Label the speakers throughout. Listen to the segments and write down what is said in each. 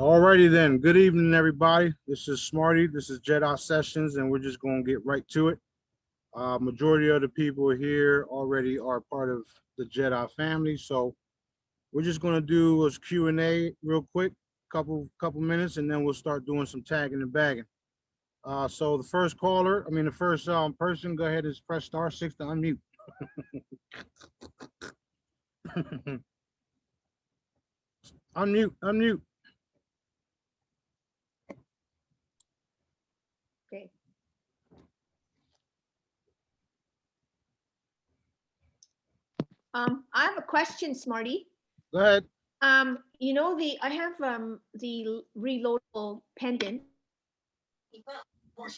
Speaker 1: Alrighty then. Good evening, everybody. This is Smarty. This is Jedi Sessions, and we're just going to get right to it. Majority of the people here already are part of the Jedi family, so we're just going to do a Q&A real quick, couple minutes, and then we'll start doing some tagging and bagging. So the first person, go ahead and press *6 to unmute. Unmute.
Speaker 2: Okay. I have a question, Smarty.
Speaker 1: Go ahead.
Speaker 2: You know, I have the reloadable pendant.
Speaker 1: What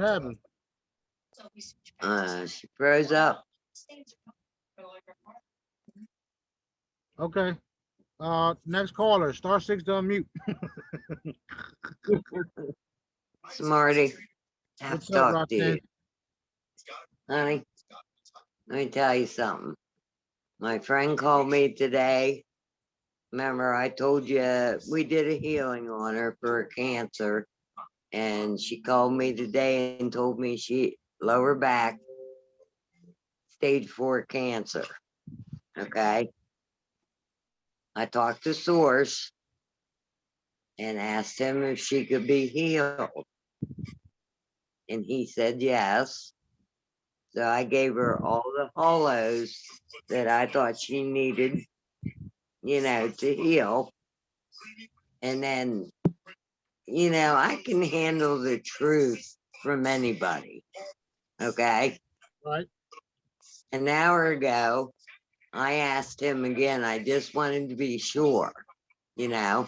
Speaker 1: happened?
Speaker 3: She froze up.
Speaker 1: Okay. Next caller, *6 to unmute.
Speaker 3: Smarty, I have
Speaker 1: What's
Speaker 3: to
Speaker 1: up,
Speaker 3: talk to you.
Speaker 1: Roxanne?
Speaker 3: Honey, let me tell you something. My friend called me today. Remember, I told you we did a healing on her for cancer. And she called me today and told me she lower back, stage 4 cancer. Okay. I talked to Source and asked him if she could be healed. And he said yes. So I gave her all the hollows that I thought she needed, to heal. And then, I can handle the truth from anybody. Okay.
Speaker 1: Right.
Speaker 3: An hour ago, I asked him again. I just wanted to be sure, I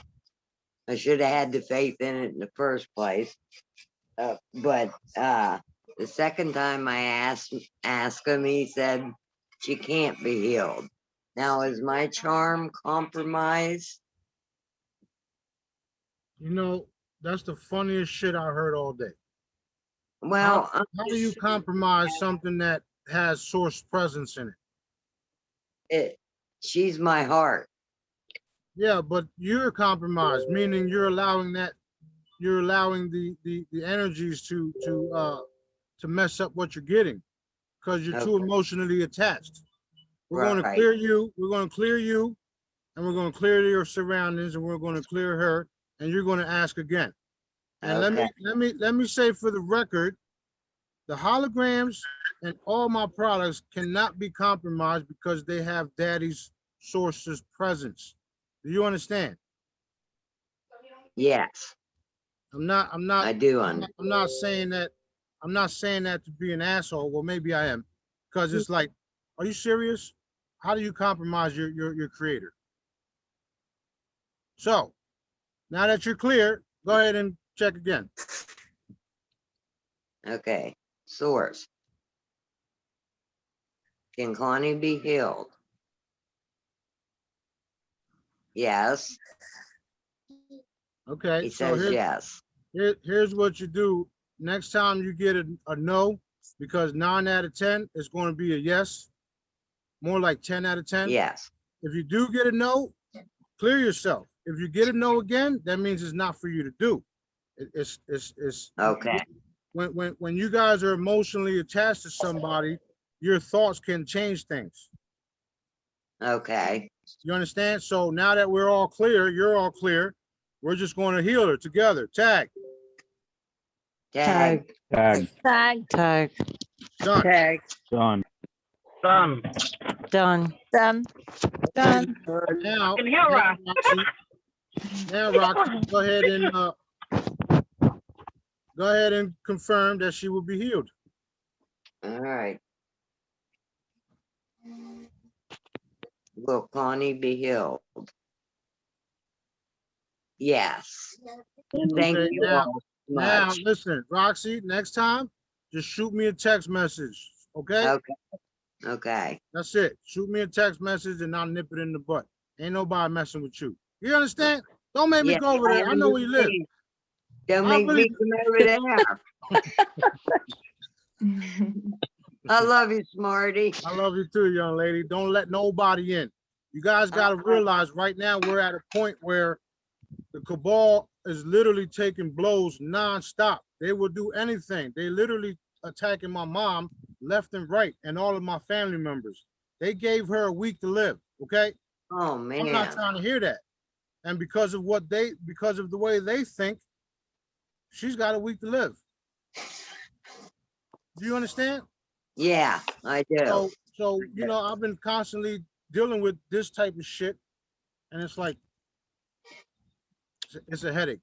Speaker 3: should have had the faith in it in the first place. But the second time I asked him, he said she can't be healed. Now, is my charm compromised?
Speaker 1: That's the funniest shit I heard all day.
Speaker 3: Well,
Speaker 1: how do you compromise something that has source presence in it?
Speaker 3: She's my heart.
Speaker 1: Yeah, but you're compromised, meaning you're allowing the energies to mess up what you're getting because you're too emotionally attached. We're going to clear you. We're going to clear you, and we're going to clear your surroundings, and we're going to clear her, and you're going to ask again. And let me say for the record, the holograms and all my products cannot be compromised because they have Daddy's source's presence. Do you understand?
Speaker 3: Yes.
Speaker 1: I'm not.
Speaker 3: I do.
Speaker 1: I'm not saying that. I'm not saying that to be an asshole. Well, maybe I am, because it's like, are you serious? How do you compromise your creator? So, now that you're clear, go ahead and check again.
Speaker 3: Okay. Source. Can Connie be healed? Yes.
Speaker 1: Okay.
Speaker 3: He says yes.
Speaker 1: Here's what you do. Next time you get a no, because 9 out of 10 is going to be a yes. More like 10 out of 10.
Speaker 3: Yes.
Speaker 1: If you do get a no, clear yourself. If you get a no again, that means it's not for you to do. It's
Speaker 3: okay.
Speaker 1: When you guys are emotionally attached to somebody, your thoughts can change things.
Speaker 3: Okay.
Speaker 1: You understand? So now that we're all clear, you're all clear, we're just going to heal her together. Tag.
Speaker 3: Tag.
Speaker 4: Tag.
Speaker 5: Tag.
Speaker 4: Tag.
Speaker 1: Done.
Speaker 5: Tag.
Speaker 4: Done.
Speaker 5: Done.
Speaker 4: Done.
Speaker 5: Done. Done.
Speaker 1: Now,
Speaker 5: Can hear her.
Speaker 1: Roxy, go ahead and confirm that she will be healed.
Speaker 3: All right. Will Connie be healed? Yes. Thank you all so
Speaker 1: now,
Speaker 3: much.
Speaker 1: listen, Roxy, next time, just shoot me a text message, okay?
Speaker 3: Okay. Okay.
Speaker 1: That's it. Shoot me a text message and I'll nip it in the butt. Ain't nobody messing with you. You understand? Don't make me go over there. I know where you live.
Speaker 3: Don't make me come over there. I love you, Smarty.
Speaker 1: I love you too, young lady. Don't let nobody in. You guys got to realize right now we're at a point where the cabal is literally taking blows nonstop. They will do anything. They literally attacking my mom left and right and all of my family members. They gave her a week to live, okay?
Speaker 3: Oh,
Speaker 1: I'm not
Speaker 3: man.
Speaker 1: trying to hear that. And because of the way they think, she's got a week to live. Do you understand?
Speaker 3: Yeah, I do.
Speaker 1: So you know, I've been constantly dealing with this type of shit, and it's like it's a headache.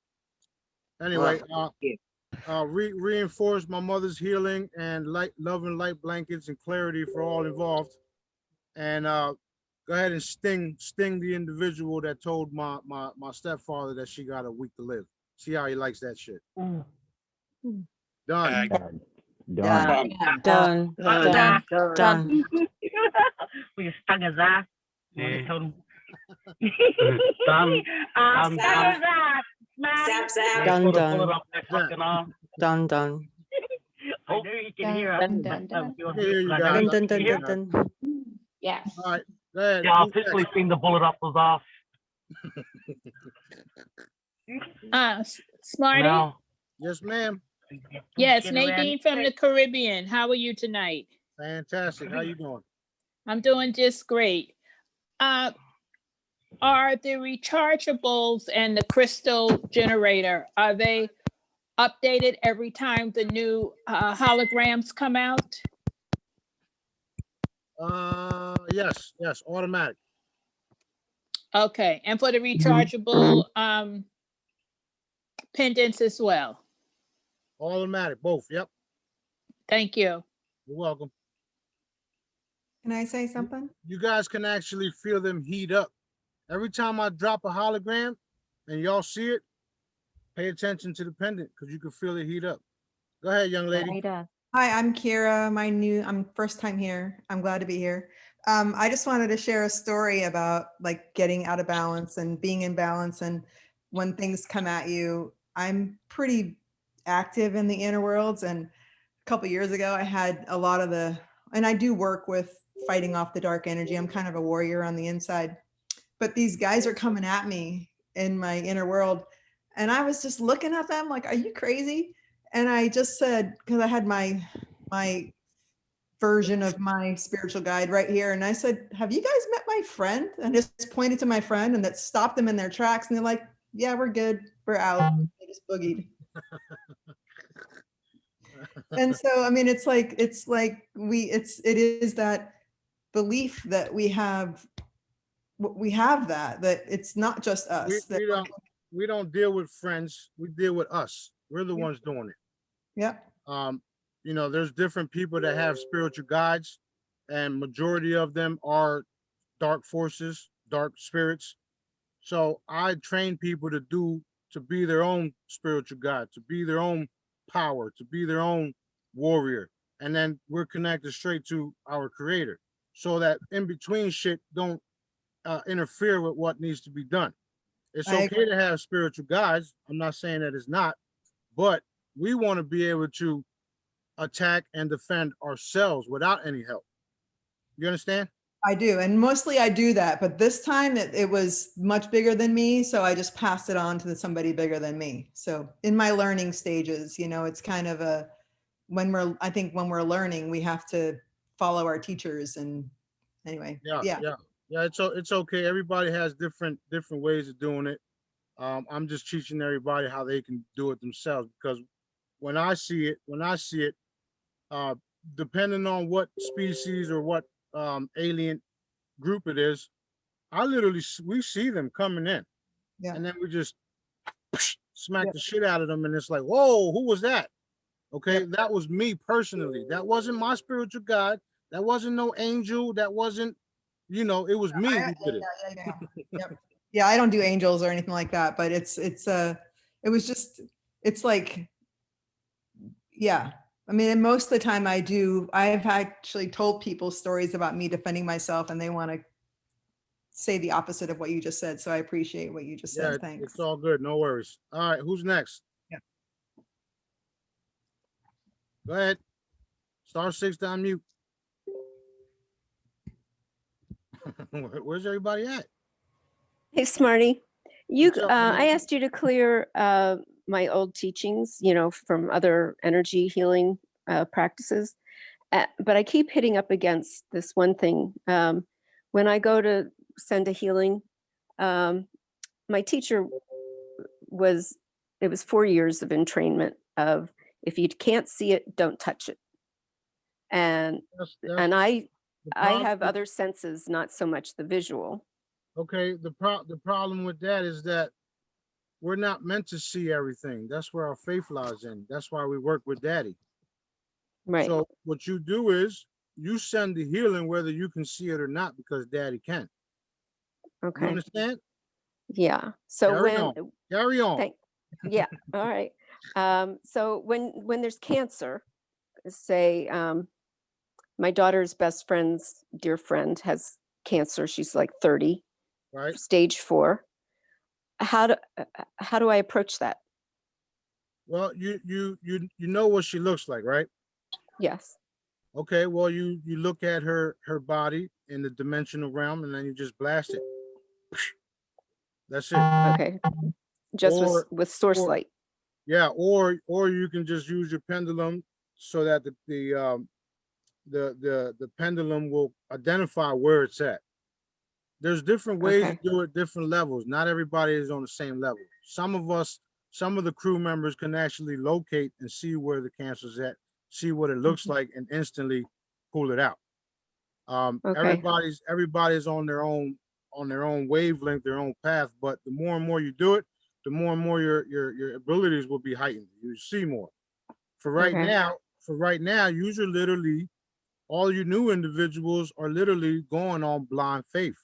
Speaker 1: Anyway,
Speaker 3: Well, thank you.
Speaker 1: reinforce my mother's healing and love and light blankets and clarity for all involved. And go ahead and sting the individual that told my stepfather that she got a week to live. See how he likes that shit. Done.
Speaker 3: Done.
Speaker 5: Done. Done.
Speaker 4: We just stung his ass. We
Speaker 5: Yeah.
Speaker 4: told him.
Speaker 5: Done.
Speaker 4: Stung his ass, man.
Speaker 6: Zap, zap.
Speaker 5: Done,
Speaker 4: Put a
Speaker 5: done.
Speaker 4: bullet up their fucking arm.
Speaker 5: Done. Done.
Speaker 4: I knew he can hear us.
Speaker 2: Dun, dun,
Speaker 4: but,
Speaker 2: dun.
Speaker 4: he was
Speaker 1: Here you
Speaker 4: like,
Speaker 1: go.
Speaker 5: Done. Done.
Speaker 4: "Can
Speaker 5: Done.
Speaker 4: you hear
Speaker 5: Done.
Speaker 4: us?"
Speaker 5: Done.
Speaker 2: Yes.
Speaker 1: All right. Go ahead.
Speaker 4: Yeah, I
Speaker 1: Who's next?
Speaker 4: officially seen the bullet up was off.
Speaker 7: Smarty?
Speaker 4: Now,
Speaker 1: Yes, ma'am.
Speaker 7: Yes,
Speaker 4: get around
Speaker 7: Nadine
Speaker 4: it.
Speaker 7: from the Caribbean. How are you tonight?
Speaker 1: Fantastic. How you doing?
Speaker 7: I'm doing just great. Are the rechargeables and the crystal generator, are they updated every time the new holograms come out?
Speaker 1: Yes, automatic.
Speaker 7: Okay, and for the rechargeable pendants as well?
Speaker 1: Automatic, both. Yep.
Speaker 7: Thank you.
Speaker 1: You're welcome.
Speaker 8: Can I say something?
Speaker 1: You guys can actually feel them heat up. Every time I drop a hologram and y'all see it, pay attention to the pendant because you can feel it heat up. Go ahead, young lady.
Speaker 8: Hi, I'm Kira. I'm first time here. I'm glad to be here. I just wanted to share a story about like getting out of balance and being in balance. And when things come at you, I'm pretty active in the inner worlds. And a couple years ago, I had a lot of and I do work with fighting off the dark energy. I'm kind of a warrior on the inside, but these guys are coming at me in my inner world. And I was just looking at them like, are you crazy? And I just said, because I had my version of my spiritual guide right here. And I said, have you guys met my friend? And just pointed to my friend, and that stopped them in their tracks. And they're like, yeah, we're good. We're out. They just boogied. And so, I mean, it is that belief that we have that it's not just us.
Speaker 1: We don't deal with friends. We deal with us. We're the ones doing it.
Speaker 8: Yeah.
Speaker 1: You know, there's different people that have spiritual guides, and majority of them are dark forces, dark spirits. So I train people to be their own spiritual guide, to be their own power, to be their own warrior. And then we're connected straight to our creator, so that in between shit don't interfere with what needs to be done. It's okay to have spiritual guides. I'm not saying that it's not, but we want to be able to attack and defend ourselves without any help. You understand?
Speaker 8: I do. And mostly I do that. But this time it was much bigger than me. So I just passed it on to somebody bigger than me. So in my learning stages, you know, it's kind of I think when we're learning, we have to follow our teachers. And anyway,
Speaker 1: Yeah. It's okay. Everybody has different ways of doing it. I'm just teaching everybody how they can do it themselves, because when I see it, depending on what species or what alien group it is, we see them coming in, and then we just smack the shit out of them, and it's like, whoa, who was that? Okay, that was me personally. That wasn't my spiritual guide. That wasn't no angel. That wasn't, you know, it was me who did it.
Speaker 8: Yeah, I don't do angels or anything like that, but it's like, yeah. I mean, and most of the time I've actually told people stories about me defending myself, and they want to say the opposite of what you just said. So I appreciate what you just said. Thanks.
Speaker 1: It's all good. No worries. All right, who's next?
Speaker 8: Yeah.
Speaker 1: Go ahead. Star 6 to unmute. Where's everybody at?
Speaker 6: Hey, Smarty, you,
Speaker 1: What's up,
Speaker 6: I
Speaker 1: Vanessa?
Speaker 6: asked you to clear my old teachings, from other energy healing practices. But I keep hitting up against this one thing. When I go to send a healing, my teacher it was 4 years of entrainment of, if you can't see it, don't touch it. And
Speaker 1: That's
Speaker 6: I
Speaker 1: the
Speaker 6: have
Speaker 1: problem.
Speaker 6: other senses, not so much the visual.
Speaker 1: Okay, the problem with that is that we're not meant to see everything. That's where our faith lies in. That's why we work with Daddy.
Speaker 6: Right.
Speaker 1: So what you do is you send the healing whether you can see it or not, because Daddy can. You
Speaker 6: Okay.
Speaker 1: understand?
Speaker 6: Yeah. So
Speaker 1: Carry on.
Speaker 6: yeah. All right. So when there's cancer, say, my daughter's best friend's dear friend has cancer. She's like 30,
Speaker 1: Right.
Speaker 6: stage 4. How do I approach that?
Speaker 1: Well, you know what she looks like, right?
Speaker 6: Yes.
Speaker 1: Okay, well, you look at her body in the dimensional realm, and then you just blast it. That's it.
Speaker 6: Okay. Just with source light.
Speaker 1: Yeah, or you can just use your pendulum so that the pendulum will identify where it's at. There's different ways to do it, different levels. Not everybody is on the same level. Some of the crew members can actually locate and see where the cancer's at, see what it looks like, and instantly pull it out. Everybody's on their own wavelength, their own path. But the more and more you do it, the more and more your abilities will be heightened. You see more. For right now, usually literally all you new individuals are literally going on blind faith.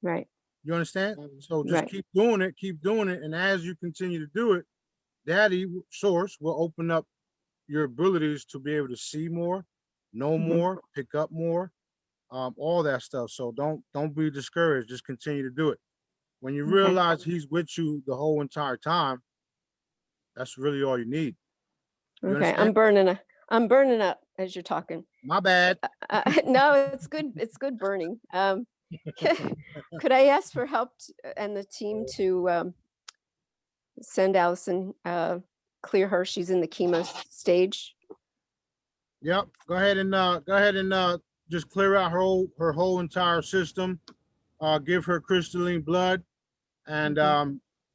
Speaker 6: Right.
Speaker 1: You understand? So just keep doing it, and as you continue to do it, Daddy Source will open up your abilities to be able to see more, know more, pick up more, all that stuff. So don't be discouraged. Just continue to do it. When you realize he's with you the whole entire time, that's really all you need. You
Speaker 6: Okay.
Speaker 1: understand?
Speaker 6: I'm burning up as you're talking.
Speaker 1: My bad.
Speaker 6: No, it's good. It's good burning. Could I ask for help and the team to send Allison, clear her? She's in the chemo stage.
Speaker 1: Yep. Go ahead and just clear out her whole entire system. Give her crystalline blood, and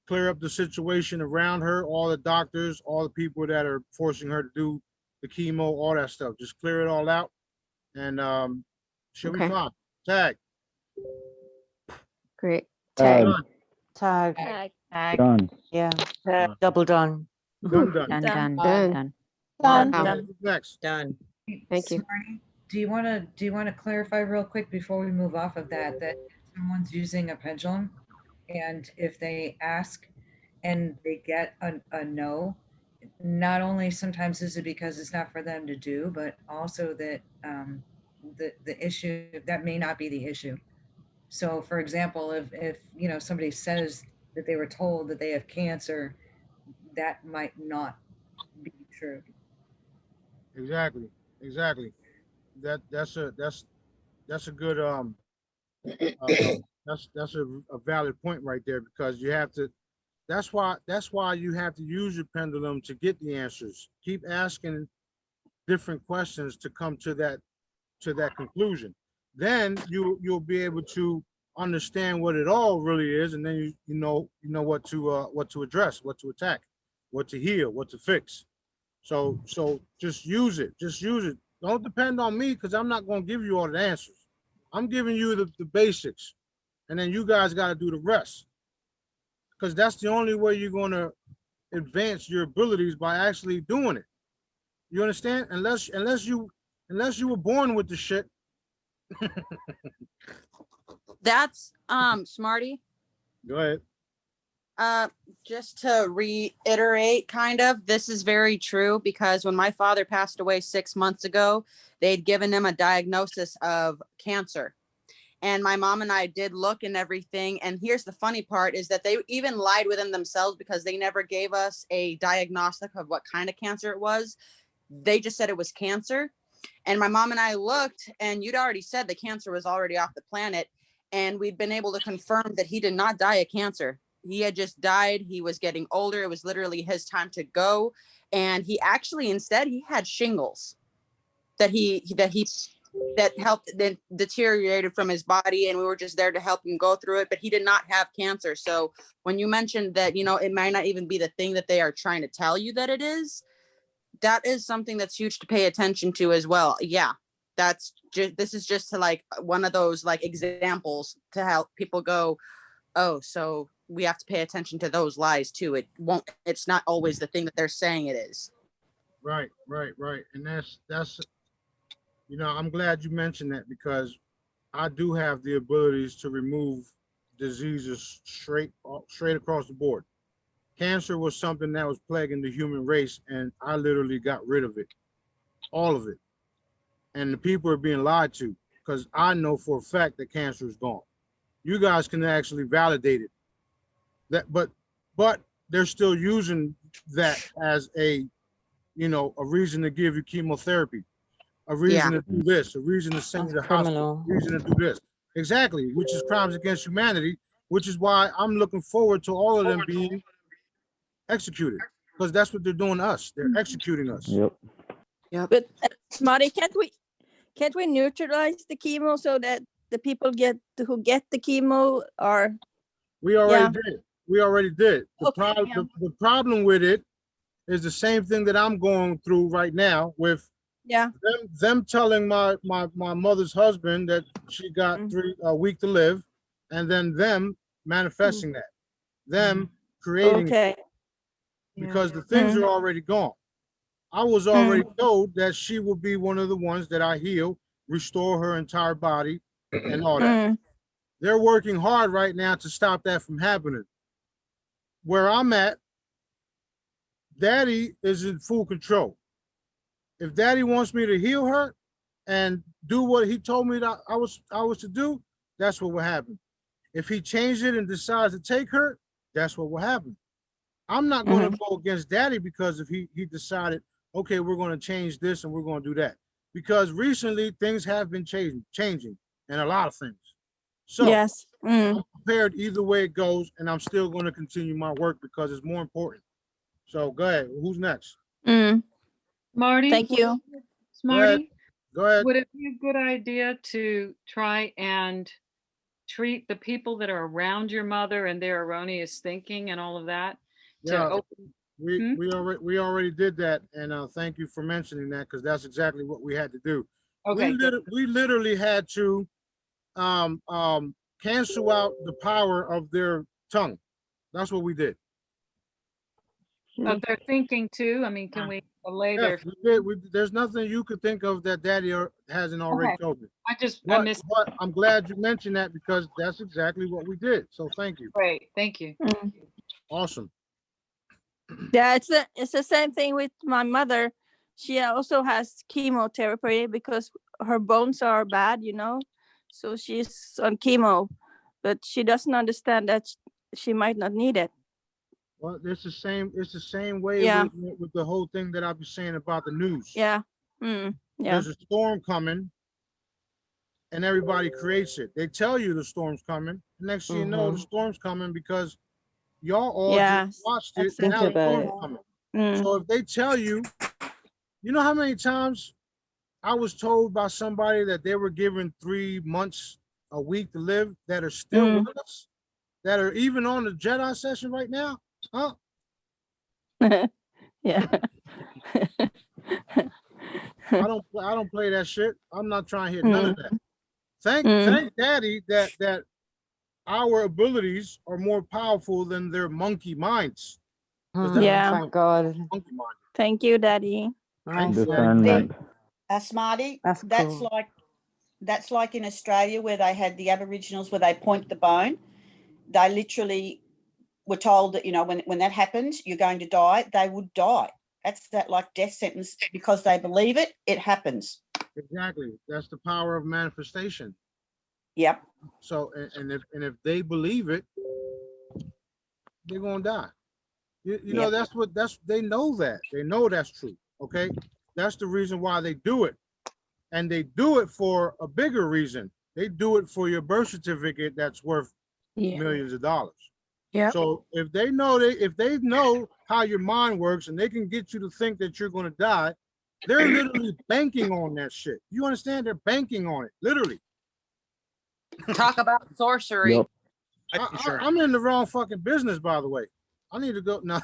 Speaker 1: clear up the situation around her. All the doctors, all the people that are forcing her to do the chemo, all that stuff. Just clear it all out, and she'll be fine. Tag.
Speaker 6: Great. Tag.
Speaker 5: Tag.
Speaker 7: Tag.
Speaker 9: Done.
Speaker 5: Yeah. Double done.
Speaker 6: Done.
Speaker 1: Done. Next.
Speaker 3: Done.
Speaker 6: Thank you.
Speaker 10: Smarty, do you want to clarify real quick before we move off of that someone's using a pendulum, and if they ask and they get a no, not only sometimes is it because it's not for them to do, but also that the issue that may not be the issue. So for example, if somebody says that they were told that they have cancer, that might not be true.
Speaker 1: Exactly. That's a good that's a valid point right there, because you have to. That's why you have to use your pendulum to get the answers. Keep asking different questions to come to that conclusion. Then you'll be able to understand what it all really is, and then you know what to address, what to attack, what to heal, what to fix. So just use it. Don't depend on me, because I'm not going to give you all the answers. I'm giving you the basics, and then you guys got to do the rest, because that's the only way you're going to advance your abilities, by actually doing it. You understand? Unless you were born with the shit.
Speaker 11: That's Smarty.
Speaker 1: Go ahead.
Speaker 11: Just to reiterate, kind of, this is very true, because when my father passed away 6 months ago, they'd given him a diagnosis of cancer. And my mom and I did look and everything. And here's the funny part, is that they even lied within themselves, because they never gave us a diagnostic of what kind of cancer it was. They just said it was cancer. And my mom and I looked, and you'd already said the cancer was already off the planet. and we'd been able to confirm that he did not die of cancer. He had just died. He was getting older. It was literally his time to go. And he actually, instead, he had shingles that helped, then deteriorated from his body. And we were just there to help him go through it, but he did not have cancer. So when you mentioned that, you know, it might not even be the thing that they are trying to tell you that it is, that is something that's huge to pay attention to as well. Yeah. That's just, this is just to like one of those like examples to help people go, oh, so we have to pay attention to those lies too. It's not always the thing that they're saying it is.
Speaker 1: Right. And that's, you know, I'm glad you mentioned that, because I do have the abilities to remove diseases straight across the board. Cancer was something that was plaguing the human race, and I literally got rid of it, all of it. And the people are being lied to, because I know for a fact that cancer is gone. You guys can actually validate it. But they're still using that as a, you know, a reason to give you chemotherapy, a reason to do this, a reason to send you to the hospital, a reason to do this. Exactly, which is crimes against humanity, which is why I'm looking forward to all of them being executed, because that's what they're doing to us. They're executing us.
Speaker 9: Yep.
Speaker 12: But Smarty, can't we neutralize the chemo so that the people who get the chemo are?
Speaker 1: We already did. We already did. The problem with it is the same thing that I'm going through right now with them telling my mother's husband that she got a week to live, and then them manifesting that, them creating it, because the things are already gone. I was already told that she will be one of the ones that I heal, restore her entire body and all that. They're working hard right now to stop that from happening. Where I'm at, Daddy is in full control. If Daddy wants me to heal her and do what he told me that I was to do, that's what will happen. If he changed it and decides to take her, that's what will happen. I'm not going to go against Daddy because if he decided, okay, we're going to change this and we're going to do that. Because recently things have been changing and a lot of things. So I'm prepared either way it goes, and I'm still going to continue my work because it's more important. So go ahead. Who's next?
Speaker 13: Marty.
Speaker 12: Thank you.
Speaker 13: Smarty.
Speaker 1: Go ahead.
Speaker 13: Would it be a good idea to try and treat the people that are around your mother and their erroneous thinking and all of that?
Speaker 1: Yeah, we already did that, and thank you for mentioning that, because that's exactly what we had to do.
Speaker 13: Okay.
Speaker 1: We literally had to cancel out the power of their tongue. That's what we did.
Speaker 13: Of their thinking too. I mean, can we allay their?
Speaker 1: There's nothing you could think of that Daddy hasn't already told me.
Speaker 13: I missed.
Speaker 1: But I'm glad you mentioned that, because that's exactly what we did. So thank you.
Speaker 13: Great, thank you.
Speaker 1: Awesome.
Speaker 12: Yeah, it's the same thing with my mother. She also has chemotherapy because her bones are bad, you know. So she's on chemo, but she doesn't understand that she might not need it.
Speaker 1: Well, it's the same way with the whole thing that I've been saying about the news. There's a storm coming, and everybody creates it. They tell you the storm's coming. Next thing you know, the storm's coming because y'all all just watched it, and now the storm's coming. So if they tell you, you know how many times I was told by somebody that they were given 3 months, a week to live, that are still with us, that are even on the Jedi session right now? Huh?
Speaker 12: Yeah.
Speaker 1: I don't play that shit. I'm not trying to hear none of that. Thank Daddy that our abilities are more powerful than their monkey minds.
Speaker 5: Thank God.
Speaker 1: Monkey mind.
Speaker 12: Thank you, Daddy.
Speaker 9: Discernment.
Speaker 14: Smarty,
Speaker 5: That's cool.
Speaker 14: that's like in Australia where they had the Aboriginals where they point the bone. They literally were told that, you know, when that happens, you're going to die. They would die. That's that like death sentence because they believe it. It happens.
Speaker 1: Exactly. That's the power of manifestation.
Speaker 14: Yep.
Speaker 1: So and if they believe it, they're gonna die. You know, they know that. They know that's true. Okay. That's the reason why they do it. And they do it for a bigger reason. They do it for your birth certificate that's worth millions of dollars.
Speaker 12: Yeah.
Speaker 1: So if they know how your mind works and they can get you to think that you're going to die, they're literally banking on that shit. You understand? They're banking on it, literally.
Speaker 11: Talk about sorcery.
Speaker 9: Yep.
Speaker 1: I'm in the wrong fucking business, by the way. I need to go now.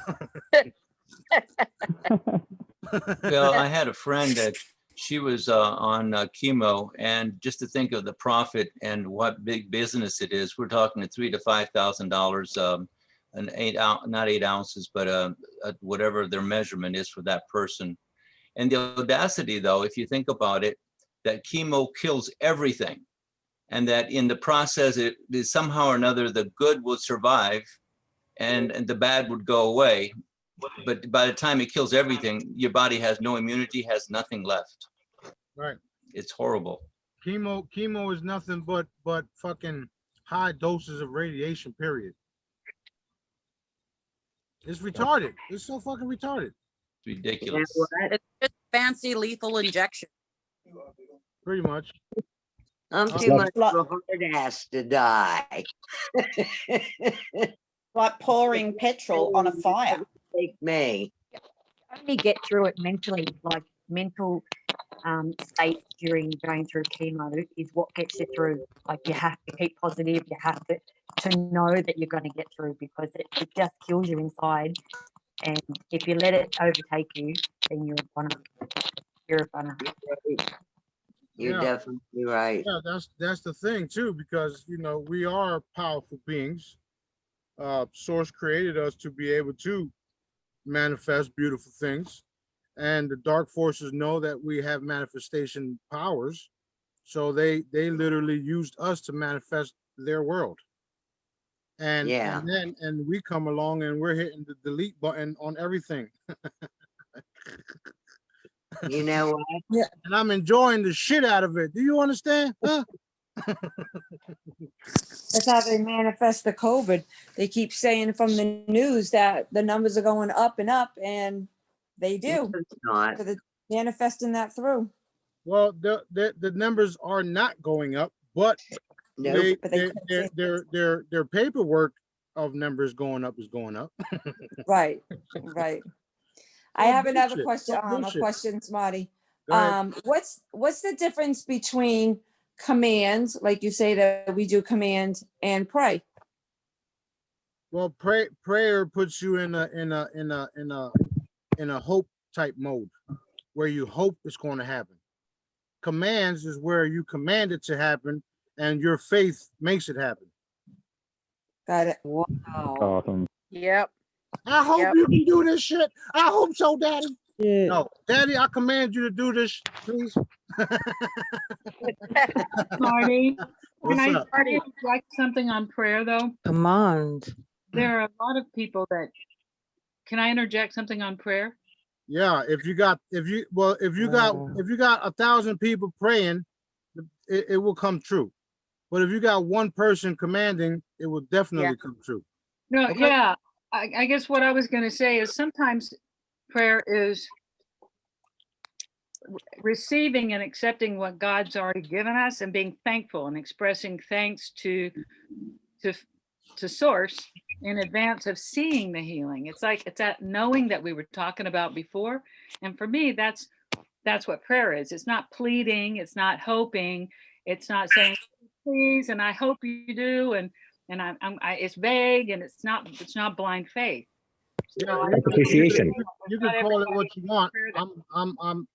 Speaker 15: Well, I had a friend that she was on chemo, and just to think of the profit and what big business it is, we're talking $3,000 to $5,000, an 8 ounce, not 8 ounces, but whatever their measurement is for that person. And the audacity, though, if you think about it, that chemo kills everything, and that in the process, it is somehow or another the good will survive, and the bad would go away. But by the time it kills everything, your body has no immunity, has nothing left.
Speaker 1: Right.
Speaker 15: It's horrible.
Speaker 1: Chemo is nothing but fucking high doses of radiation, period. It's retarded. It's so fucking retarded.
Speaker 15: It's ridiculous.
Speaker 11: It's just fancy lethal injection.
Speaker 1: Pretty much.
Speaker 3: I'm too much of a hard ass to die.
Speaker 14: Like pouring petrol on a fire.
Speaker 3: Take me.
Speaker 16: Only get through it mentally, like mental state during going through chemo is what gets you through. Like you have to keep positive, you have to know that you're going to get through, because it just kills you inside. And if you let it overtake you, then you're a goner.
Speaker 3: You're definitely right.
Speaker 1: Yeah, that's the thing too, because you know we are powerful beings. Source created us to be able to manifest beautiful things, and the dark forces know that we have manifestation powers, so they literally used us to manifest their world. And and we come along and we're hitting the delete button on everything.
Speaker 3: You know what?
Speaker 1: Yeah. And I'm enjoying the shit out of it. Do you understand? Huh?
Speaker 17: That's how they manifest the COVID. They keep saying from the news that the numbers are going up and up, and they do.
Speaker 3: It's not.
Speaker 17: So they're manifesting that through.
Speaker 1: Well, the numbers are not going up, but
Speaker 3: Nope.
Speaker 1: their paperwork of numbers going up is going up.
Speaker 17: Right. I have another question. A
Speaker 1: Bullshit.
Speaker 17: question, Smarty.
Speaker 1: Go ahead.
Speaker 17: What's the difference between commands, like you say that we do command, and pray?
Speaker 1: Well, prayer puts you in a hope type mode where you hope it's going to happen. Commands is where you command it to happen and your faith makes it happen.
Speaker 17: Got it.
Speaker 16: Wow.
Speaker 9: Awesome.
Speaker 11: Yep.
Speaker 1: I hope you can do this shit. I hope so, Daddy.
Speaker 9: Yeah.
Speaker 1: No, Daddy, I command you to do this, please.
Speaker 13: Marty,
Speaker 1: What's
Speaker 13: can I
Speaker 1: up?
Speaker 13: like something on prayer though?
Speaker 5: Command.
Speaker 13: There are a lot of people that, can I interject something on prayer?
Speaker 1: Yeah, if you got 1,000 people praying, it will come true. But if you got one person commanding, it will definitely come true.
Speaker 13: No,
Speaker 1: Okay.
Speaker 13: yeah. I guess what I was going to say is sometimes prayer is receiving and accepting what God's already given us and being thankful and expressing thanks to Source in advance of seeing the healing. It's that knowing that we were talking about before. And for me, that's what prayer is. It's not pleading. It's not hoping. It's not saying, please, and I hope you do. And it's vague, and it's not blind faith. So
Speaker 9: Appreciation.
Speaker 1: You can call it what you want.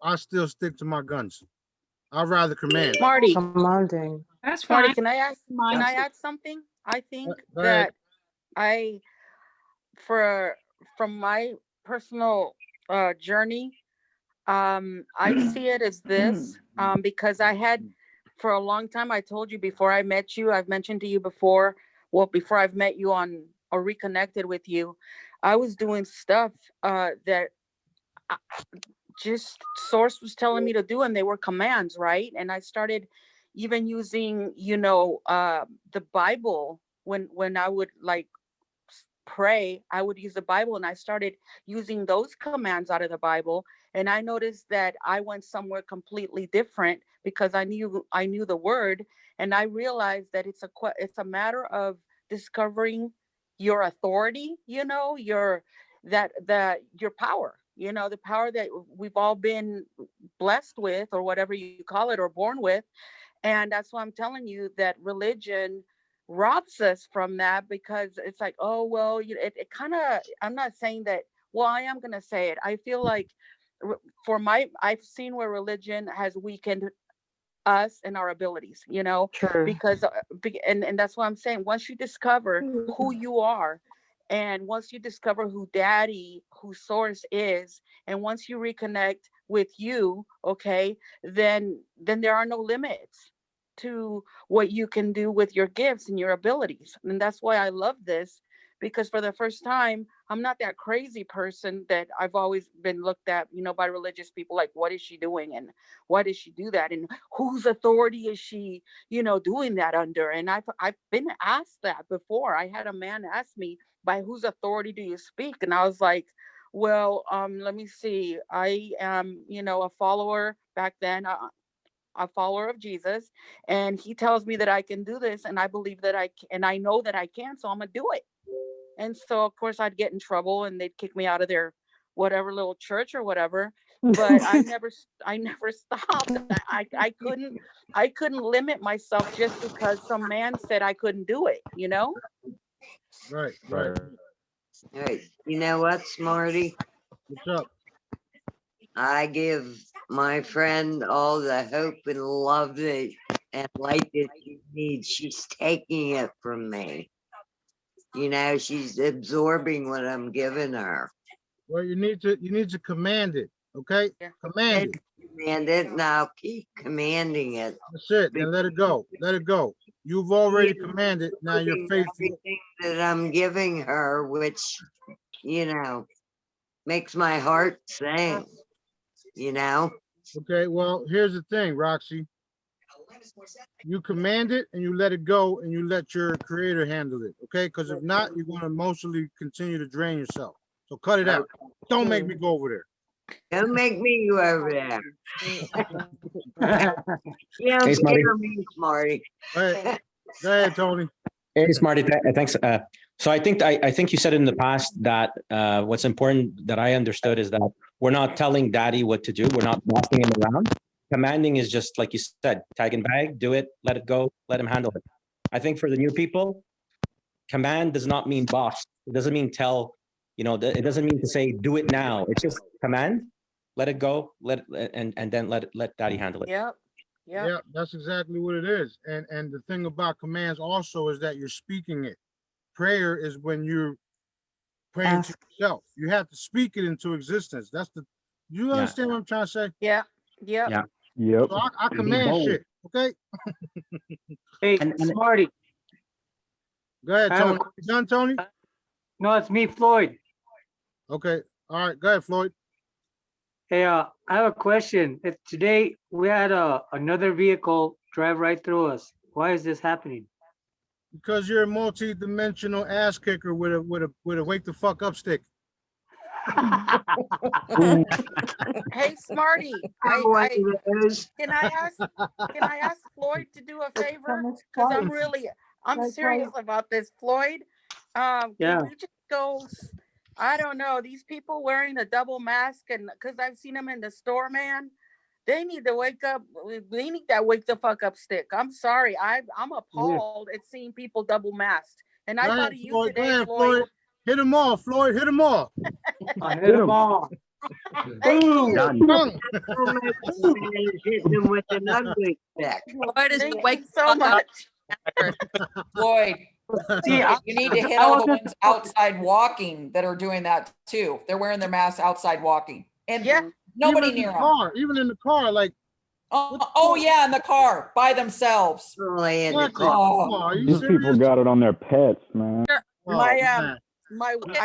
Speaker 1: I still stick to my guns. I'd rather command.
Speaker 11: Smarty.
Speaker 5: Commanding.
Speaker 13: That's
Speaker 11: Marty,
Speaker 13: fine.
Speaker 11: can I add something? I think
Speaker 1: Go ahead.
Speaker 11: that from my personal journey, I see it as this, because I had, for a long time, I told you before I met you, I've mentioned to you before, before I've met you on or reconnected with you, I was doing stuff that just Source was telling me to do, and they were commands, right? And I started even using, the Bible when I would like pray, I would use the Bible, and I started using those commands out of the Bible. And I noticed that I went somewhere completely different because I knew the word, and I realized that it's a matter of discovering your authority, you know, your power, you know, the power that we've all been blessed with, or whatever you call it, or born with. And that's why I'm telling you that religion robs us from that, because it's like, oh, well, it kind of, I'm not saying that, well, I am going to say it. I feel like I've seen where religion has weakened us and our abilities, you know,
Speaker 5: True.
Speaker 11: because, and that's what I'm saying. Once you discover who you are, and once you discover who Daddy, who Source is, and once you reconnect with you, okay, then there are no limits to what you can do with your gifts and your abilities. And that's why I love this, because for the first time, I'm not that crazy person that I've always been looked at, you know, by religious people, like, what is she doing? And why does she do that? And whose authority is she, you know, doing that under? And I've been asked that before. I had a man ask me, by whose authority do you speak? And I was like, well, let me see. I am, you know, a follower back then, a follower of Jesus, and he tells me that I can do this, and I believe that and I know that I can, so I'm gonna do it. And so of course I'd get in trouble and they'd kick me out of their whatever little church or whatever. But I never stopped. I couldn't limit myself just because some man said I couldn't do it, you know?
Speaker 1: Right.
Speaker 3: Right. You know what, Smarty?
Speaker 1: What's up?
Speaker 3: I give my friend all the hope and love and light that she needs. She's taking it from me. You know, she's absorbing what I'm giving her.
Speaker 1: Well, you need to command it, okay? Command it.
Speaker 3: Command it, and I'll keep commanding it.
Speaker 1: That's it. And let it go. Let it go. You've already commanded. Now you're faithful.
Speaker 3: Everything that I'm giving her, which, you know, makes my heart sing. You know?
Speaker 1: Okay, well, here's the thing, Roxy. You command it and you let it go, and you let your creator handle it, okay? Because if not, you're going to emotionally continue to drain yourself. So cut it out. Don't make me go over there.
Speaker 3: Don't make me go over there. You don't
Speaker 9: Hey, Smarty.
Speaker 3: scare me, Smarty.
Speaker 1: Go ahead, Tony.
Speaker 9: Hey, Smarty. Thanks. So I think you said in the past that what's important that I understood is that we're not telling Daddy what to do. We're not bossing him around. Commanding is just like you said, tag and bag, do it, let it go, let him handle it. I think for the new people, command does not mean boss. It doesn't mean tell, you know, it doesn't mean to say, do it now. It's just command, let it go, and then let Daddy handle it.
Speaker 11: Yep.
Speaker 1: Yeah, that's exactly what it is. And the thing about commands also is that you're speaking it. Prayer is when you're praying to yourself. You have to speak it into existence. You understand what I'm trying to say?
Speaker 11: Yeah. Yep.
Speaker 9: Yeah.
Speaker 18: Yep.
Speaker 1: So I command shit, okay?
Speaker 19: Hey, Smarty.
Speaker 1: Go ahead, Tony. You done, Tony?
Speaker 19: No, it's me, Floyd.
Speaker 1: Okay. All right. Go ahead, Floyd.
Speaker 19: Hey, I have a question. If today we had another vehicle drive right through us, why is this happening?
Speaker 1: Because you're a multi-dimensional ass kicker with a wake the fuck up stick.
Speaker 11: Hey, Smarty, can I ask Floyd to do a favor? Because I'm serious about this, Floyd. Can we just go? I don't know, these people wearing a double mask, and because I've seen them in the store, man, they need to wake up. They need that wake the fuck up stick. I'm sorry, I'm appalled at seeing people double masked, and I thought of you today, Floyd.
Speaker 1: Hit them all, Floyd. Hit them all.
Speaker 19: Hit them all.
Speaker 11: Boom.
Speaker 3: Hitting them with an ugly stick.
Speaker 11: Floyd is wake so much.
Speaker 20: Floyd,
Speaker 19: See,
Speaker 20: you need to hit all the ones outside walking that are doing that too. They're wearing their masks outside walking, and nobody near them.
Speaker 1: Even in the car, like.
Speaker 20: Oh yeah, in the car by themselves.
Speaker 3: In
Speaker 1: the car.
Speaker 18: These people got it on their pets, man.
Speaker 11: I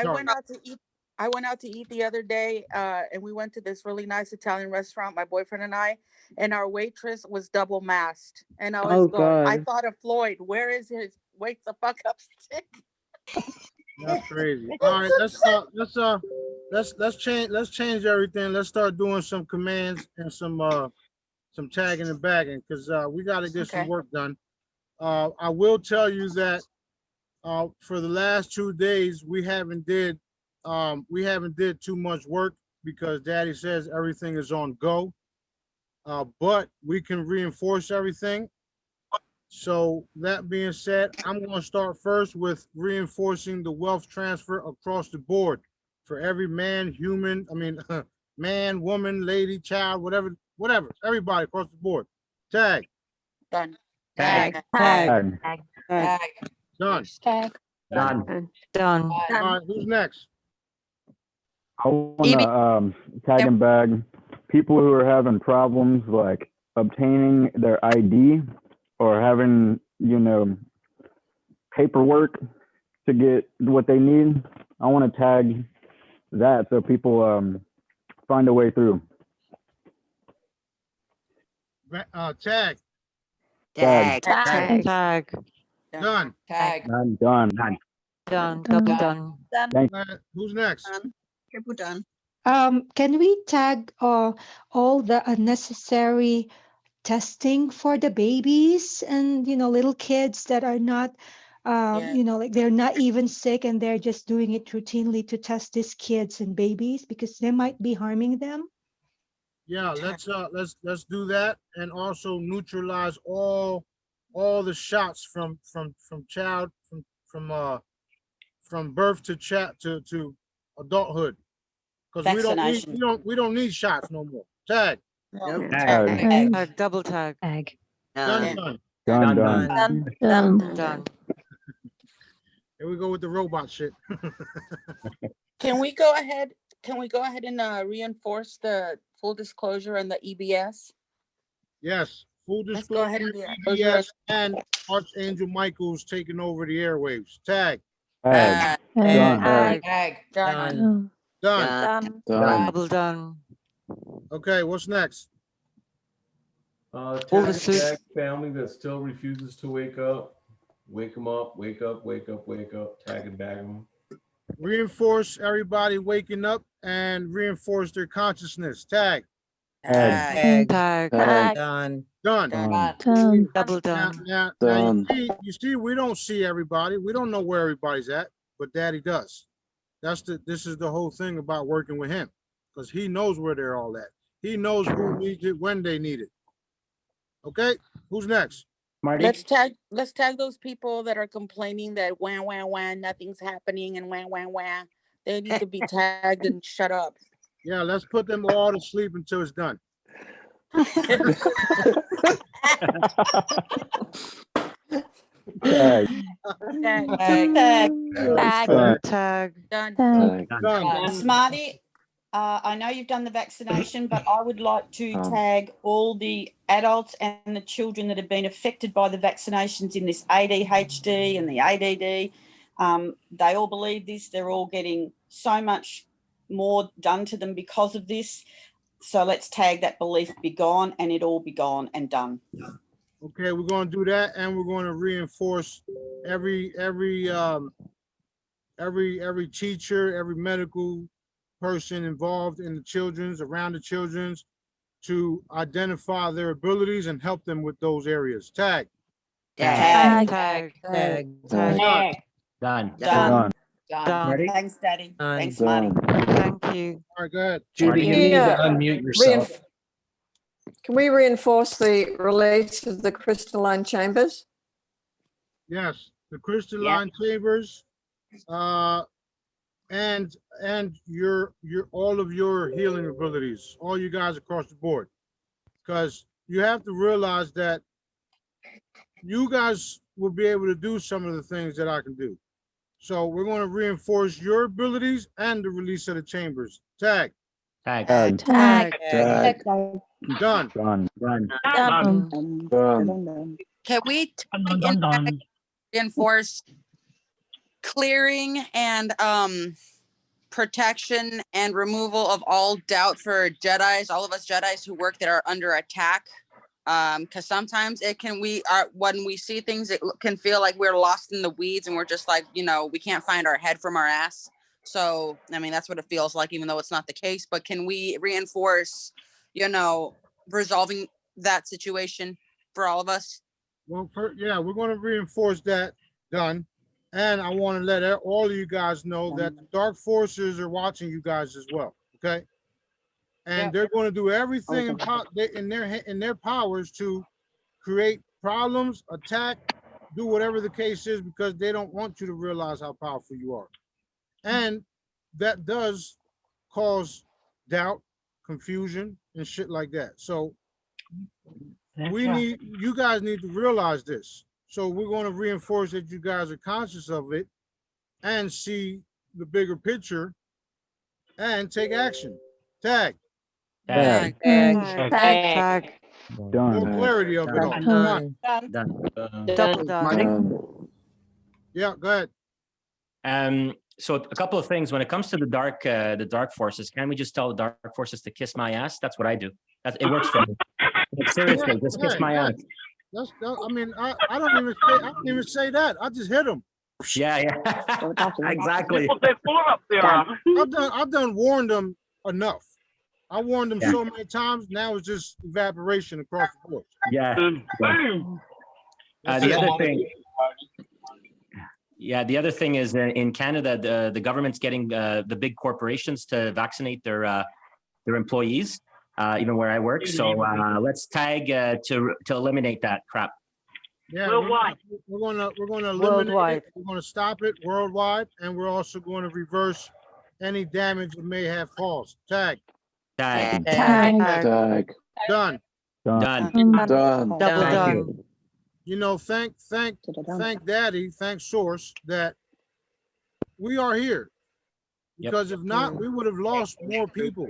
Speaker 11: went out to eat. I went out to eat the other day, and we went to this really nice Italian restaurant, my boyfriend and I, and our waitress was double masked. And I was I thought of Floyd, where is his wake the fuck up stick?
Speaker 1: That's crazy. All right, let's change everything. Let's start doing some commands and some tagging and bagging because we got to get some
Speaker 20: Okay.
Speaker 1: work done. I will tell you that for the last 2 days we haven't did too much work because Daddy says everything is on go. But we can reinforce everything. So that being said, I'm going to start first with reinforcing the wealth transfer across the board for every man, man, woman, lady, child, whatever, everybody across the board. Tag.
Speaker 20: Done.
Speaker 9: Tag.
Speaker 18: Tag.
Speaker 20: Tag.
Speaker 1: Done.
Speaker 7: Tag.
Speaker 9: Done.
Speaker 5: Done.
Speaker 1: All right, who's next?
Speaker 18: I want to tag and bag people who are having problems like obtaining their ID or having, paperwork to get what they need. I want to tag that so people find a way through.
Speaker 1: Tag.
Speaker 3: Tag.
Speaker 5: Tag. Tag.
Speaker 1: Done.
Speaker 20: Tag.
Speaker 18: Done.
Speaker 5: Done. Double done.
Speaker 18: Thank
Speaker 1: Who's next?
Speaker 14: Triple done.
Speaker 21: Can we tag all the unnecessary testing for the babies and little kids that are not like they're not even sick and they're just doing it routinely to test these kids and babies because they might be harming them?
Speaker 1: Yeah, let's do that and also neutralize all the shots from birth to adulthood. Because
Speaker 14: Vaccination.
Speaker 1: we don't need shots no more. Tag.
Speaker 3: Nope.
Speaker 18: Tag.
Speaker 5: Tag. Double tag.
Speaker 16: Tag.
Speaker 1: Done.
Speaker 5: Done.
Speaker 1: Here we go with the robot shit.
Speaker 11: Can we go ahead? Can we go ahead and reinforce the full disclosure and the EBS?
Speaker 1: Yes, full
Speaker 11: Let's go ahead
Speaker 1: disclosure,
Speaker 11: and do that.
Speaker 1: EBS, and Archangel Michael's taking over the airwaves. Tag.
Speaker 18: Tag. Done.
Speaker 20: Tag.
Speaker 11: Done.
Speaker 1: Done.
Speaker 5: Double done.
Speaker 1: Okay, what's next?
Speaker 22: Tag family that still refuses to wake up. Wake them up, wake up, wake up, wake up, tag and bag them.
Speaker 1: Reinforce everybody waking up and reinforce their consciousness. Tag.
Speaker 5: Tag.
Speaker 1: Done.
Speaker 5: Double done.
Speaker 1: Now you see, we don't see everybody. We don't know where everybody's at, but Daddy does. This is the whole thing about working with him, because he knows where they're all at. He knows who needs it when they need it. Okay, who's next?
Speaker 9: Smarty?
Speaker 11: Let's tag those people that are complaining that wah, nothing's happening and wah. They need to be tagged and shut up.
Speaker 1: Yeah, let's put them all to sleep until it's done.
Speaker 18: Tag.
Speaker 5: Tag.
Speaker 11: Done.
Speaker 14: Smarty, I know you've done the vaccination, but I would like to tag all the adults and the children that have been affected by the vaccinations in this ADHD and the ADD. They all believe this. They're all getting so much more done to them because of this. So let's tag that belief be gone, and it all be gone and done.
Speaker 1: Okay, we're going to do that, and we're going to reinforce every teacher, every medical person involved in the children's, around the children's, to identify their abilities and help them with those areries. Tag.
Speaker 5: Tag.
Speaker 9: Done.
Speaker 14: Done. Thanks, Daddy. Thanks, Smarty.
Speaker 5: Thank you.
Speaker 1: All right, go ahead.
Speaker 9: Judy, you need to unmute yourself.
Speaker 23: Can we reinforce the release of the crystalline chambers?
Speaker 1: Yes, the crystalline chambers, and your all of your healing abilities, all you guys across the board, because you have to realize that you guys will be able to do some of the things that I can do. So we're going to reinforce your abilities and the release of the chambers. Tag.
Speaker 9: Tag.
Speaker 1: Done.
Speaker 11: Can we reinforce clearing and protection and removal of all doubt for Jedis, all of us Jedis who work that are under attack Because sometimes it can, when we see things, it can feel like we're lost in the weeds and we're just like, we can't find our head from our ass. So, I mean, that's what it feels like, even though it's not the case. But can we reinforce, resolving that situation for all of us?
Speaker 1: Well, yeah, we're going to reinforce that. Done. And I want to let all of you guys know that the dark forces are watching you guys as well. Okay. And they're going to do everything in their powers to create problems, attack, do whatever the case is, because they don't want you to realize how powerful you are. And that does cause doubt, confusion, and shit like that. So you guys need to realize this. So we're going to reinforce that you guys are conscious of it and see the bigger picture and take action. Tag.
Speaker 9: Tag.
Speaker 5: Tag.
Speaker 18: Done.
Speaker 1: More clarity of it all.
Speaker 5: Done. Double done.
Speaker 1: Yeah, go ahead.
Speaker 9: So a couple of things when it comes to the dark forces. Can we just tell the dark forces to kiss my ass? That's what I do. It works for me. Like, seriously, just kiss my ass.
Speaker 1: I mean, I don't even say that. I just hit them.
Speaker 9: Yeah. Exactly.
Speaker 1: I've done warned them enough. I warned them so many times. Now it's just evaporation across the board.
Speaker 9: Yeah. The other thing. Yeah, the other thing is in Canada, the government's getting the big corporations to vaccinate their employees, even where I work. So let's tag to eliminate that crap.
Speaker 1: Yeah, we're going to eliminate it. We're going to stop it worldwide, and we're also going to reverse any damage it may have caused. Tag.
Speaker 9: Tag.
Speaker 1: Done.
Speaker 5: Double done.
Speaker 1: Thank Daddy, thank Source that we are here. Because if not, we would have lost more people.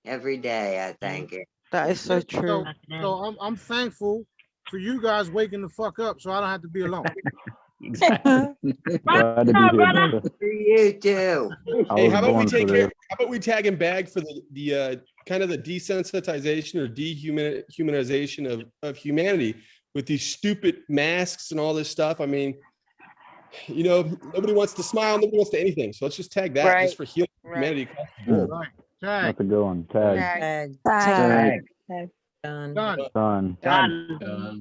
Speaker 3: Every day, I thank it.
Speaker 5: That is so true.
Speaker 1: So I'm thankful for you guys waking the fuck up, so I don't have to be alone.
Speaker 18: Glad to be here.
Speaker 3: For you too.
Speaker 2: Hey, how about we tag and bag for the kind of the desensitization or dehumanization of humanity with these stupid masks and all this stuff. I mean, nobody wants to smile, nobody wants to anything. So let's just tag that just for healing humanity.
Speaker 1: Right. Tag.
Speaker 18: That's a good one. Tag.
Speaker 1: Done.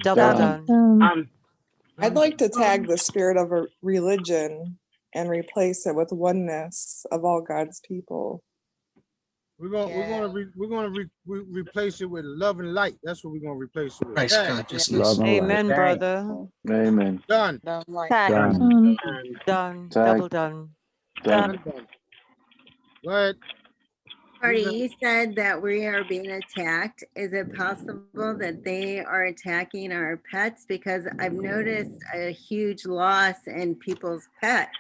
Speaker 5: Double done.
Speaker 4: I'd like to tag the spirit of a religion and replace it with oneness of all God's people.
Speaker 1: We're gonna replace it with love and light. That's what we're gonna replace it with.
Speaker 8: Christ consciousness.
Speaker 5: Amen, brother.
Speaker 18: Amen.
Speaker 1: Done.
Speaker 5: Done. Double done.
Speaker 1: Go ahead.
Speaker 24: Marty, you said that we are being attacked. Is it possible that they are attacking our pets? Because I've noticed a huge loss in people's pets.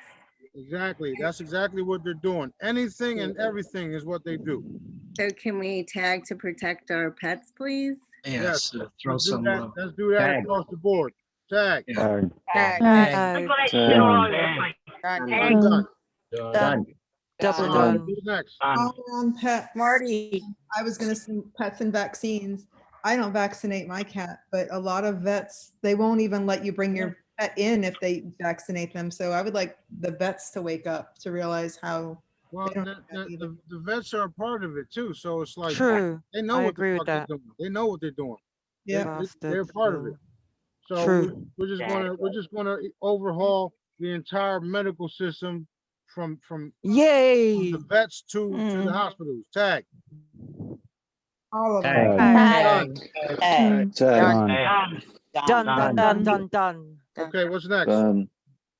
Speaker 1: Exactly. That's exactly what they're doing. Anything and everything is what they do.
Speaker 24: So can we tag to protect our pets, please?
Speaker 8: Yes. Throw
Speaker 1: Let's
Speaker 8: some.
Speaker 1: do that across the board. Tag.
Speaker 18: Tag.
Speaker 1: Done.
Speaker 5: Double done.
Speaker 1: Who's next?
Speaker 25: On pets.
Speaker 23: Marty.
Speaker 25: I was going to say pets and vaccines. I don't vaccinate my cat, but a lot of vets, they won't even let you bring your pet in if they vaccinate them. So I would like the vets to wake up to realize how.
Speaker 1: Well, the vets are a part of it too. So it's like
Speaker 5: True.
Speaker 1: they know
Speaker 5: I
Speaker 1: what
Speaker 5: agree
Speaker 1: the
Speaker 5: with
Speaker 1: fuck
Speaker 5: that.
Speaker 1: they're doing. They know what they're doing.
Speaker 25: Yeah,
Speaker 1: they're part of it. So
Speaker 5: True.
Speaker 1: we're just gonna overhaul the entire medical system from
Speaker 5: Yay.
Speaker 1: the vets to the hospitals. Tag.
Speaker 25: All of
Speaker 5: Tag.
Speaker 1: Done. Okay, what's next?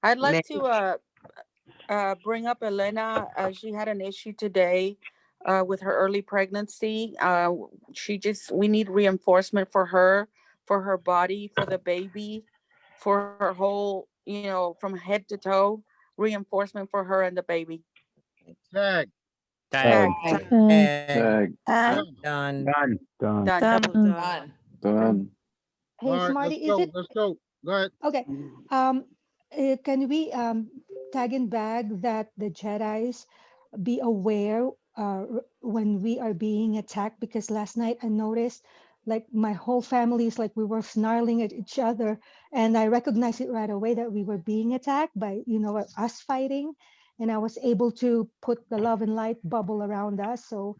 Speaker 11: I'd like to bring up Elena. She had an issue today with her early pregnancy. We need reinforcement for her body, for the baby, for her whole, from head to toe, reinforcement for her and the baby.
Speaker 1: Tag.
Speaker 11: Done.
Speaker 21: Hey, Smarty,
Speaker 1: let's go. Go ahead.
Speaker 21: Okay. Can we tag and bag that the Jedis be aware when we are being attacked? Because last night I noticed like my whole family is like we were snarling at each other, and I recognized it right away that we were being attacked by, you know, us fighting, and I was able to put the love and light bubble around us. So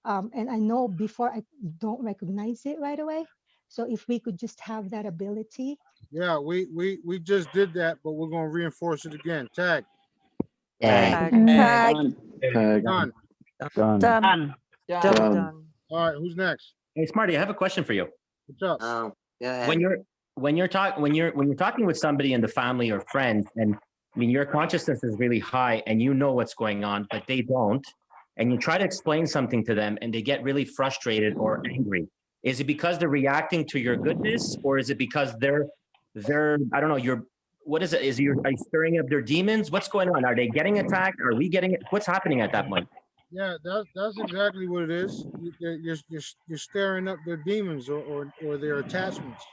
Speaker 21: and I know before I don't recognize it right away. So if we could just have that ability.
Speaker 1: Yeah, we just did that, but we're gonna reinforce it again. Tag.
Speaker 3: Tag.
Speaker 23: Tag.
Speaker 18: Tag.
Speaker 1: Done.
Speaker 18: Done.
Speaker 23: Done.
Speaker 5: Double
Speaker 18: Done.
Speaker 5: done.
Speaker 1: All right, who's next?
Speaker 9: Hey, Smarty, I have a question for you.
Speaker 1: What's up?
Speaker 3: Oh, go ahead.
Speaker 9: When you're talking with somebody in the family or friends, and I mean your consciousness is really high and you know what's going on, but they don't, and you try to explain something to them and they get really frustrated or angry. Is it because they're reacting to your goodness, or is it because they're I don't know, what is it? Are you stirring up their demons? What's going on? Are they getting attacked? Are we getting it? What's happening at that point?
Speaker 1: Yeah, that's exactly what it is. You're stirring up their demons or their attachments.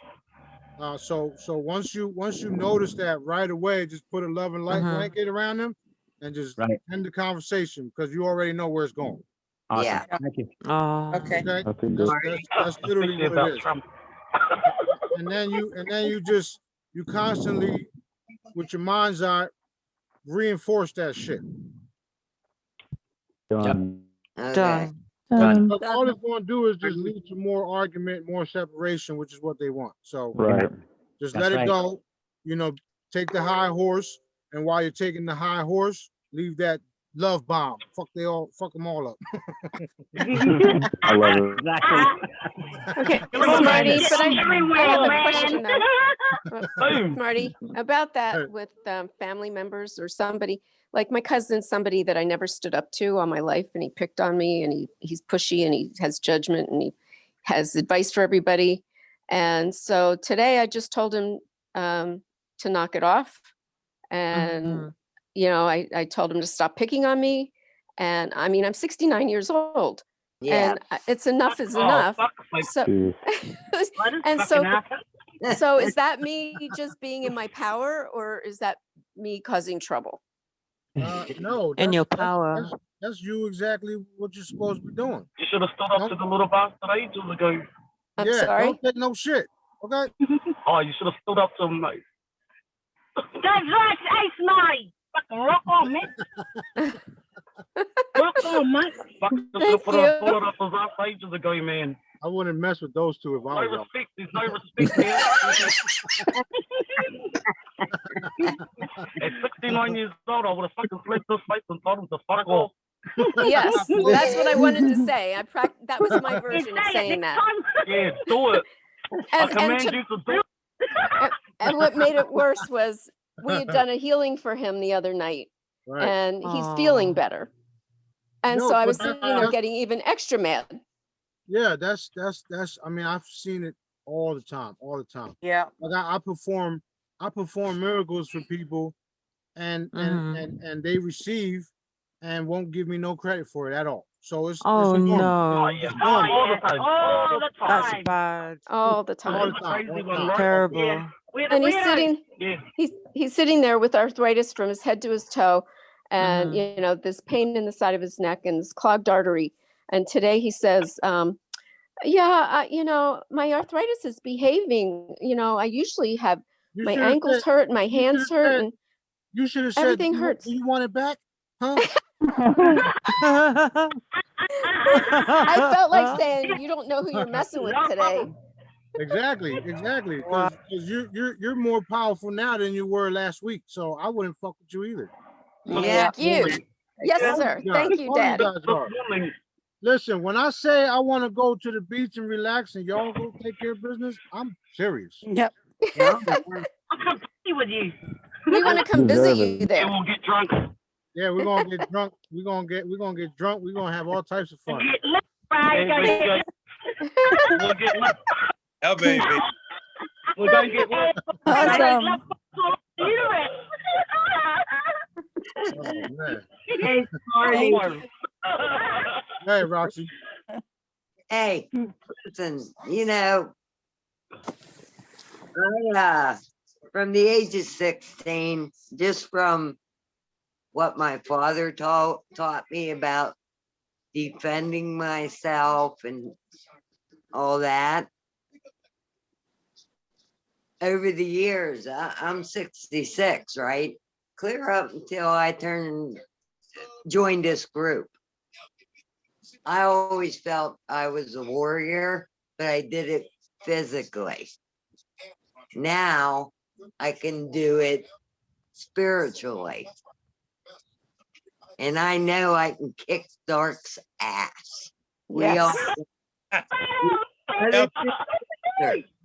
Speaker 1: So once you notice that right away, just put a love and light blanket around them, and just end the conversation because you already know where it's going.
Speaker 9: Awesome.
Speaker 3: Yeah.
Speaker 9: Thank you.
Speaker 23: Okay.
Speaker 1: That's literally what it is. And then you constantly, with your mind's eye, reinforce that shit.
Speaker 18: Done.
Speaker 3: Okay.
Speaker 5: Done.
Speaker 1: But all it's going to do is just lead to more argument, more separation, which is what they want. So
Speaker 18: Right.
Speaker 1: just
Speaker 9: That's
Speaker 1: let it
Speaker 9: right.
Speaker 1: go. You know, take the high horse, and while you're taking the high horse, leave that love bomb. Fuck them all up.
Speaker 18: I love it.
Speaker 9: Exactly.
Speaker 6: Okay, Smarty, but I have a question though. Smarty, about that with family members or somebody, like my cousin's somebody that I never stood up to all my life, and he picked on me, and he's pushy, and he has judgment, and he has advice for everybody. And so today I just told him to knock it off. And, you know, I told him to stop picking on me. And I mean, I'm 69 years old.
Speaker 3: Yeah.
Speaker 6: And it's enough is enough. So, and so is that me just being in my power, or is that me causing trouble?
Speaker 1: No,
Speaker 5: In your power.
Speaker 1: That's you exactly what you're supposed to be doing.
Speaker 8: You should have stood up to the little bastard ages ago.
Speaker 6: I'm sorry?
Speaker 1: Don't take no shit. Okay.
Speaker 8: Oh, you should have stood up to him, mate.
Speaker 10: That's right, hey Smarty. Fucking rock on, man. Rock on, man.
Speaker 8: Fucking should have put a bullet up his ass ages ago, man.
Speaker 1: I wouldn't mess with those two if I was.
Speaker 8: No respect. There's no respect here. At 69 years old, I would have fucking slapped his face and told him to fuck off.
Speaker 6: Yes, that's what I wanted to say. That was my version of saying that.
Speaker 8: Yeah, do it. I command you to do it.
Speaker 6: And what made it worse was we had done a healing for him the other night, and he's feeling better. And so I was sitting there getting even extra mad.
Speaker 1: Yeah, that's. I mean, I've seen it all the time.
Speaker 11: Yeah.
Speaker 1: Like I perform miracles for people, and they receive, and won't give me no credit for it at all. So it's
Speaker 5: Oh
Speaker 1: normal.
Speaker 5: no.
Speaker 1: It's normal.
Speaker 8: All the time.
Speaker 10: All the time.
Speaker 5: That's bad.
Speaker 6: All the time.
Speaker 1: All the time. All the time.
Speaker 5: Terrible.
Speaker 6: And he's sitting there with arthritis from his head to his toe, and you know, this pain in the side of his neck and this clogged artery. And today he says, you know, my arthritis is behaving. You know, I usually have my ankles hurt, my hands hurt, and
Speaker 1: you should have said
Speaker 6: everything hurts.
Speaker 1: Do you want it back? Huh?
Speaker 6: I felt like saying, you don't know who you're messing with today.
Speaker 1: Exactly. Because you're more powerful now than you were last week. So I wouldn't fuck with you either.
Speaker 6: Thank you. Yes, sir. Thank you, Dad.
Speaker 1: Listen, when I say I want to go to the beach and relax and y'all go take care of business, I'm serious.
Speaker 23: Yep.
Speaker 10: I'll come see with you.
Speaker 6: We want to come visit you there.
Speaker 8: We'll get drunk.
Speaker 1: Yeah, we're gonna get drunk. We're gonna get drunk. We're gonna have all types of fun.
Speaker 10: Get lit, right?
Speaker 8: We'll get lit.
Speaker 2: Oh, baby.
Speaker 8: We're gonna get lit.
Speaker 23: Awesome.
Speaker 1: Oh, man.
Speaker 10: Hey, Smarty.
Speaker 1: Hey, Roxy.
Speaker 3: Hey, listen, you know, I, from the age of 16, just from what my father taught me about defending myself and all that. Over the years, I'm 66, right? Clear up until I joined this group. I always felt I was a warrior, but I did it physically. Now I can do it spiritually. And I know I can kick Dark's ass. We all.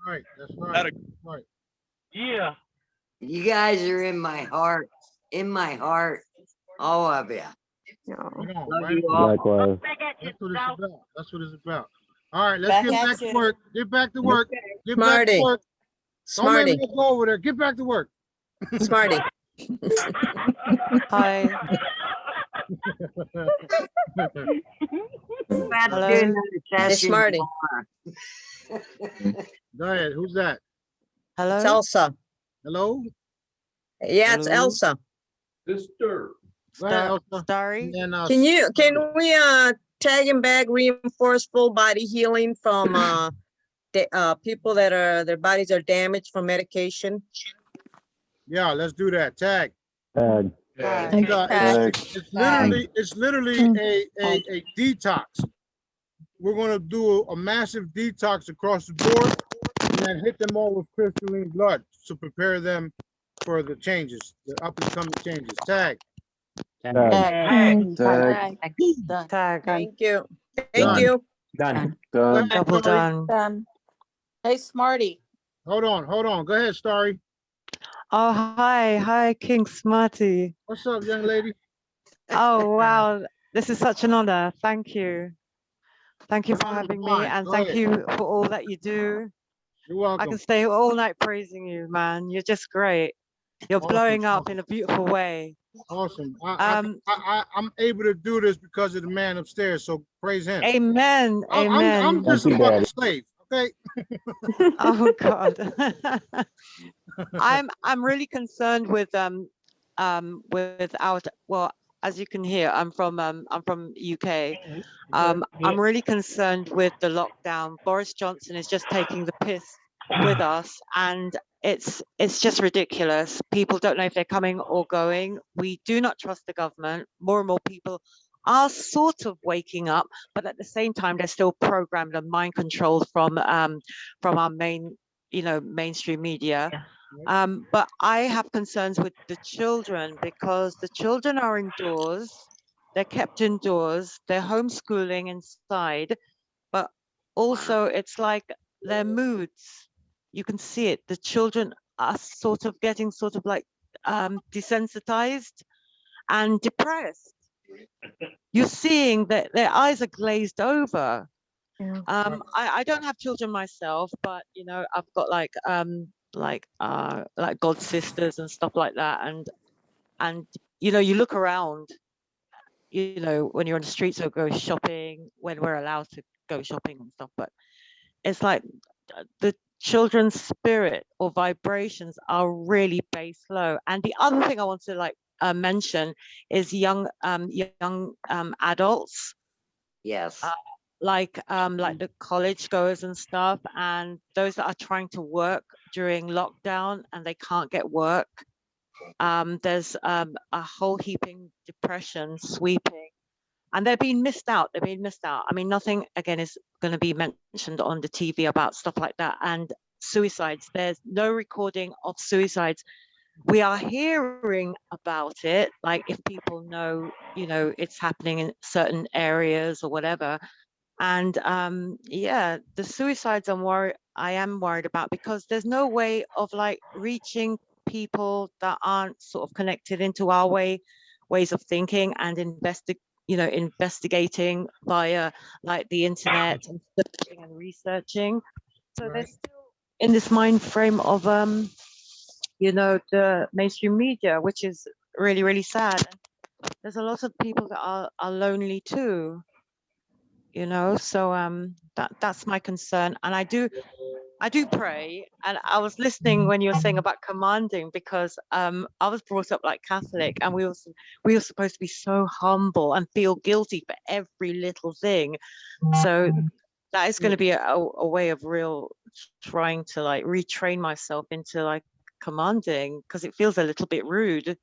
Speaker 1: Right, that's right. Right.
Speaker 8: Yeah.
Speaker 3: You guys are in my heart. In my heart. All of you.
Speaker 1: Right on,
Speaker 3: Love
Speaker 1: right
Speaker 3: you
Speaker 1: on.
Speaker 3: all.
Speaker 18: Likewise.
Speaker 1: That's what it's about. That's what it's about. All right, let's get back to work. Get back to work. Get back to
Speaker 23: Smarty.
Speaker 1: work. Don't make
Speaker 23: Smarty.
Speaker 1: me go over there. Get back to work.
Speaker 23: Smarty.
Speaker 5: Hi. Hello.
Speaker 23: Hey, Smarty.
Speaker 1: Go ahead. Who's that?
Speaker 5: Hello.
Speaker 23: It's Elsa.
Speaker 1: Hello?
Speaker 23: Yeah, it's
Speaker 5: Hello?
Speaker 23: Elsa.
Speaker 22: Sister.
Speaker 1: Go ahead, Elsa.
Speaker 5: Starry.
Speaker 1: And,
Speaker 23: Can we tag and bag reinforce full body healing from the people that are their bodies are damaged from medication?
Speaker 1: Yeah, let's do that. Tag.
Speaker 18: Tag.
Speaker 1: It's literally a detox. We're gonna do a massive detox across the board and then hit them all with crystalline blood to prepare them for the changes, the up and coming changes. Tag.
Speaker 18: Tag.
Speaker 5: Tag.
Speaker 23: Thank you.
Speaker 1: Done.
Speaker 23: Thank you.
Speaker 9: Done.
Speaker 18: Done.
Speaker 5: Double done.
Speaker 20: Hey, Smarty.
Speaker 1: Hold on. Go ahead, Starry.
Speaker 5: Oh, hi, King Smarty.
Speaker 1: What's up, young lady?
Speaker 5: Oh, wow. This is such an honor. Thank you. Thank you for having me, and
Speaker 1: Go
Speaker 5: thank
Speaker 1: ahead.
Speaker 5: you for all that you do.
Speaker 1: You're welcome.
Speaker 5: I can stay all night praising you, man. You're just great. You're blowing up in a beautiful way.
Speaker 1: Awesome. I'm able to do this because of the man upstairs, so praise him.
Speaker 5: Amen. Amen.
Speaker 1: I'm just a fucking slave, okay?
Speaker 5: Oh God. I'm really concerned with well, as you can hear, I'm from UK. I'm really concerned with the lockdown. Boris Johnson is just taking the piss with us, and it's just ridiculous. People don't know if they're coming or going. We do not trust the government. More and more people are sort of waking up, but at the same time, they're still programmed and mind controlled from our mainstream media. But I have concerns with the children because the children are indoors. They're kept indoors. They're homeschooling inside, but also it's like their moods. You can see it. The children are sort of getting like desensitized and depressed. You're seeing that their eyes are glazed over. I don't have children myself, but you know, I've got like god sisters and stuff like that, and you know, you look around, you know, when you're on the streets or go shopping, when we're allowed to go shopping and stuff, but it's like the children's spirit or vibrations are really base low. And the other thing I want to mention is young adults.
Speaker 3: Yes.
Speaker 5: Like the college goers and stuff, and those that are trying to work during lockdown and they can't get work. There's a whole heaping depression sweeping, and they're being missed out. I mean, nothing again is going to be mentioned on the TV about stuff like that. And suicides, there's no recording of suicides. We are hearing about it, like if people know, you know, it's happening in certain areas or whatever. And yeah, the suicides I am worried about, because there's no way of like reaching people that aren't sort of connected into our ways of thinking and investigating via like the internet and searching and researching. So they're still in this mind frame of you know, the mainstream media, which is really, really sad. And there's a lot of people that are lonely too, you know. So that's my concern. And I do pray. And I was listening when you were saying about commanding, because I was brought up like Catholic, and we were supposed to be so humble and feel guilty for every little thing. So that is going to be a way of real trying to like retrain myself into like commanding, because it feels a little bit rude.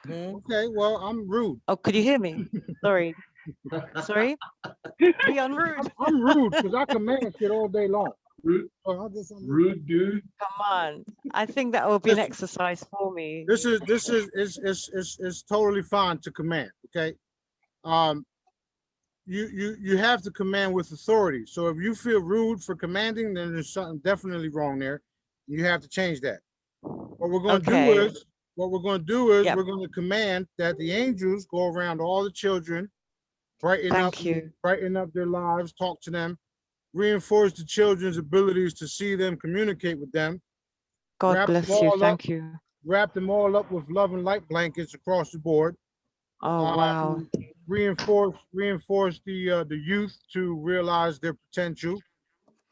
Speaker 1: Okay, well, I'm rude.
Speaker 5: Oh, could you hear me? Sorry. Sorry? Be unrude.
Speaker 1: I'm rude because I command shit all day long.
Speaker 22: Rude, rude dude.
Speaker 5: Come on. I think that will be an exercise for me.
Speaker 1: This is totally fine to command. Okay. You have to command with authority. So if you feel rude for commanding, then there's something definitely wrong there. You have to change that. What we're going to do is we're going to command that the angels go around all the children, brighten up their lives, talk to them, reinforce the children's abilities to see them, communicate with them.
Speaker 5: God bless you. Thank you.
Speaker 1: Wrap them all up with love and light blankets across the board.
Speaker 5: Oh, wow.
Speaker 1: Reinforce the youth to realize their potential.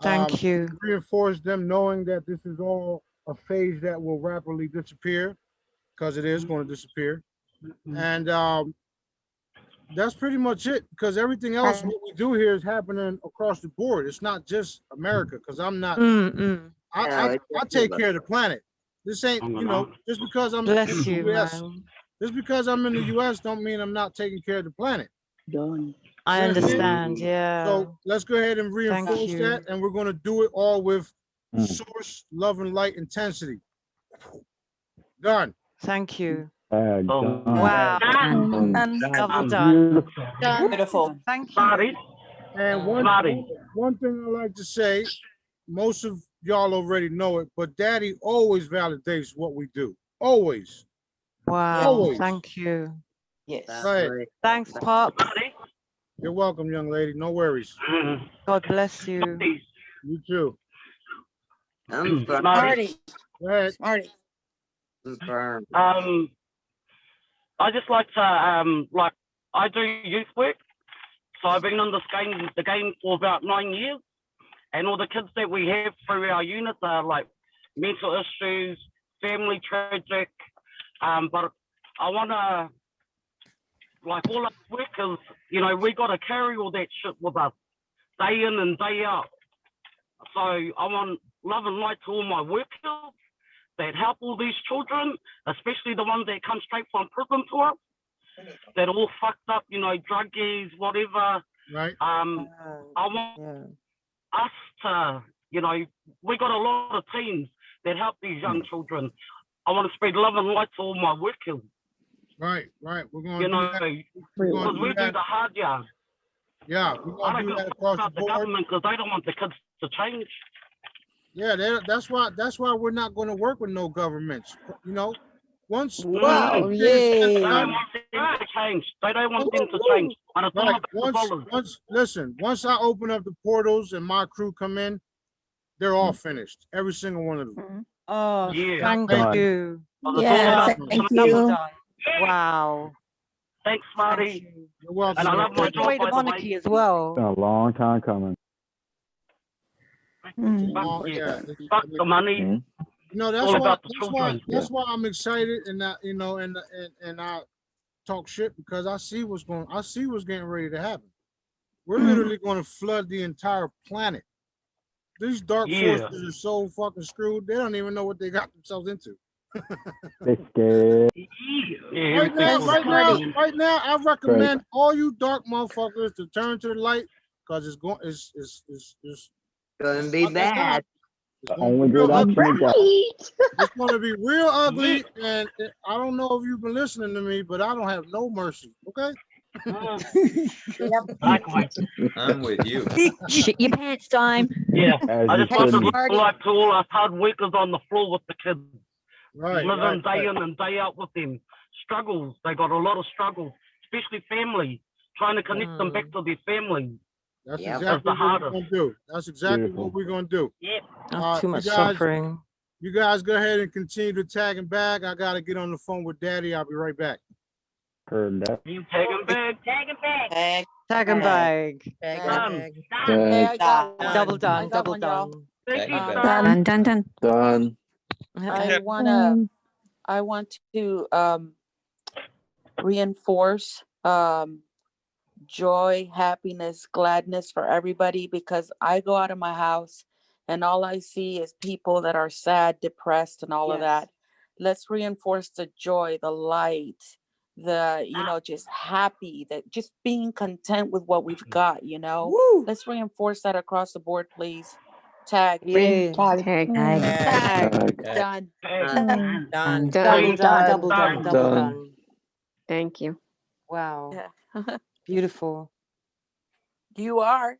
Speaker 5: Thank you.
Speaker 1: Reinforce them knowing that this is all a phase that will rapidly disappear, because it is going to disappear. And that's pretty much it, because everything else what we do here is happening across the board. It's not just America, because I'm not I take care of the planet. This ain't, you know, just because I'm in the US, just because I'm in the US don't mean I'm not taking care of the planet.
Speaker 5: I understand, yeah.
Speaker 1: So let's go ahead and reinforce that, and we're going to do it all with source, love, and light intensity. Done.
Speaker 5: Thank you.
Speaker 1: Done.
Speaker 5: Wow. Double done.
Speaker 11: Beautiful.
Speaker 5: Thank you.
Speaker 1: And one thing I like to say, most of y'all already know it, but Daddy always validates what we do. Always.
Speaker 5: Wow.
Speaker 1: Always.
Speaker 5: Thank you.
Speaker 11: Yes.
Speaker 1: Right.
Speaker 5: Thanks, Pop.
Speaker 1: You're welcome, young lady. No worries.
Speaker 5: God bless you.
Speaker 1: You too.
Speaker 3: I'm
Speaker 8: Smarty.
Speaker 1: Go ahead.
Speaker 14: Smarty.
Speaker 8: I just like to like I do youth work, so I've been in the game for about 9 years, and all the kids that we have through our unit are like mental issues, family tragic, but I want to, like, all our workers, you know, we got to carry all that shit with us day in and day out. So I want love and light to all my workers that help all these children, especially the ones that come straight from prison to us, that are all fucked up, you know, druggies, whatever.
Speaker 1: Right.
Speaker 8: I want us to, you know, we got a lot of teams that help these young children. I want to spread love and light to all my workers.
Speaker 1: Right. We're going to
Speaker 8: You
Speaker 1: do
Speaker 8: know,
Speaker 1: that.
Speaker 8: because we do the hard yard.
Speaker 1: Yeah, we're going to do that across the board.
Speaker 8: Government, because they don't want the kids to change.
Speaker 1: Yeah, that's why we're not going to work with no governments. You know, once
Speaker 8: They don't want them to change. They don't want them to change. And it's all
Speaker 1: Right.
Speaker 8: about the dollars.
Speaker 1: Once I open up the portals and my crew come in, they're all finished. Every single one of them.
Speaker 5: Oh,
Speaker 8: Yeah.
Speaker 5: thank you.
Speaker 8: Yeah,
Speaker 5: Thank you. Wow.
Speaker 8: Thanks, Smarty.
Speaker 1: You're welcome.
Speaker 8: And I love my
Speaker 5: Take away
Speaker 8: job,
Speaker 5: the
Speaker 8: by the
Speaker 5: monarchy
Speaker 8: way.
Speaker 5: as well.
Speaker 18: Been a long time coming.
Speaker 1: Oh, yeah.
Speaker 8: Fuck the money.
Speaker 1: No,
Speaker 8: All about the children.
Speaker 1: that's why I'm excited, and that, you know, and I talk shit because I see what's getting ready to happen. We're literally going to flood the entire planet. These dark forces are so fucking screwed. They don't even know what they got themselves into.
Speaker 18: They scared.
Speaker 1: Right now, I recommend all you dark motherfuckers to turn to the light, because it's going
Speaker 3: to be bad.
Speaker 1: It's going to be real ugly, and I don't know if you've been listening to me, but I don't have no mercy. Okay.
Speaker 12: I'm with you.
Speaker 16: Shit your pants time.
Speaker 8: Yeah,
Speaker 18: As
Speaker 8: I
Speaker 18: you
Speaker 8: just want to
Speaker 18: should.
Speaker 8: look like to all us hard workers on the floor with the kids.
Speaker 1: Right.
Speaker 8: Living day in and day out with them. Struggles. They got a lot of struggles, especially family, trying to connect them back to their family.
Speaker 1: That's exactly what we're going to do. That's exactly what we're going to do.
Speaker 8: Yeah.
Speaker 5: Too much suffering.
Speaker 1: You guys go ahead and continue to tag and bag. I got to get on the phone with Daddy. I'll be right back.
Speaker 18: Heard that.
Speaker 8: You tag and bag.
Speaker 10: Tag and bag.
Speaker 5: Tag and bag. Double done. Double done.
Speaker 16: Done.
Speaker 11: I want to reinforce joy, happiness, gladness for everybody, because I go out of my house and all I see is people that are sad, depressed, and all of that. Let's reinforce the joy, the light, the, just happy, that just being content with what we've got, Let's reinforce that across the board, please. Tag.
Speaker 5: Yeah.
Speaker 6: Tag.
Speaker 11: Done.
Speaker 3: Done.
Speaker 5: Double done.
Speaker 6: Thank you.
Speaker 5: Wow.
Speaker 11: Yeah.
Speaker 5: Beautiful.
Speaker 11: You are.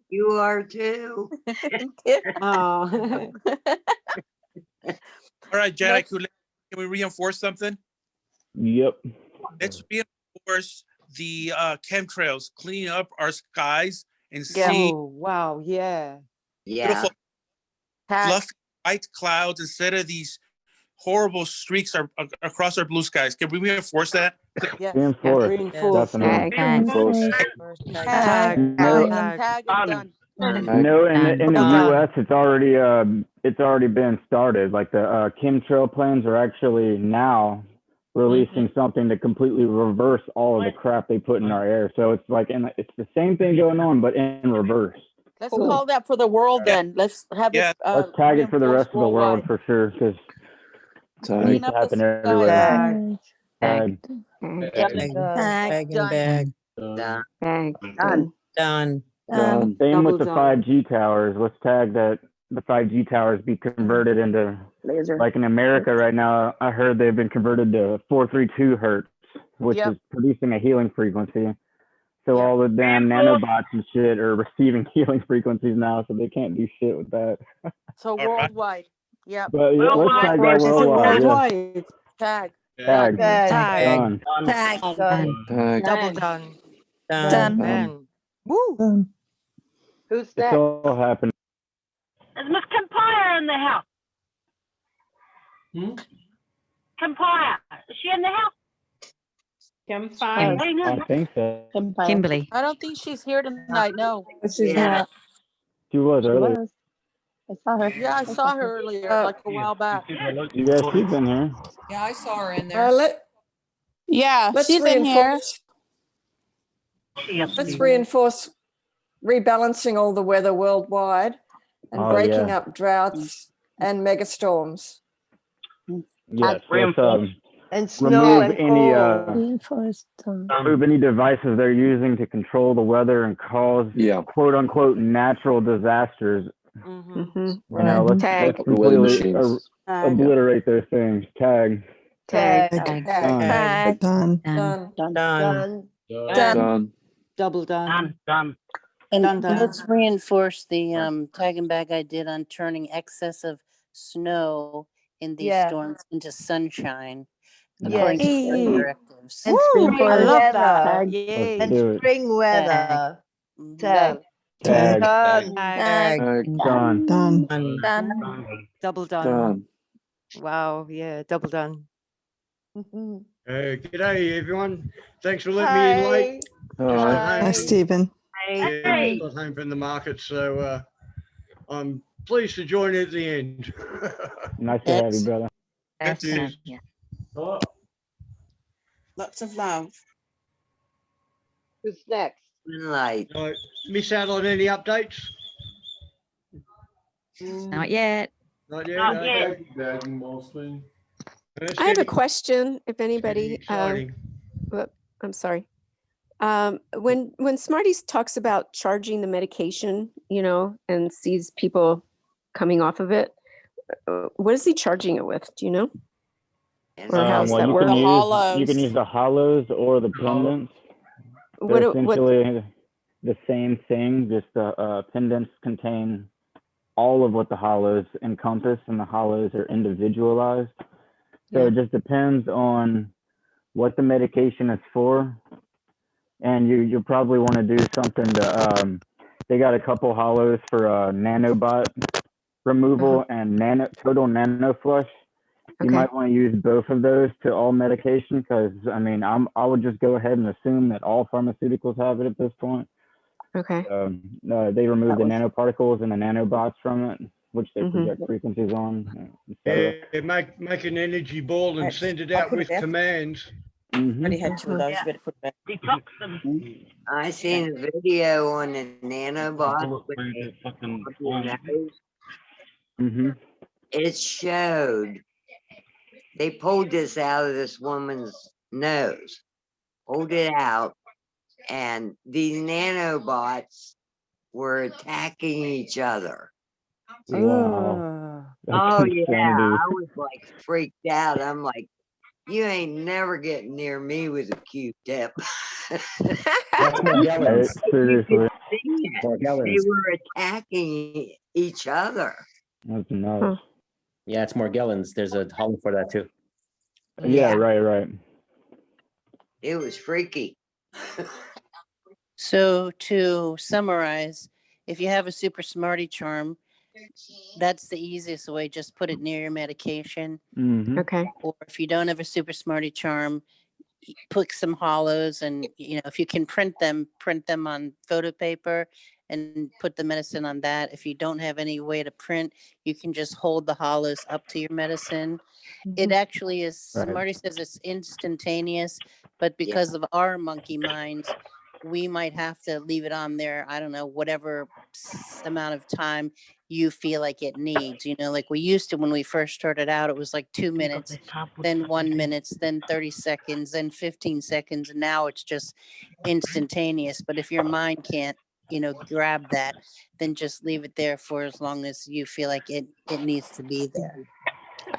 Speaker 3: You are too.
Speaker 5: Oh.
Speaker 7: All right, Jedi, can we reinforce something?
Speaker 18: Yep.
Speaker 7: Let's reinforce the chemtrails, clean up our skies and see
Speaker 5: Oh, wow. Yeah.
Speaker 7: beautiful, fluffy white clouds instead of these horrible streaks across our blue skies. Can we reinforce that?
Speaker 11: Yes.
Speaker 18: Reinforce. Definitely.
Speaker 11: Tag. Done.
Speaker 18: No, in the U.S., it's already been started. Like the chemtrail planes are actually now releasing something to completely reverse all of the crap they put in our air. So it's like, it's the same thing going on, but in reverse.
Speaker 11: Let's call that for the world then. Let's have it.
Speaker 18: Let's tag it for the rest of the world for sure, because it needs to happen everywhere. Tag.
Speaker 3: Done.
Speaker 18: Same with the 5G towers. Let's tag that the 5G towers be converted into, like in America right now, I heard they've been converted to 432 hertz, which is producing a healing frequency. So all the damn nanobots and shit are receiving healing frequencies now, so they can't do shit with that.
Speaker 11: So worldwide. Yep.
Speaker 18: But yeah, let's tag that worldwide. Yeah.
Speaker 11: Tag.
Speaker 18: Tag.
Speaker 11: Tag.
Speaker 18: Done.
Speaker 5: Double done.
Speaker 3: Done.
Speaker 5: Woo. Who's
Speaker 18: It's
Speaker 5: next?
Speaker 18: all happening.
Speaker 10: Is Miss Compire in the house? Compire. Is she in the house?
Speaker 18: I think so.
Speaker 16: Kimberly.
Speaker 11: I don't think she's here tonight. No.
Speaker 18: She's not. She was earlier.
Speaker 16: I saw her.
Speaker 11: Yeah, I saw her earlier, like a while back.
Speaker 18: Yeah, she's in here.
Speaker 20: Yeah, I saw her in there.
Speaker 13: She's in here. Let's reinforce rebalancing all the weather worldwide and breaking up droughts and megastorms.
Speaker 18: Yes,
Speaker 23: and snow
Speaker 18: remove any devices they're using to control the weather and cause quote unquote natural disasters. Let's completely obliterate those things. Tag.
Speaker 23: Done.
Speaker 5: Double done.
Speaker 10: Done.
Speaker 15: And
Speaker 5: Done.
Speaker 15: let's reinforce the tag and bag I did on turning excessive snow in these storms into sunshine, according to directives.
Speaker 23: And spring weather.
Speaker 5: Yay.
Speaker 23: And spring weather. Tag.
Speaker 18: Done.
Speaker 5: Double done. Wow. Yeah. Double done.
Speaker 17: G'day everyone. Thanks for letting me in late.
Speaker 4: Hi, Stephen.
Speaker 17: Yeah, got home from the market, so I'm pleased to join at the end.
Speaker 18: Nice to have you, brother.
Speaker 13: Lots of love.
Speaker 23: Who's next?
Speaker 3: Light.
Speaker 17: Miss out on any updates?
Speaker 16: Not yet.
Speaker 17: Not yet.
Speaker 10: Not yet.
Speaker 17: Okay.
Speaker 22: Bagging mostly.
Speaker 6: I have a question. If anybody, I'm sorry. When Smarty talks about charging the medication, and sees people coming off of it, what is he charging it with? Do you know? Or how's that work?
Speaker 18: You can use the hollows or the pendants. They're essentially the same thing, just the pendants contain all of what the hollows encompass, and the hollows are individualized. So it just depends on what the medication is for. And you probably want to do something to, they got a couple hollows for nanobot removal and total nano flush. You might want to use both of those to all medication, because I would just go ahead and assume that all pharmaceuticals have it at this point.
Speaker 6: Okay.
Speaker 18: They remove the nanoparticles and the nanobots from it, which they project frequencies on.
Speaker 17: Yeah, make an energy ball and send it out with commands.
Speaker 14: Already had two of those. You better put it back.
Speaker 10: Detox them.
Speaker 3: I seen a video on the nanobot with
Speaker 18: Mm-hmm.
Speaker 3: it showed they pulled this out of this woman's nose, pulled it out, and these nanobots were attacking each other.
Speaker 18: Wow.
Speaker 3: Oh
Speaker 18: That's
Speaker 3: yeah,
Speaker 18: insanity.
Speaker 3: I was like freaked out. I'm like, you ain't never getting near me with a Q-tip.
Speaker 9: That's Morgellons.
Speaker 18: Seriously.
Speaker 3: They
Speaker 9: Morgellons.
Speaker 3: were attacking each other.
Speaker 18: That's nuts.
Speaker 9: Yeah, it's Morgellons. There's a hollow for that too.
Speaker 18: Yeah, right.
Speaker 3: It was freaky.
Speaker 15: So to summarize, if you have a super Smarty charm, that's the easiest way. Just put it near your medication.
Speaker 18: Mm-hmm.
Speaker 6: Okay.
Speaker 15: Or if you don't have a super Smarty charm, put some hollows, and if you can print them on photo paper and put the medicine on that. If you don't have any way to print, you can just hold the hollows up to your medicine. It actually is,
Speaker 18: Right.
Speaker 15: Smarty says it's instantaneous, but because of our monkey minds, we might have to leave it on there, I don't know, whatever amount of time you feel like it needs. Like we used to when we first started out, it was like 2 minutes, then 1 minute, then 30 seconds, then 15 seconds. And now it's just instantaneous. But if your mind can't, grab that, then just leave it there for as long as you feel like it needs to be there.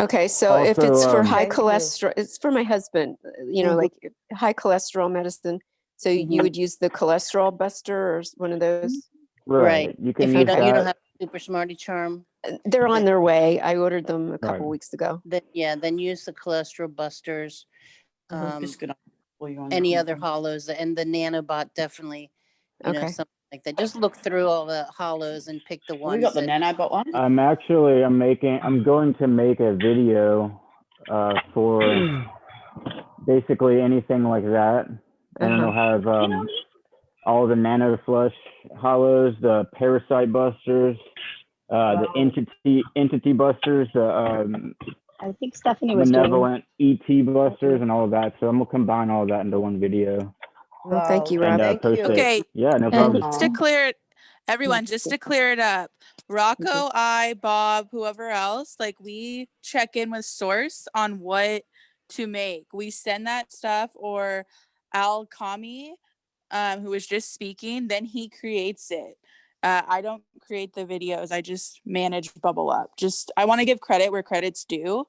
Speaker 6: Okay, so if it's
Speaker 18: Also,
Speaker 6: for high
Speaker 13: Thank you.
Speaker 6: cholesterol, it's for my husband, like high cholesterol medicine. So you would use the cholesterol buster or one of those?
Speaker 15: Right.
Speaker 18: You can
Speaker 15: If
Speaker 18: use
Speaker 15: you don't
Speaker 18: that.
Speaker 15: have Super Smarty charm,
Speaker 6: They're on their way. I ordered them a couple
Speaker 18: Right.
Speaker 6: weeks ago.
Speaker 15: then use the cholesterol busters.
Speaker 14: Just gonna pull you on
Speaker 15: Any
Speaker 14: that.
Speaker 15: other hollows, and the nanobot definitely,
Speaker 6: Okay.
Speaker 15: something like that. Just look through all the hollows and pick the
Speaker 14: We
Speaker 15: ones
Speaker 14: got the
Speaker 15: that
Speaker 14: nanobot one.
Speaker 18: I'm going to make a video for basically anything like that. And it'll have all the nano flush hollows, the parasite busters, the entity busters, the
Speaker 10: I think Stephanie was doing.
Speaker 18: benevolent ET busters, and all of that. So I'm gonna combine all that into one video
Speaker 6: Well, thank you,
Speaker 18: and
Speaker 6: Rob.
Speaker 18: post it.
Speaker 2: Okay.
Speaker 18: Yeah, no
Speaker 2: And
Speaker 18: problem.
Speaker 2: just to clear it, everyone, just to clear it up, Rocco, I, Bob, whoever else, like we check in with Source on what to make. We send that stuff, or Al Kami, who was just speaking, then he creates it. I don't create the videos. I just manage Bubble Up. I want to give credit where credit's due.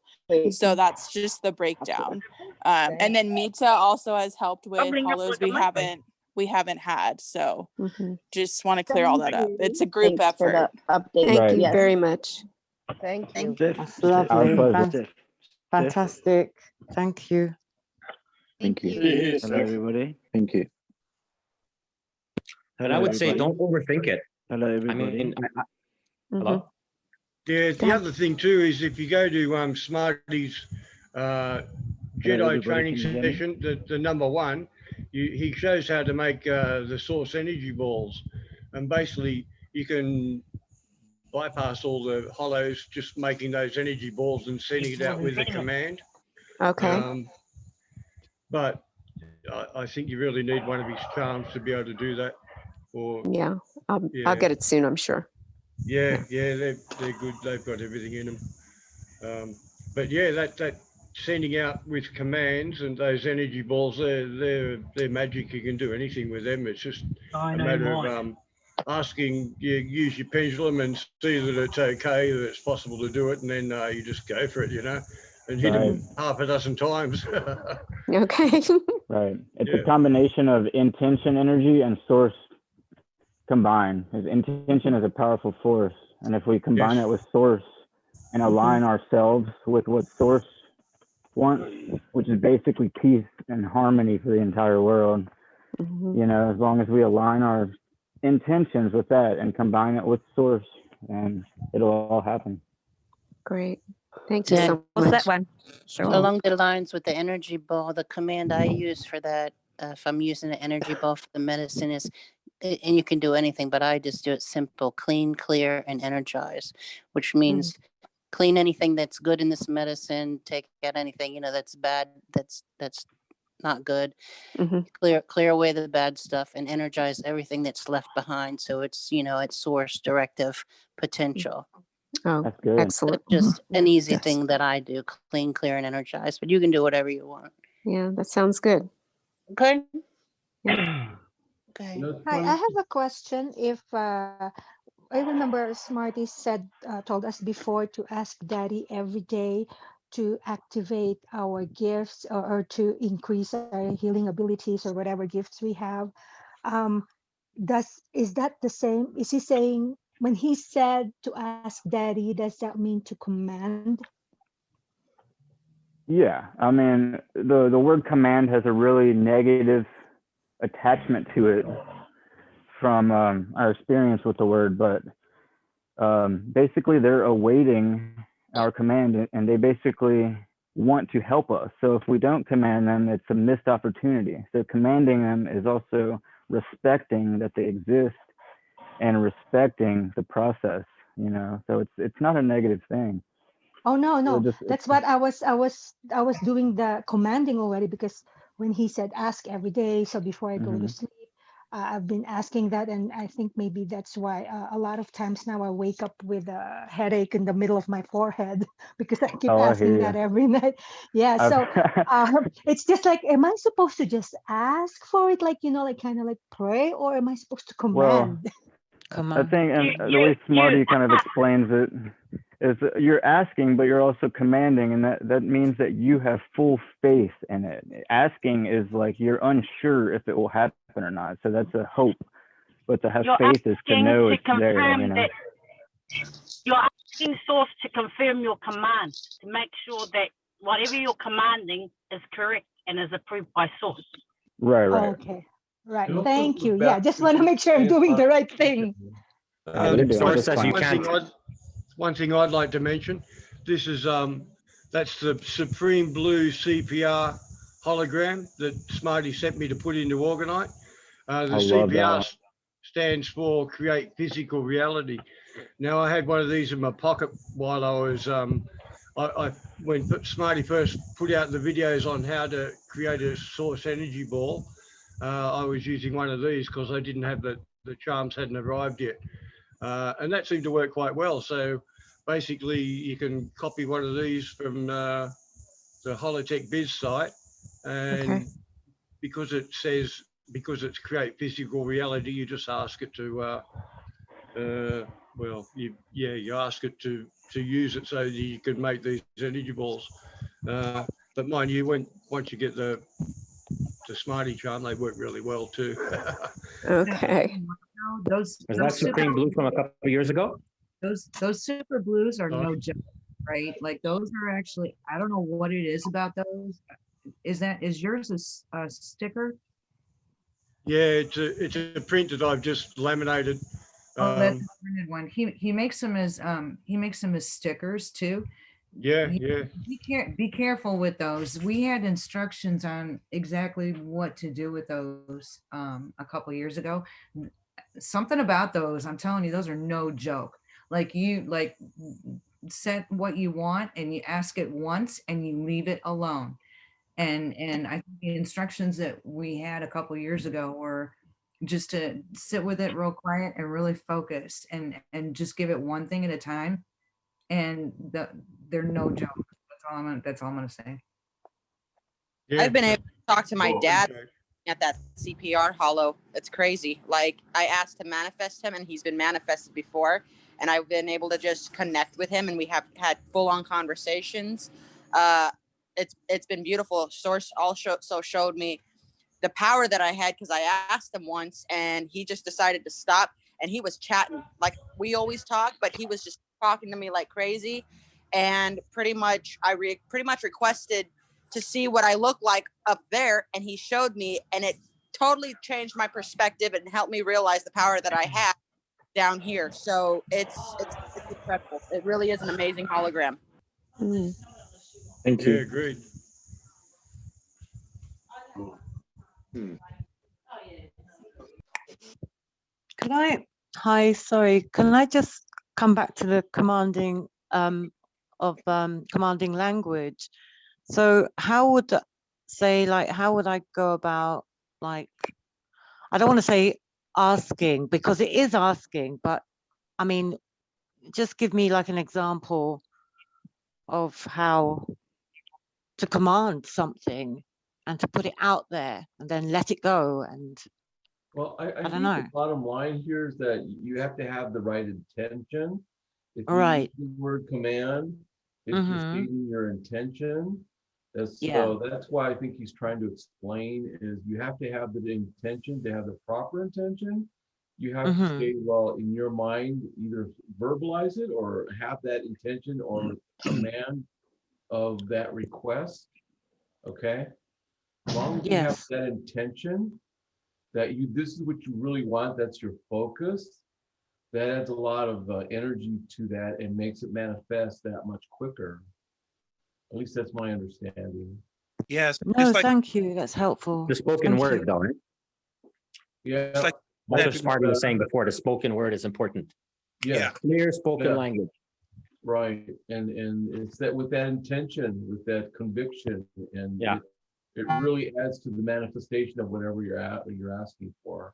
Speaker 2: So that's just the breakdown. And then Mita also has helped with hollows we haven't had. So just want to clear all that up. It's a group
Speaker 10: Thanks for
Speaker 2: effort.
Speaker 10: the update.
Speaker 6: Thank you
Speaker 10: Yes.
Speaker 6: very much.
Speaker 13: Thank you.
Speaker 5: That's lovely. Fantastic. Thank you.
Speaker 19: Thank you.
Speaker 21: Hello, everybody.
Speaker 19: Thank you.
Speaker 9: And I would say don't overthink it.
Speaker 21: Hello,
Speaker 9: I
Speaker 21: everybody.
Speaker 9: mean, hello?
Speaker 17: Yeah, the other thing too is if you go to Smarty's Jedi
Speaker 21: everybody,
Speaker 17: training
Speaker 21: can you hear me?
Speaker 17: session, the number one, he shows how to make the source energy balls, and basically you can bypass all the hollows, just making those energy balls and sending it out with a command.
Speaker 6: Okay.
Speaker 17: But I think you really need one of his charms to be able to do that. Or
Speaker 6: Yeah, I'll get it soon, I'm sure.
Speaker 17: yeah, they're good. They've got everything in them. But yeah, that sending out with commands and those energy balls, they're magic. You can do anything with them. It's just a matter of asking. You use your pendulum and see that it's okay, that it's possible to do it, and then you just go for it, and hit them half a dozen times.
Speaker 6: Okay.
Speaker 18: Right. It's a combination of intention energy and source combined. Because intention is a powerful force. And if we combine it with source and align ourselves with what source wants, which is basically peace and harmony for the entire world, as long as we align our intentions with that and combine it with source, and it'll all happen.
Speaker 6: Great. Thank you so much.
Speaker 16: What's that one?
Speaker 15: Along the lines with the energy ball, the command I use for that, if I'm using the energy ball for the medicine, is, and you can do anything, but I just do it simple: clean, clear, and energize, which means clean anything that's good in this medicine, take out anything that's bad, that's not good.
Speaker 6: Mhm.
Speaker 15: Clear away the bad stuff and energize everything that's left behind. So it's, you know, it's source directive potential.
Speaker 6: Oh,
Speaker 18: That's good.
Speaker 6: excellent.
Speaker 15: Just an easy
Speaker 6: Yes.
Speaker 15: thing that I do, clean, clear, and energize, but you can do whatever you want.
Speaker 6: Yeah, that sounds good.
Speaker 15: Okay.
Speaker 6: Yeah.
Speaker 15: Okay.
Speaker 1: Hi, I have a question. If I remember Smarty said, told us before to ask Daddy every day to activate our gifts or to increase our healing abilities or whatever gifts we have. Um, is that the same? Is he saying when he said to ask Daddy, does that mean to command?
Speaker 18: Yeah, I mean, the word command has a really negative attachment to it from our experience with the word, but basically they're awaiting our command, and they basically want to help us. So if we don't command them, it's a missed opportunity. So commanding them is also respecting that they exist and respecting the process, you know. So it's not a negative thing.
Speaker 1: Oh no,
Speaker 18: So
Speaker 1: no.
Speaker 18: just
Speaker 1: That's what I was doing the commanding already, because when he said ask every day, so before I go to
Speaker 18: Mhm.
Speaker 1: sleep, I've been asking that, and I think maybe that's why a lot of times now I wake up with a headache in the middle of my forehead because I keep
Speaker 18: Oh, I
Speaker 1: asking
Speaker 18: hear
Speaker 1: that
Speaker 18: you.
Speaker 1: every night. Yeah, so it's just like, am I supposed to just ask for it, like, you know, like kind of like pray, or am I supposed to
Speaker 18: Well,
Speaker 1: command?
Speaker 18: I think, and the way Smarty kind of explains it is that you're asking, but you're also commanding, and that means that you have full faith in it. Asking is like you're unsure if it will happen or not, so that's a hope. But to have
Speaker 10: You're
Speaker 18: faith is to
Speaker 10: asking
Speaker 18: know
Speaker 10: to
Speaker 18: it's there, you
Speaker 10: confirm
Speaker 18: know.
Speaker 10: that you're asking source to confirm your command, to make sure that whatever you're commanding is correct and is approved by source.
Speaker 18: Right, right.
Speaker 1: Okay, right.
Speaker 22: You know,
Speaker 1: Thank
Speaker 22: the
Speaker 1: you. Yeah, just want to
Speaker 22: baptism
Speaker 1: make sure I'm
Speaker 22: and
Speaker 1: doing the right
Speaker 22: consecration.
Speaker 1: thing.
Speaker 9: but if source says you
Speaker 17: One
Speaker 9: can't.
Speaker 17: thing one thing I'd like to mention, this is that's the Supreme Blue CPR hologram that Smarty sent me to put into Organite. The
Speaker 18: I love
Speaker 17: CPR
Speaker 18: that.
Speaker 17: stands for Create Physical Reality. Now, I had one of these in my pocket while I was when Smarty first put out the videos on how to create a source energy ball. I was using one of these because I didn't have the charms hadn't arrived yet. And that seemed to work quite well. So basically you can copy one of these from the Holotech Biz site, and because it's create physical reality, you just ask it to you ask it to use it so that you can make these energy balls. But mind you, once you get the Smarty charm, they work really well too.
Speaker 6: Okay.
Speaker 16: Those
Speaker 9: Is that Supreme Blue from a couple of years ago?
Speaker 16: those super blues are no joke, right? Like those are actually, I don't know what it is about those. Is yours a sticker?
Speaker 17: Yeah, it's a print that I've just laminated.
Speaker 16: Oh, that's a printed one. He makes them as stickers too.
Speaker 17: Yeah.
Speaker 16: Be careful with those. We had instructions on exactly what to do with those a couple years ago. Something about those, I'm telling you, those are no joke. Like you set what you want and you ask it once and you leave it alone. And I think the instructions that we had a couple years ago were just to sit with it real quiet and really focus and just give it one thing at a time. And they're no joke. That's all I'm gonna say.
Speaker 11: I've been able to talk to my dad at that CPR hollow. It's crazy. Like, I asked to manifest him and he's been manifested before, and I've been able to just connect with him and we have had full-on conversations. It's been beautiful. Source also showed me the power that I had, because I asked him once and he just decided to stop, and he was chatting like we always talk, but he was just talking to me like crazy. And pretty much pretty much requested to see what I look like up there, and he showed me, and it totally changed my perspective and helped me realize the power that I have down here. So it's incredible. It really is an amazing hologram.
Speaker 9: Thank you.
Speaker 17: Yeah, agreed.
Speaker 5: Hi, sorry, can I just come back to the commanding commanding language? So how would say, like, how would I go about, like, I don't want to say asking because it is asking, but I mean, just give me like an example of how to command something and to put it out there and then let it go. And
Speaker 22: Well, I
Speaker 5: don't
Speaker 22: think
Speaker 5: know.
Speaker 22: the bottom line here is that you have to have the right intention. If you
Speaker 5: Right.
Speaker 22: use the word command, it's just stating your intention.
Speaker 5: Yeah.
Speaker 22: So that's why I think he's trying to explain is you have to have the intention to have the proper intention. You have to say, well, in your mind, either verbalize it or have that intention or command of that request. Okay. As long as you have
Speaker 5: Yes.
Speaker 22: that intention that this is what you really want, that's your focus, that adds a lot of energy to that and makes it manifest that much quicker. At least that's my understanding.
Speaker 7: Yes.
Speaker 5: No, thank you. That's helpful.
Speaker 9: The spoken
Speaker 5: Thank
Speaker 9: word,
Speaker 5: you.
Speaker 9: though, right?
Speaker 22: Yeah.
Speaker 9: That's what Smarty was saying before. The spoken word is important.
Speaker 22: Yeah.
Speaker 9: Clear spoken language.
Speaker 22: Right. And it's that with that intention, with that conviction, and it really adds to the manifestation of whatever you're asking for.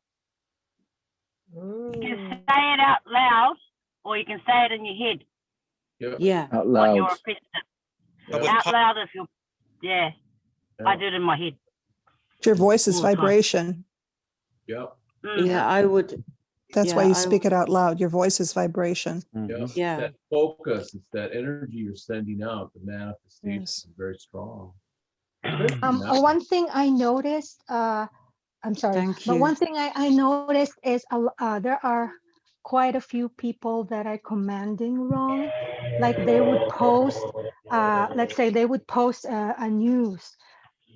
Speaker 10: You can say it out loud, or you can say it in your head.
Speaker 5: Yeah.
Speaker 22: Out
Speaker 10: What you're
Speaker 22: loud.
Speaker 10: requesting. Out loud if you, I do it in my head.
Speaker 4: Your voice is
Speaker 10: All the time.
Speaker 4: vibration.
Speaker 22: Yep.
Speaker 5: Yeah, I would.
Speaker 4: That's why
Speaker 5: yeah,
Speaker 4: you speak it out loud. Your voice is vibration.
Speaker 22: Yes.
Speaker 5: Yeah.
Speaker 22: That focus, it's that energy you're sending out. The manifestation is very strong.
Speaker 1: One thing I noticed, I'm sorry,
Speaker 5: Thank
Speaker 1: but
Speaker 5: you.
Speaker 1: one thing I noticed is there are quite a few people that are commanding wrong. Like they would post, let's say they would post a news,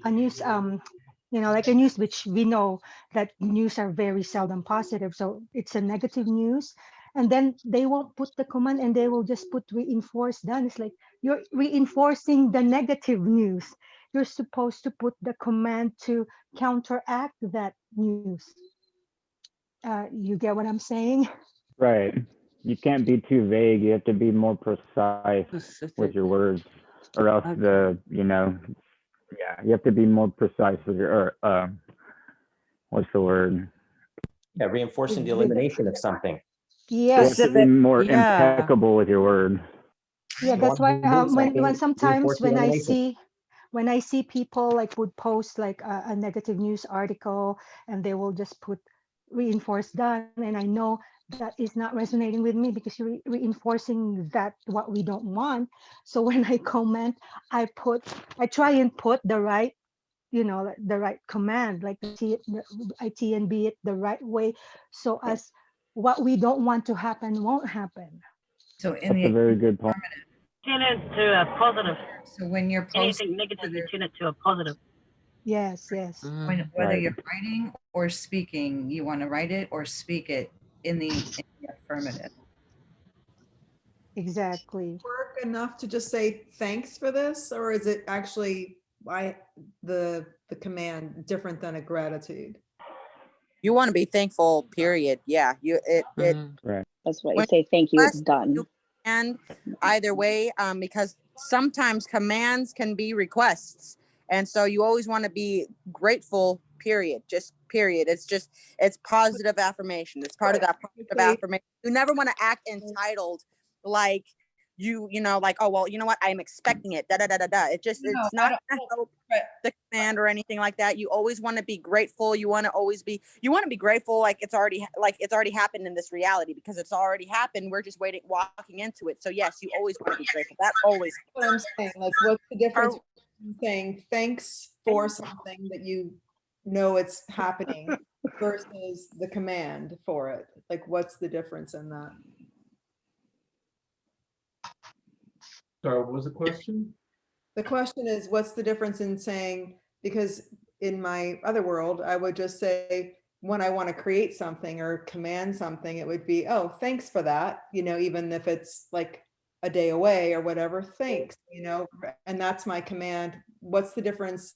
Speaker 1: like a news, which we know that news are very seldom positive. So it's a negative news. And then they won't put the command and they will just put reinforce done. It's like you're reinforcing the negative news. You're supposed to put the command to counteract that news. You get what I'm saying?
Speaker 18: Right. You can't be too vague. You have to be more precise with your words, or else you have to be more precise with your, what's the word?
Speaker 9: Yeah, reinforcing the elimination of something.
Speaker 18: You have
Speaker 1: Yes.
Speaker 18: to be more impeccable with your words.
Speaker 1: Yeah, that's why when sometimes
Speaker 9: reinforce the elimination.
Speaker 1: when I see people like would post like a negative news article and they will just put reinforce done, and I know that is not resonating with me because you're reinforcing that what we don't want. So when I comment, I try and put the right, like the right command, like I T and B it the right way, so as what we don't want to happen won't happen.
Speaker 8: So in
Speaker 18: That's a very good point.
Speaker 10: Turn it to a positive.
Speaker 8: So when you're posting,
Speaker 10: Anything negative, you turn it to a positive.
Speaker 1: Yes.
Speaker 8: Whether you're writing or speaking, you want to write it or speak it in the affirmative.
Speaker 1: Exactly.
Speaker 4: Work enough to just say thanks for this, or is it actually the command different than a gratitude?
Speaker 11: You want to be thankful, period. Yeah.
Speaker 18: Right.
Speaker 12: That's what you say. Thank you. It's done.
Speaker 11: And either way, because sometimes commands can be requests. And so you always want to be grateful, period. Just period. It's positive affirmation. It's part of that positive affirmation. You never want to act entitled, like like, oh, well, you know what? I'm expecting it. It's not going to help the command or anything like that. You always want to be grateful. You want to be grateful like it's already happened in this reality, because it's already happened. We're just walking into it. So yes, you always want to be grateful. That's always
Speaker 4: what I'm saying. Like, what's the difference between saying thanks for something that you know it's happening versus the command for it? Like, what's the difference in that?
Speaker 22: Sorry, what was the question?
Speaker 4: The question is, what's the difference in saying, because in my other world, I would just say when I want to create something or command something, it would be, oh, thanks for that, even if it's like a day away or whatever, thanks, and that's my command. What's the difference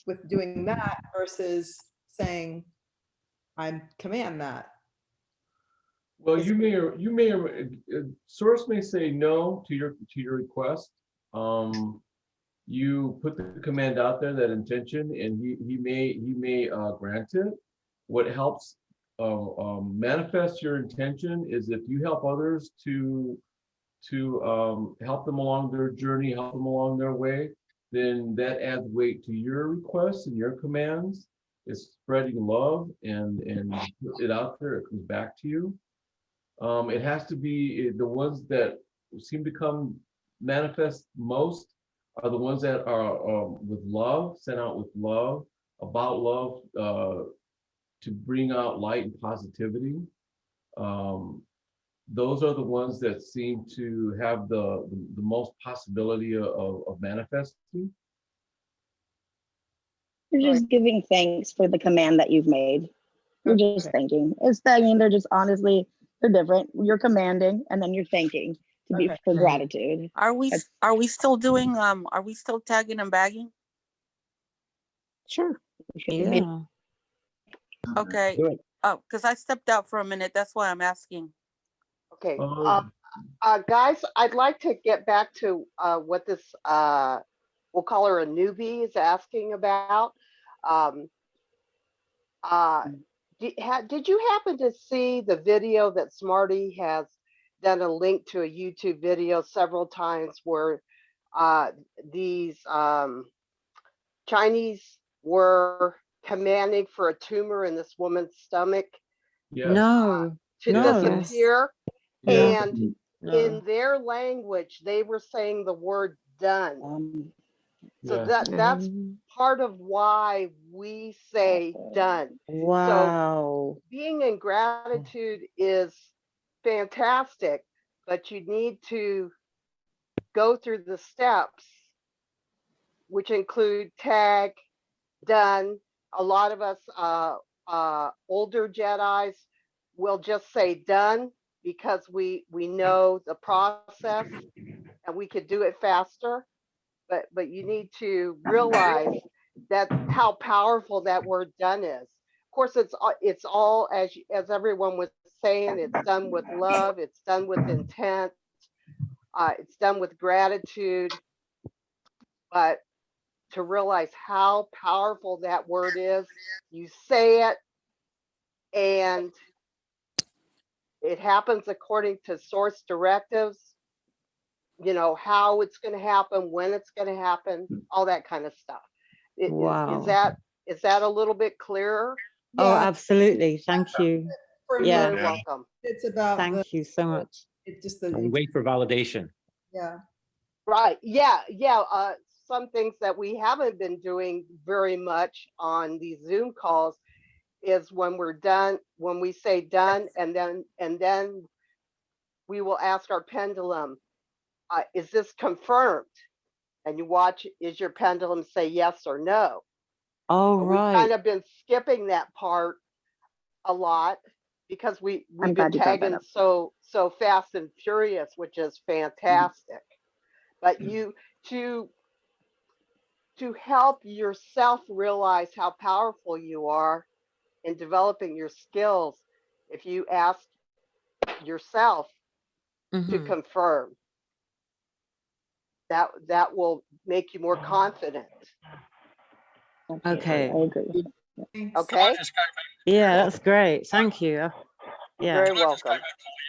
Speaker 4: with doing that versus saying I command that?
Speaker 22: Well, you may or source may say no to your request. you put the command out there, that intention, and he may grant it. What helps manifest your intention is if you help others to help them along their journey, help them along their way, then that adds weight to your requests and your commands. It's spreading love and put it out there, it comes back to you. It has to be the ones that seem to come manifest most are the ones that are with love, sent out with love, about love, to bring out light and positivity. Those are the ones that seem to have the most possibility of manifesting.
Speaker 12: You're just giving thanks for the command that you've made. You're just thanking. It's saying they're just honestly, they're different. You're commanding and then you're thanking to be for gratitude.
Speaker 15: Are we still doing are we still tagging and bagging?
Speaker 12: Sure.
Speaker 5: Yeah.
Speaker 15: Okay. Oh, because I stepped out for a minute. That's why I'm asking.
Speaker 7: Okay. Guys, I'd like to get back to what this we'll call her a newbie is asking about. Did you happen to see the video that Smarty has done a link to a YouTube video several times where these Chinese were commanding for a tumor in this woman's stomach
Speaker 5: No.
Speaker 7: to disappear?
Speaker 5: Yeah.
Speaker 7: And in their language, they were saying the word done. So that's part of why we say done.
Speaker 5: Wow.
Speaker 7: So being in gratitude is fantastic, but you need to go through the steps, which include tag, done. A lot of us older Jedis will just say done because we know the process and we could do it faster. But you need to realize that how powerful that word done is. Of course, it's all as everyone was saying, it's done with love, it's done with intent, it's done with gratitude. But to realize how powerful that word is, you say it, and it happens according to source directives. You know, how it's going to happen, when it's going to happen, all that kind of stuff.
Speaker 5: Wow.
Speaker 7: Is that a little bit clearer?
Speaker 5: Oh, absolutely. Thank you.
Speaker 7: You're very welcome.
Speaker 4: It's about
Speaker 5: Thank you so much.
Speaker 4: It's just the
Speaker 9: And wait for validation.
Speaker 4: yeah.
Speaker 7: Right. Yeah. Some things that we haven't been doing very much on these Zoom calls is when we're done, when we say done, and then we will ask our pendulum, is this confirmed? And you watch, is your pendulum say yes or no?
Speaker 5: Oh,
Speaker 7: We've
Speaker 5: right.
Speaker 7: kind of been skipping that part a lot because we've been tagging so fast and furious, which is fantastic. But to help yourself realize how powerful you are in developing your skills, if you ask yourself to confirm, that will make you more confident.
Speaker 5: Okay.
Speaker 12: I agree.
Speaker 7: Okay.
Speaker 5: Yeah, that's great. Thank you.
Speaker 7: You're
Speaker 5: Yeah.
Speaker 7: very welcome.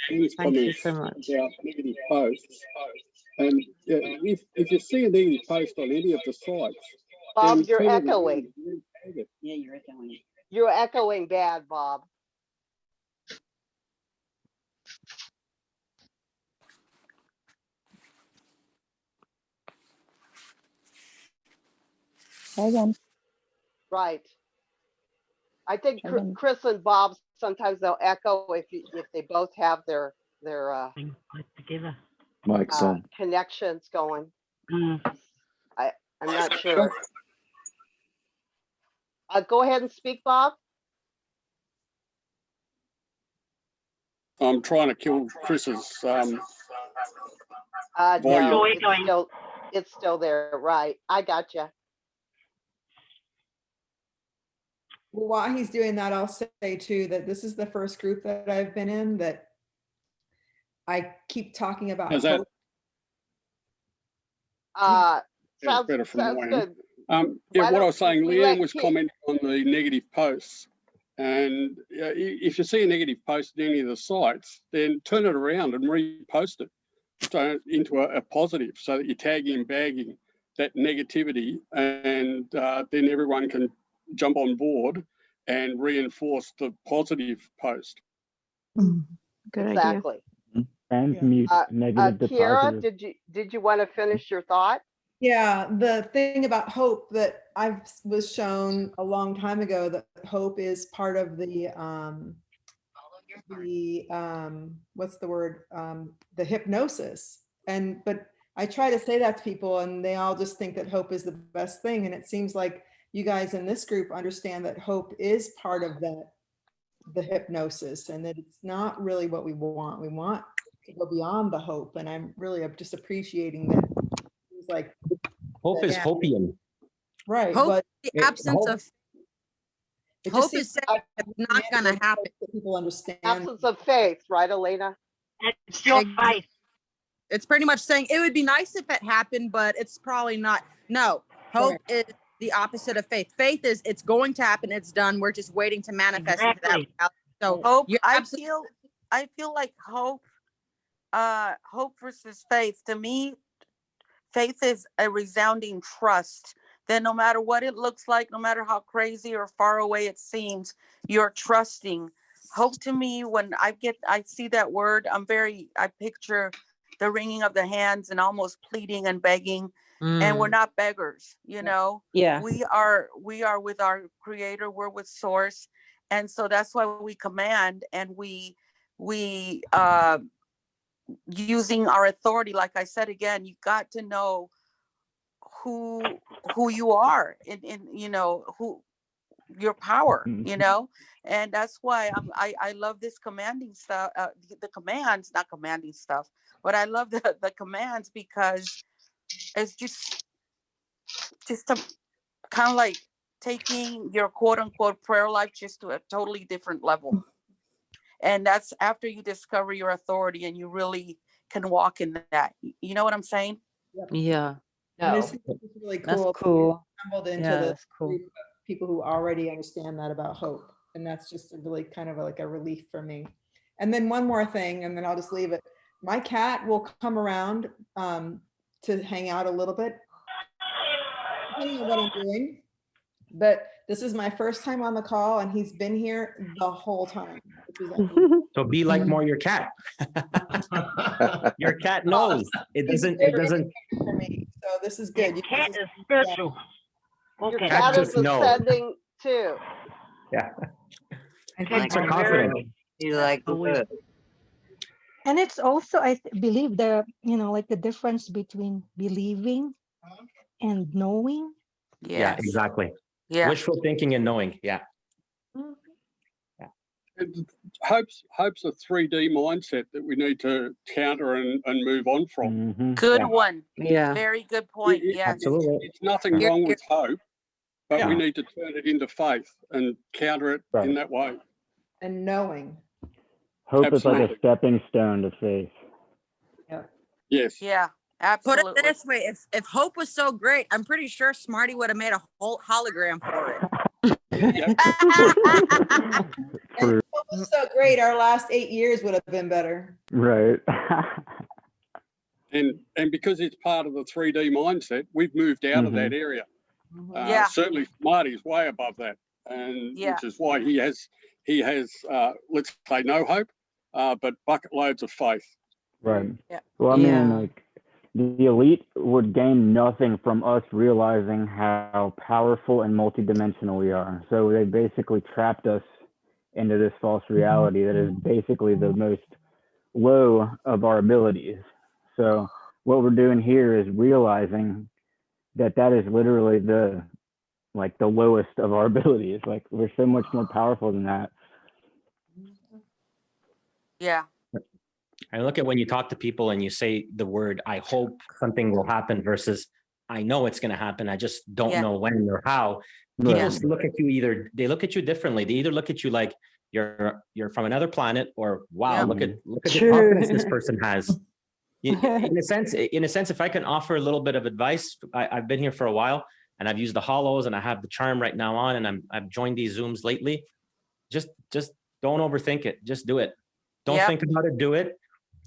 Speaker 5: Thank you so much.
Speaker 20: About negative posts, and if you see a negative post on any of the sites,
Speaker 7: Bob, you're echoing.
Speaker 14: Yeah, you're echoing.
Speaker 7: You're echoing bad, Bob.
Speaker 12: Hold on.
Speaker 7: Right. I think Chris and Bob sometimes they'll echo if they both have their
Speaker 10: together.
Speaker 20: Mike's on.
Speaker 7: connections going. I'm not sure. Go ahead and speak, Bob.
Speaker 20: I'm trying to kill Chris's
Speaker 7: No,
Speaker 20: volume.
Speaker 7: it's still there. Right. I got you.
Speaker 4: Well, while he's doing that, I'll say too that this is the first group that I've been in that I keep talking about.
Speaker 20: How's that?
Speaker 7: Sounds
Speaker 20: better from my end.
Speaker 7: good.
Speaker 20: Yeah,
Speaker 7: Why
Speaker 20: what I
Speaker 7: don't
Speaker 20: was saying,
Speaker 7: we let
Speaker 20: Leanne was
Speaker 7: Kit-
Speaker 20: commenting on the negative posts. And if you see a negative post in any of the sites, then turn it around and repost it into a positive, so that you're tagging and bagging that negativity, and then everyone can jump on board and reinforce the positive post.
Speaker 6: Good idea.
Speaker 7: Exactly.
Speaker 18: Transmute negative to
Speaker 7: Kiara,
Speaker 18: positive.
Speaker 7: did you want to finish your thought?
Speaker 4: Yeah, the thing about hope that I was shown a long time ago, that hope is part of the what's the word? The hypnosis. But I try to say that to people and they all just think that hope is the best thing. And it seems like you guys in this group understand that hope is part of the hypnosis, and that it's not really what we want. We want to go beyond the hope. And I'm really just appreciating that. It's like
Speaker 9: Hope is hopium.
Speaker 4: right.
Speaker 11: Hope
Speaker 4: But
Speaker 11: is the absence of
Speaker 4: it just
Speaker 11: hope
Speaker 4: seems
Speaker 11: is saying it's not going to happen.
Speaker 4: people understand.
Speaker 7: Absence of faith, right, Elena?
Speaker 10: It's your faith.
Speaker 11: It's pretty much saying it would be nice if it happened, but it's probably not. No, hope is the opposite of faith. Faith is it's going to happen. It's done. We're just waiting to manifest into that reality. So
Speaker 2: Hope,
Speaker 11: you're
Speaker 2: I feel like hope versus faith. To me, faith is a resounding trust that no matter what it looks like, no matter how crazy or far away it seems, you're trusting. Hope to me, when I see that word, I picture the wringing of the hands and almost pleading and begging. And we're not beggars, you know.
Speaker 5: Yeah.
Speaker 2: We are with our creator, we're with source. And so that's why we command, and we using our authority. Like I said, again, you got to know who you are in you know, who your power, you know. And that's why I love this commanding stuff, the commands, not commanding stuff, but I love the commands, because it's just to kind of like taking your quote unquote prayer life just to a totally different level. And that's after you discover your authority and you really can walk in that. You know what I'm saying?
Speaker 5: Yeah.
Speaker 4: And this is really
Speaker 5: That's
Speaker 4: cool.
Speaker 5: cool.
Speaker 4: Stumbled into
Speaker 5: Yeah,
Speaker 4: the
Speaker 5: that's cool.
Speaker 4: group of people who already understand that about hope. And that's just really kind of like a relief for me. And then one more thing, and then I'll just leave it. My cat will come around to hang out a little bit, depending on what I'm doing. But this is my first time on the call, and he's been here the whole time.
Speaker 9: So be like more your cat. Your cat knows. It doesn't.
Speaker 4: For me, so this is good.
Speaker 10: Your cat is spiritual.
Speaker 7: Your
Speaker 10: Okay.
Speaker 7: cat is
Speaker 9: just know.
Speaker 7: ascending too.
Speaker 9: Yeah.
Speaker 10: Cats
Speaker 9: are
Speaker 10: are
Speaker 9: confident.
Speaker 10: You like the word.
Speaker 1: And it's also, believe like the difference between believing and knowing.
Speaker 9: Yeah, exactly.
Speaker 2: Yeah.
Speaker 9: Wishful thinking and knowing. Yeah.
Speaker 20: Hope's a 3D mindset that we need to counter and move on from.
Speaker 2: Good one.
Speaker 5: Yeah.
Speaker 2: Very good point. Yes.
Speaker 9: Absolutely.
Speaker 20: It's nothing wrong with hope, but we need to turn it into faith and counter it in that way.
Speaker 4: And knowing.
Speaker 18: Hope is like
Speaker 20: Absolutely.
Speaker 18: a stepping stone to faith.
Speaker 20: Yes.
Speaker 2: Yeah. Absolutely.
Speaker 11: Put it this way: if hope was so great, I'm pretty sure Smarty would have made a whole hologram for it.
Speaker 4: And it was so great. Our last 8 years would have been better.
Speaker 18: Right.
Speaker 20: And because it's part of the 3D mindset, we've moved out of that area. Certainly Smarty's way above that, and which is why he has let's say no hope, but bucket loads of faith.
Speaker 18: Right.
Speaker 2: Yeah.
Speaker 18: Well, I mean, like the elite would gain nothing from us realizing how powerful and multidimensional we are. So they basically trapped us into this false reality that is basically the most low of our abilities. So what we're doing here is realizing that is literally the lowest of our abilities. Like we're so much more powerful than that.
Speaker 2: Yeah.
Speaker 9: I look at when you talk to people and you say the word, I hope something will happen versus I know it's going to happen. I just don't know when or how. People look at you they look at you differently. They either look at you like you're from another planet, or wow, look at the confidence this person has. In a sense, if I can offer a little bit of advice, I've been here for a while and I've used the hollows and I have the charm right now on, and I've joined these Zooms lately. Just don't overthink it. Just do it. Don't think about it. Do it,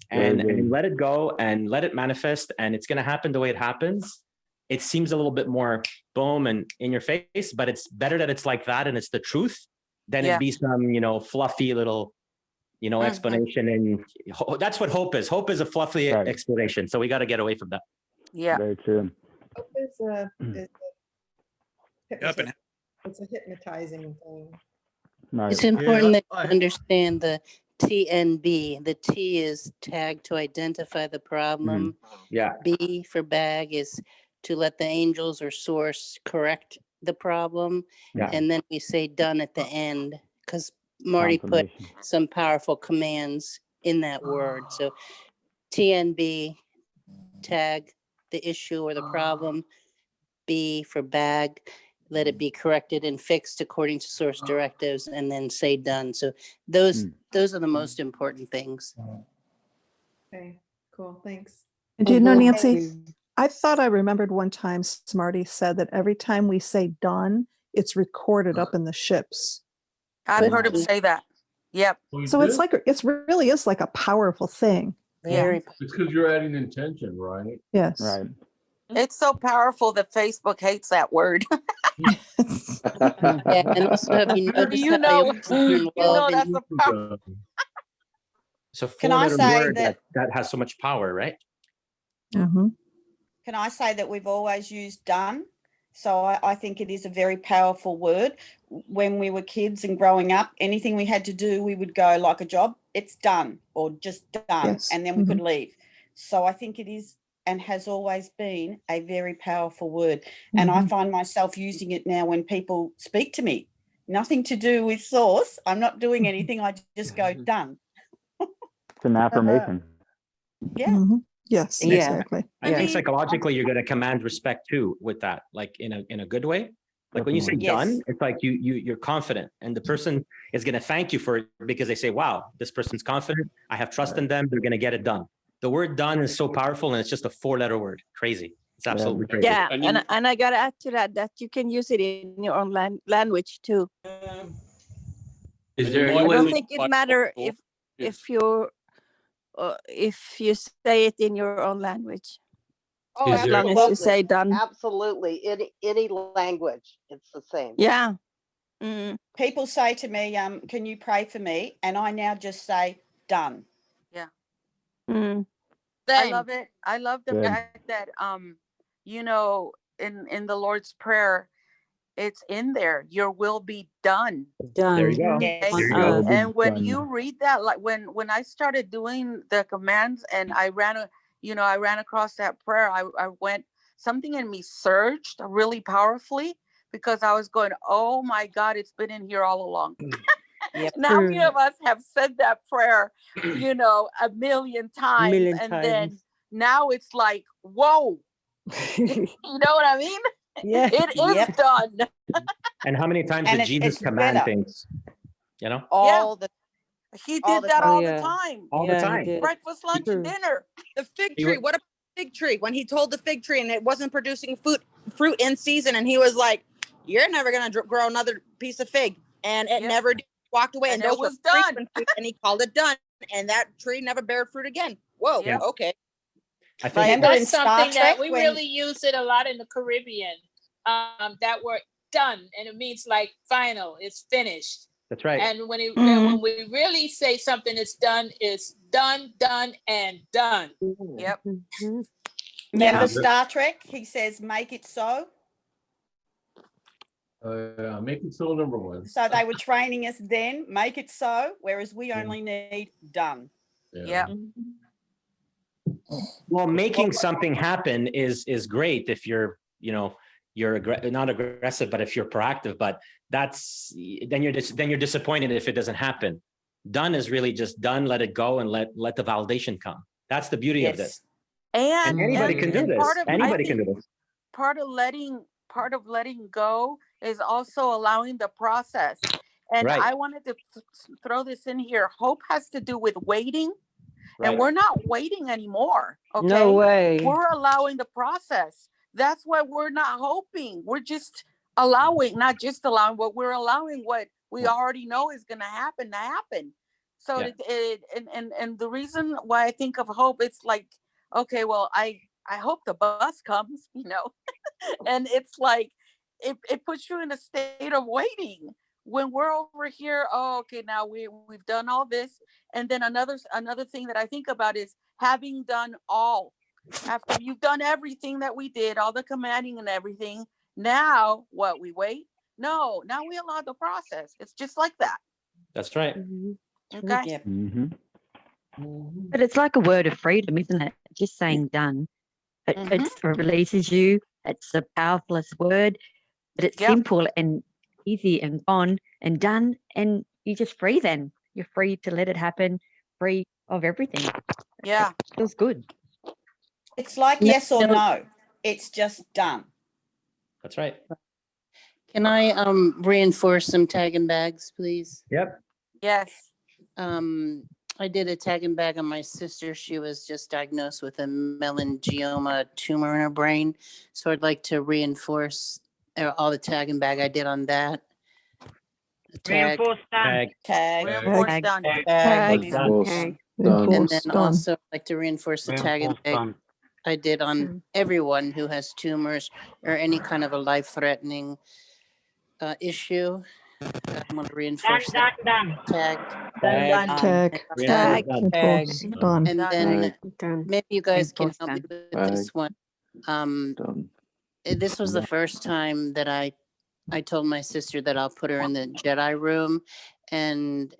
Speaker 9: and let it go and let it manifest. And it's going to happen the way it happens. It seems a little bit more boom and in your face, but it's better that it's like that and it's the truth than it be some, fluffy little, explanation. And that's what hope is. Hope is a fluffy explanation. So we got to get away from that.
Speaker 2: Yeah.
Speaker 18: Very true.
Speaker 4: Hope is it's a hypnotizing thing.
Speaker 18: Right.
Speaker 15: It's important that you understand the TNB. The T is tag, to identify the problem.
Speaker 9: Yeah.
Speaker 15: B for bag is to let the angels or source correct the problem.
Speaker 9: Yeah.
Speaker 15: And then we say done at the end, because Marty put some powerful commands in that word. So TNB, tag the issue or the problem. B for bag, let it be corrected and fixed according to source directives, and then say done. So those are the most important things.
Speaker 4: Okay, cool, thanks.
Speaker 3: Do you know, Nancy, I thought I remembered one time Smarty said that every time we say done, it's recorded up in the ships.
Speaker 2: I've heard him say that. Yep.
Speaker 3: So it's like, it's really is like a powerful thing.
Speaker 2: Very.
Speaker 22: It's because you're adding intention, right?
Speaker 3: Yes.
Speaker 18: Right.
Speaker 2: It's so powerful that Facebook hates that word.
Speaker 15: Yeah, and also have you noticed how they always involve
Speaker 2: that's
Speaker 15: in-
Speaker 2: a power.
Speaker 9: So
Speaker 14: Can I
Speaker 9: four-letter
Speaker 14: say
Speaker 9: word
Speaker 14: that-
Speaker 9: that has so much power, right?
Speaker 14: Can I say that we've always used done? So I think it is a very powerful word. When we were kids and growing up, anything we had to do, we would go like a job, it's done, or just done,
Speaker 3: Yes.
Speaker 14: and then we could leave. So I think it is and has always been a very powerful word. And I find myself using it now when people speak to me. Nothing to do with source. I'm not doing anything. I just go done.
Speaker 18: It's an affirmation.
Speaker 14: Yeah.
Speaker 3: Yes,
Speaker 9: Yeah.
Speaker 3: exactly.
Speaker 9: I think psychologically you're going to command respect too with that, like in a good way. Like when you say done, it's like you're confident, and the person is going to thank you for it because they say, wow, this person's confident. I have trust in them. They're going to get it done. The word done is so powerful, and it's just a 4-letter word. Crazy. It's absolutely crazy.
Speaker 13: Yeah, and I gotta add to that you can use it in your own language too.
Speaker 22: Is there
Speaker 13: I
Speaker 22: any way
Speaker 13: don't
Speaker 22: we
Speaker 13: think
Speaker 22: can
Speaker 13: it matter if you say it in your own language.
Speaker 7: Oh,
Speaker 13: As long as you say done.
Speaker 7: Absolutely. Any language, it's the same.
Speaker 13: Yeah.
Speaker 14: People say to me, can you pray for me? And I now just say done.
Speaker 2: Yeah.
Speaker 13: I
Speaker 2: love it. I love the fact that in the Lord's Prayer, it's in there. Your will be done.
Speaker 5: Done.
Speaker 9: There you go.
Speaker 14: Yes.
Speaker 9: There you go.
Speaker 2: And when you read that, like when I started doing the commands and I ran across that prayer, I went, something in me surged really powerfully because I was going, oh my God, it's been in here all along. Now many of us have said that prayer, a million times. Then now it's like, whoa, you know what I mean?
Speaker 5: Yeah.
Speaker 2: It is done.
Speaker 9: And how many times
Speaker 14: And
Speaker 9: did Jesus
Speaker 14: it's
Speaker 9: command
Speaker 14: better.
Speaker 9: things?
Speaker 14: All the
Speaker 2: He
Speaker 14: all
Speaker 2: did
Speaker 14: the
Speaker 2: that
Speaker 14: time.
Speaker 2: all the time.
Speaker 9: All the time.
Speaker 2: Breakfast, lunch, and dinner.
Speaker 11: The fig
Speaker 9: He
Speaker 11: tree.
Speaker 9: would-
Speaker 11: What about the fig tree? When he told the fig tree and it wasn't producing fruit in season, and he was like, "You're never gonna grow another piece of fig," and it never did. Walked away, and
Speaker 2: And
Speaker 11: those
Speaker 2: it
Speaker 11: were
Speaker 2: was done.
Speaker 11: frequent fruit, and he called it done, and that tree never bared fruit again. Whoa.
Speaker 9: Yeah.
Speaker 11: Okay.
Speaker 9: I think
Speaker 14: Remember in
Speaker 23: That's
Speaker 14: Star
Speaker 23: something that
Speaker 14: Trek
Speaker 23: we
Speaker 14: when
Speaker 23: really use it a lot in the Caribbean. That word done, and it means like final, it's finished.
Speaker 9: that's right.
Speaker 23: And when we really say something is done, it's done, done, and done.
Speaker 2: Yep.
Speaker 14: remember Star Trek, he says, make it so.
Speaker 22: Make it so number one.
Speaker 14: So they were training us then, make it so, whereas we only need done.
Speaker 2: Yeah.
Speaker 9: Well, making something happen is great if you're not aggressive, but if you're proactive. But then you're disappointed if it doesn't happen. Done is really just done. Let it go and let the validation come. That's the beauty of this.
Speaker 2: And
Speaker 9: anybody can do this. Anybody can do this.
Speaker 2: Part of letting go is also allowing the process. And
Speaker 9: Right.
Speaker 2: I wanted to throw this in here. Hope has to do with waiting, And we're not waiting anymore. Okay.
Speaker 5: No way.
Speaker 2: We're allowing the process. That's why we're not hoping. We're just allowing, not just allowing, but we're allowing what we already know is going to happen. So and the reason why I think of hope, it's like, okay, well, I hope the bus comes, and it's like, it puts you in a state of waiting when we're over here. Oh, okay, now we've done all this. And then another thing that I think about is having done all, after you've done everything that we did, all the commanding and everything, now what, we wait? No, now we allow the process. It's just like that.
Speaker 9: That's right.
Speaker 2: Okay.
Speaker 14: Yep.
Speaker 16: But it's like a word of freedom, isn't it? Just saying done. It releases you. It's the powerfulest word, but it's simple and easy and gone and done. And you're just free then. You're free to let it happen, free of everything.
Speaker 2: Yeah.
Speaker 16: It feels good.
Speaker 14: It's like yes or no. It's just done.
Speaker 9: That's right.
Speaker 15: Can I reinforce some tag and bags, please?
Speaker 9: Yep.
Speaker 2: Yes.
Speaker 15: I did a tag and bag on my sister. She was just diagnosed with a melangioma tumor in her brain. So I'd like to reinforce all the tag and bag I did on that.
Speaker 10: Reinforce done.
Speaker 2: Reinforce done.
Speaker 15: And then also I'd like to reinforce the tag and bag I did on everyone who has tumors or any kind of a life-threatening issue. I'm going to reinforce that. Tag.
Speaker 3: Done.
Speaker 15: And then maybe you guys can help me with this one. This was the first time that I told my sister that I'll put her in the Jedi room, and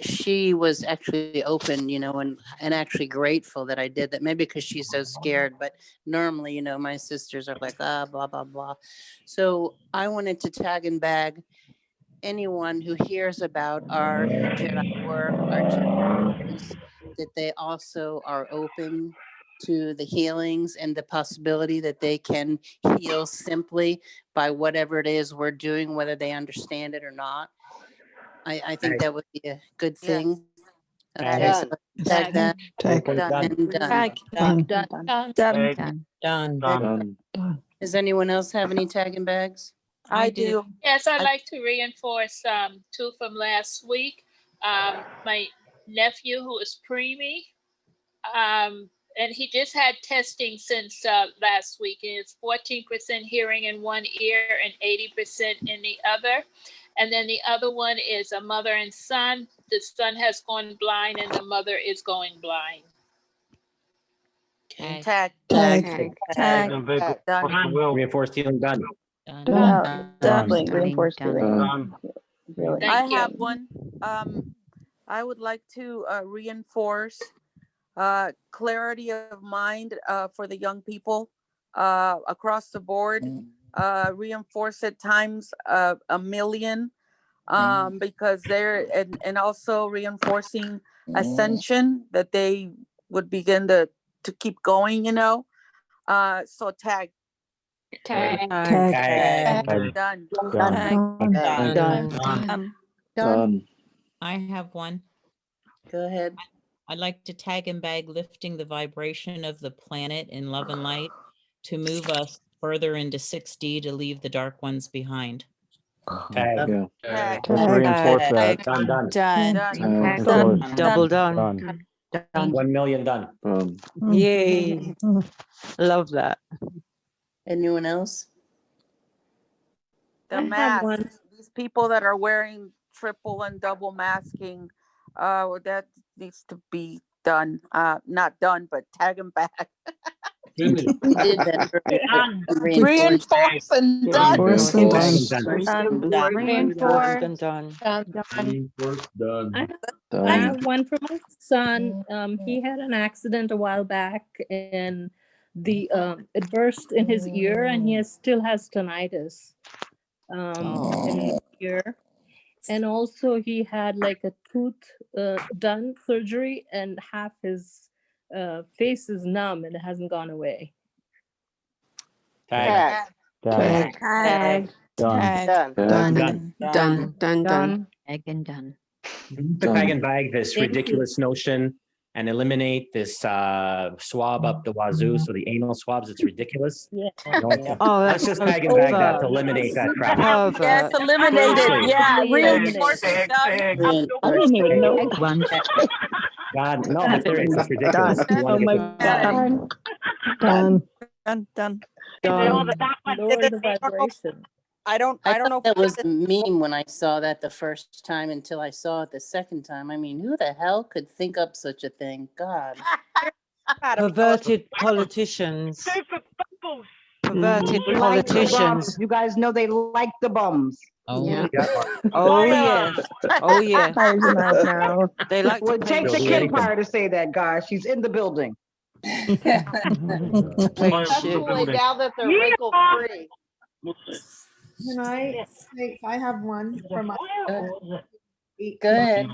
Speaker 15: she was actually open, and actually grateful that I did that. Maybe because she's so scared, but normally, my sisters are like, blah, blah, blah. So I wanted to tag and bag anyone who hears about our Jedi work, our Jedi, that they also are open to the healings and the possibility that they can heal simply by whatever it is we're doing, whether they understand it or not. I think that would be a good thing. Okay, so tag that. Done. Does anyone else have any tag and bags?
Speaker 2: I do.
Speaker 23: Yes, I'd like to reinforce two from last week. My nephew, who is preemie, and he just had testing since last week. It's 14% hearing in one ear and 80% in the other. And then the other one is a mother and son. The son has gone blind and the mother is going blind.
Speaker 2: Tag.
Speaker 9: Done. Reinforced healing done.
Speaker 12: Reinforced healing. Really.
Speaker 2: I have one. I would like to reinforce clarity of mind for the young people across the board. Reinforce it times a million, because they're and also reinforcing ascension, that they would begin to keep going, so tag. Done.
Speaker 19: I have one.
Speaker 15: Go ahead.
Speaker 19: I'd like to tag and bag lifting the vibration of the planet in love and light to move us further into 6D to leave the dark ones behind.
Speaker 9: Tag.
Speaker 18: Let's reinforce that.
Speaker 16: Done. Double done.
Speaker 9: 1 million done.
Speaker 5: Yay. Love that.
Speaker 15: Anyone else?
Speaker 2: The masks. These people that are wearing triple and double masking, that needs to be done. Not done, but tag them back.
Speaker 15: We did that.
Speaker 2: Reinforce and done.
Speaker 21: I have one for my son. He had an accident a while back, and it burst in his ear, and he still has tinnitus in his ear. And also he had like a tooth done surgery, and half his face is numb and it hasn't gone away.
Speaker 9: Tag.
Speaker 12: Tag.
Speaker 6: Done.
Speaker 16: Tag and done.
Speaker 9: The tag and bag, this ridiculous notion and eliminate this swab up the wazoo. So the anal swabs, it's ridiculous.
Speaker 13: Yeah.
Speaker 9: You know,
Speaker 5: Oh,
Speaker 9: let's
Speaker 5: that's
Speaker 9: just
Speaker 5: so
Speaker 9: tag and bag that to
Speaker 5: pervert.
Speaker 9: eliminate that crap.
Speaker 11: Yes,
Speaker 5: Pervert.
Speaker 11: eliminate it.
Speaker 9: Seriously.
Speaker 11: Yeah,
Speaker 13: Eliminate.
Speaker 11: reinforce it. Done.
Speaker 12: I didn't even know.
Speaker 16: One.
Speaker 9: God, no, but serious, it's ridiculous.
Speaker 3: Done.
Speaker 9: You want
Speaker 13: Oh
Speaker 9: to
Speaker 13: my
Speaker 9: get
Speaker 13: God.
Speaker 3: Done.
Speaker 13: Done.
Speaker 5: Done.
Speaker 21: Lower the vibration.
Speaker 11: I don't
Speaker 15: I
Speaker 11: know
Speaker 15: thought
Speaker 11: if
Speaker 15: that
Speaker 11: we
Speaker 15: was
Speaker 11: did
Speaker 15: a
Speaker 11: this
Speaker 15: meme when I saw that the first time until I saw it the second time. I mean, who the hell could think up such a thing? God.
Speaker 5: Perverted politicians. Perverted
Speaker 1: Like the
Speaker 5: politicians.
Speaker 1: bums. You guys know they like the bums.
Speaker 5: Oh,
Speaker 16: Yeah.
Speaker 5: oh yes. Oh yes.
Speaker 12: Tired tonight now.
Speaker 5: They like
Speaker 1: Well,
Speaker 5: to
Speaker 1: it
Speaker 5: paint
Speaker 1: takes a
Speaker 9: You'll do
Speaker 1: Kim
Speaker 5: shit.
Speaker 1: Power to say that, guys. She's in the building.
Speaker 5: To paint shit.
Speaker 7: Especially now that they're wrinkle free.
Speaker 4: Can I say, I have one from my.
Speaker 15: Go ahead.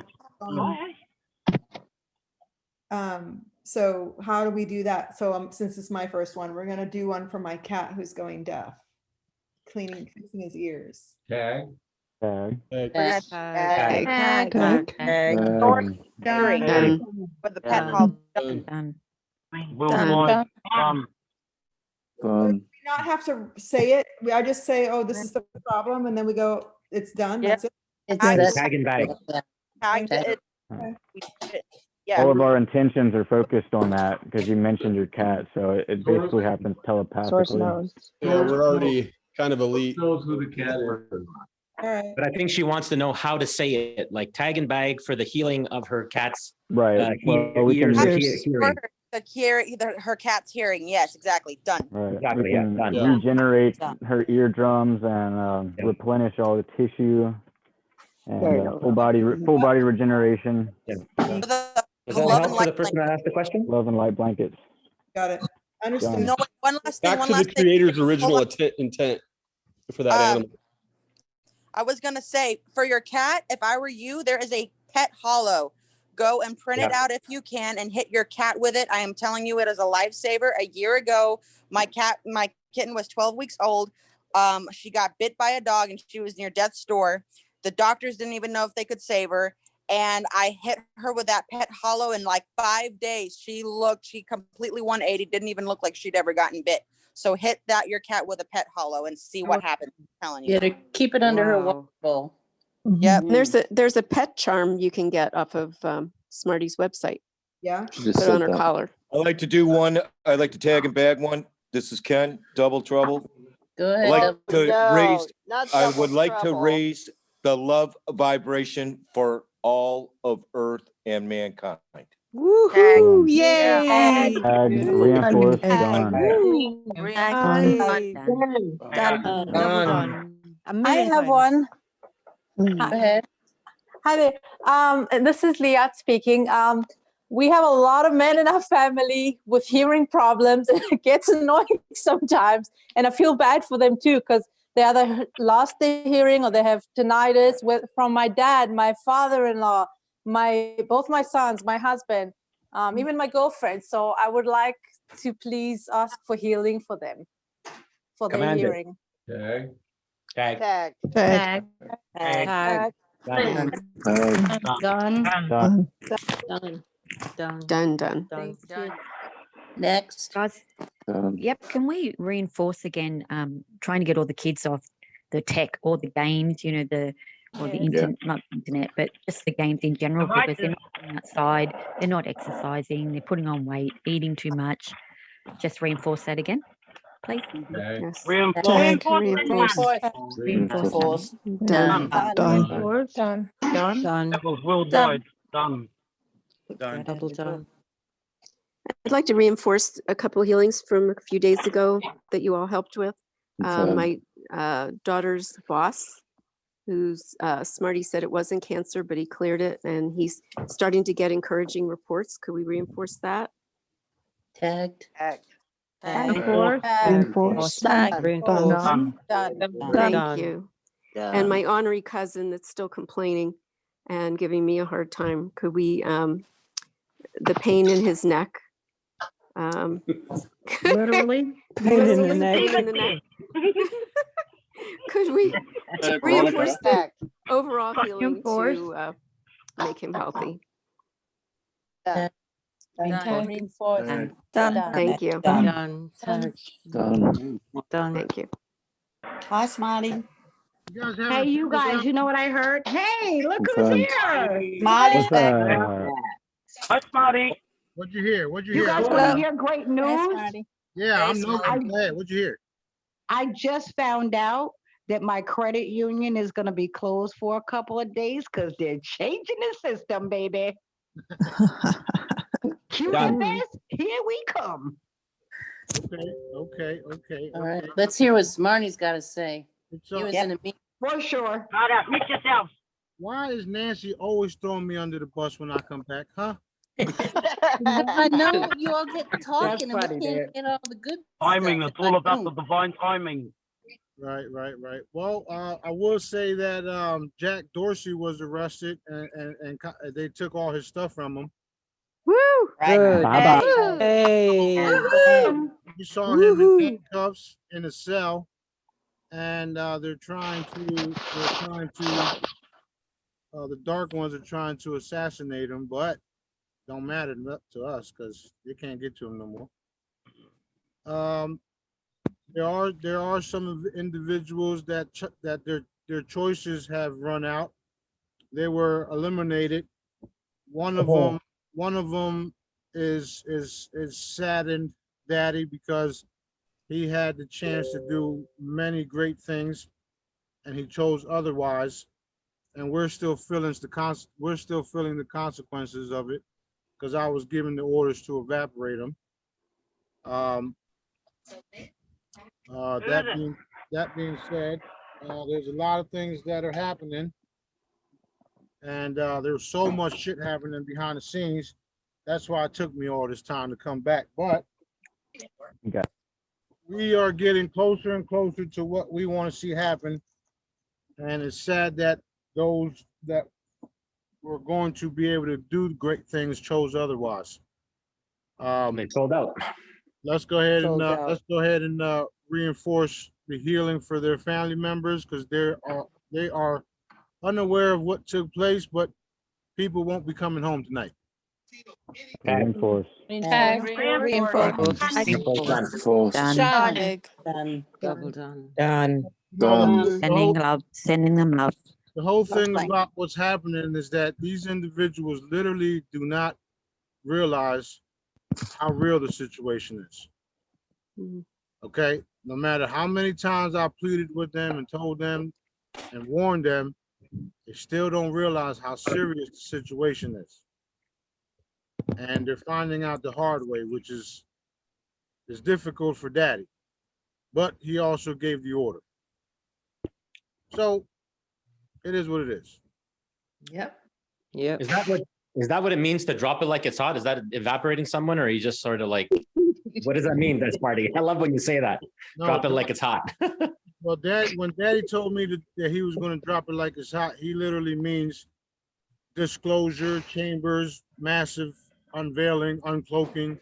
Speaker 4: So how do we do that? So since it's my first one, we're gonna do one for my cat who's going deaf, fixing his ears.
Speaker 22: Tag.
Speaker 9: Tag.
Speaker 11: Tag. Hearing for the pet hall.
Speaker 16: Done.
Speaker 4: We not have to say it. I just say, oh, this is the problem, and then we go, it's done. That's it.
Speaker 9: Tag and bag.
Speaker 11: Tagged it.
Speaker 18: All of our intentions are focused on that because you mentioned your cat, so it basically happens telepathically.
Speaker 8: Yeah, we're already kind of elite.
Speaker 22: Knows who the cat is.
Speaker 9: But I think she wants to know how to say it, like tag and bag for the healing of her cat's
Speaker 18: Right. Well, we can
Speaker 9: hearing.
Speaker 11: Her cat's hearing. Yes, exactly. Done.
Speaker 18: Right.
Speaker 9: Exactly,
Speaker 18: We
Speaker 9: yeah,
Speaker 18: can
Speaker 9: done.
Speaker 18: regenerate
Speaker 11: Done.
Speaker 18: her eardrums and replenish all the tissue and full body regeneration.
Speaker 9: Does that help for the person that asked the question?
Speaker 18: Love and light blankets.
Speaker 4: Got it. Understood.
Speaker 18: Done.
Speaker 11: No, one last thing.
Speaker 8: Back to the creator's original intent for that animal.
Speaker 11: I was gonna say, for your cat, if I were you, there is a pet hollow. Go and print it out if you can and hit your cat with it. I am telling you, it is a lifesaver. A year ago, my kitten was 12 weeks old. She got bit by a dog and she was near death's door. The doctors didn't even know if they could save her. And I hit her with that pet hollow in like 5 days. She completely 180, didn't even look like she'd ever gotten bit. So hit your cat with a pet hollow and see what happens. I'm telling you.
Speaker 15: Yeah, to keep it under her water bowl.
Speaker 11: Yep.
Speaker 6: There's a pet charm you can get off of Smarty's website.
Speaker 4: Yeah.
Speaker 6: Put it on her collar.
Speaker 17: I like to do one. I like to tag and bag one. This is Ken, Double Trouble.
Speaker 15: Go
Speaker 17: I
Speaker 15: ahead.
Speaker 17: like to raise.
Speaker 7: not
Speaker 17: I
Speaker 7: Double
Speaker 17: would like to
Speaker 7: Trouble.
Speaker 17: raise the love vibration for all of Earth and mankind.
Speaker 6: Woohoo! Yay!
Speaker 18: Tag, reinforced, done.
Speaker 13: I have one.
Speaker 15: Go ahead.
Speaker 24: Hi there. This is Liat speaking. We have a lot of men in our family with hearing problems, and it gets annoying sometimes. And I feel bad for them too, because they either lost their hearing or they have tinnitus. From my dad, my father-in-law, both my sons, my husband, even my girlfriend. So I would like to please ask for healing for them, for their
Speaker 9: Command it.
Speaker 22: Tag.
Speaker 24: hearing.
Speaker 7: Tag.
Speaker 24: Tag.
Speaker 11: Tag.
Speaker 6: Done.
Speaker 15: Next.
Speaker 16: Guys, yep, can we reinforce again, trying to get all the kids off the tech or the games, the internet, not internet, but just the games in general, because they're not going outside, they're not exercising, they're putting on weight, eating too much. Just reinforce that again, please.
Speaker 22: Yes.
Speaker 6: Reinforce. Done.
Speaker 5: Double done.
Speaker 6: I'd like to reinforce a couple healings from a few days ago that you all helped with. My daughter's boss, who's Smarty said it wasn't cancer, but he cleared it, and he's starting to get encouraging reports. Could we reinforce that?
Speaker 15: Tagged.
Speaker 24: Reinforce.
Speaker 6: Thank you. And my ornery cousin that's still complaining and giving me a hard time. Could we, the pain in his neck?
Speaker 13: Literally?
Speaker 24: Pain in the neck. Could we reinforce the overall healing to make him healthy?
Speaker 13: Reinforce.
Speaker 12: Done.
Speaker 13: Thank you.
Speaker 5: Done.
Speaker 18: Done.
Speaker 5: Done.
Speaker 13: Thank you.
Speaker 11: Hi, Smarty.
Speaker 1: Hey, you guys, you know what I heard? Hey, look who's
Speaker 18: Confirmed.
Speaker 1: here.
Speaker 11: Smarty's
Speaker 18: What's
Speaker 11: back.
Speaker 18: that?
Speaker 10: Hi, Smarty. What'd you hear? What'd you
Speaker 1: You
Speaker 10: hear?
Speaker 1: guys want to hear great news?
Speaker 10: Yeah,
Speaker 11: Hey,
Speaker 10: I'm
Speaker 11: Smarty.
Speaker 10: glad. What'd you hear?
Speaker 1: I just found out that my credit union is going to be closed for a couple of days because they're changing the system, baby. Cue
Speaker 9: Done.
Speaker 1: this. Here we come.
Speaker 10: Okay.
Speaker 11: All right. Let's hear what Smarty's got to say. He was in a meeting.
Speaker 1: For sure.
Speaker 10: Shut up. Mute yourself. Why is Nancy always throwing me under the bus when I come back, huh?
Speaker 11: I know you all get talking and
Speaker 1: funny,
Speaker 11: we can't
Speaker 1: dude.
Speaker 11: get all the good
Speaker 10: Timing.
Speaker 11: stuff.
Speaker 10: It's all about the divine timing. Right. Well, I will say that Jack Dorsey was arrested and they took all his stuff from him.
Speaker 13: Woo!
Speaker 5: Good.
Speaker 18: Bye-bye.
Speaker 5: Hey.
Speaker 10: You saw him in handcuffs in a cell, and they're trying to the dark ones are trying to assassinate him, but don't matter to us because they can't get to him no more. There are some of the individuals that their choices have run out. They were eliminated. One of them is saddened Daddy because he had the chance to do many great things, and he chose otherwise. And we're still feeling the consequences of it because I was given the orders to evaporate him. That being said, there's a lot of things that are happening, and there's so much shit happening behind the scenes. That's why it took me all this time to come back. But
Speaker 18: Okay.
Speaker 10: we are getting closer and closer to what we want to see happen, and it's sad that those that were going to be able to do great things chose otherwise.
Speaker 9: They sold out.
Speaker 10: Let's go ahead
Speaker 5: Sold out.
Speaker 10: and reinforce the healing for their family members because they are unaware of what took place, but people won't be coming home tonight.
Speaker 18: Reinforce.
Speaker 12: Reinforce.
Speaker 16: Done.
Speaker 11: Done.
Speaker 5: Double done.
Speaker 16: Done.
Speaker 10: Done.
Speaker 16: Sending love. Sending them love.
Speaker 10: The whole thing about what's happening is that these individuals literally do not realize how real the situation is. Okay? No matter how many times I pleaded with them and told them and warned them, they still don't realize how serious the situation is. And they're finding out the hard way, which is difficult for Daddy. But he also gave the order. So it is what it is.
Speaker 11: Yep.
Speaker 5: Yep.
Speaker 9: Is that what it means to drop it like it's hot? Is that evaporating someone, or are you just sort of like, what does that mean, that's Smarty? I love when you say that.
Speaker 10: No,
Speaker 9: Drop it like it's hot.
Speaker 10: Well, when Daddy told me that he was going to drop it like it's hot, he literally means disclosure, chambers, massive unveiling, uncloaking,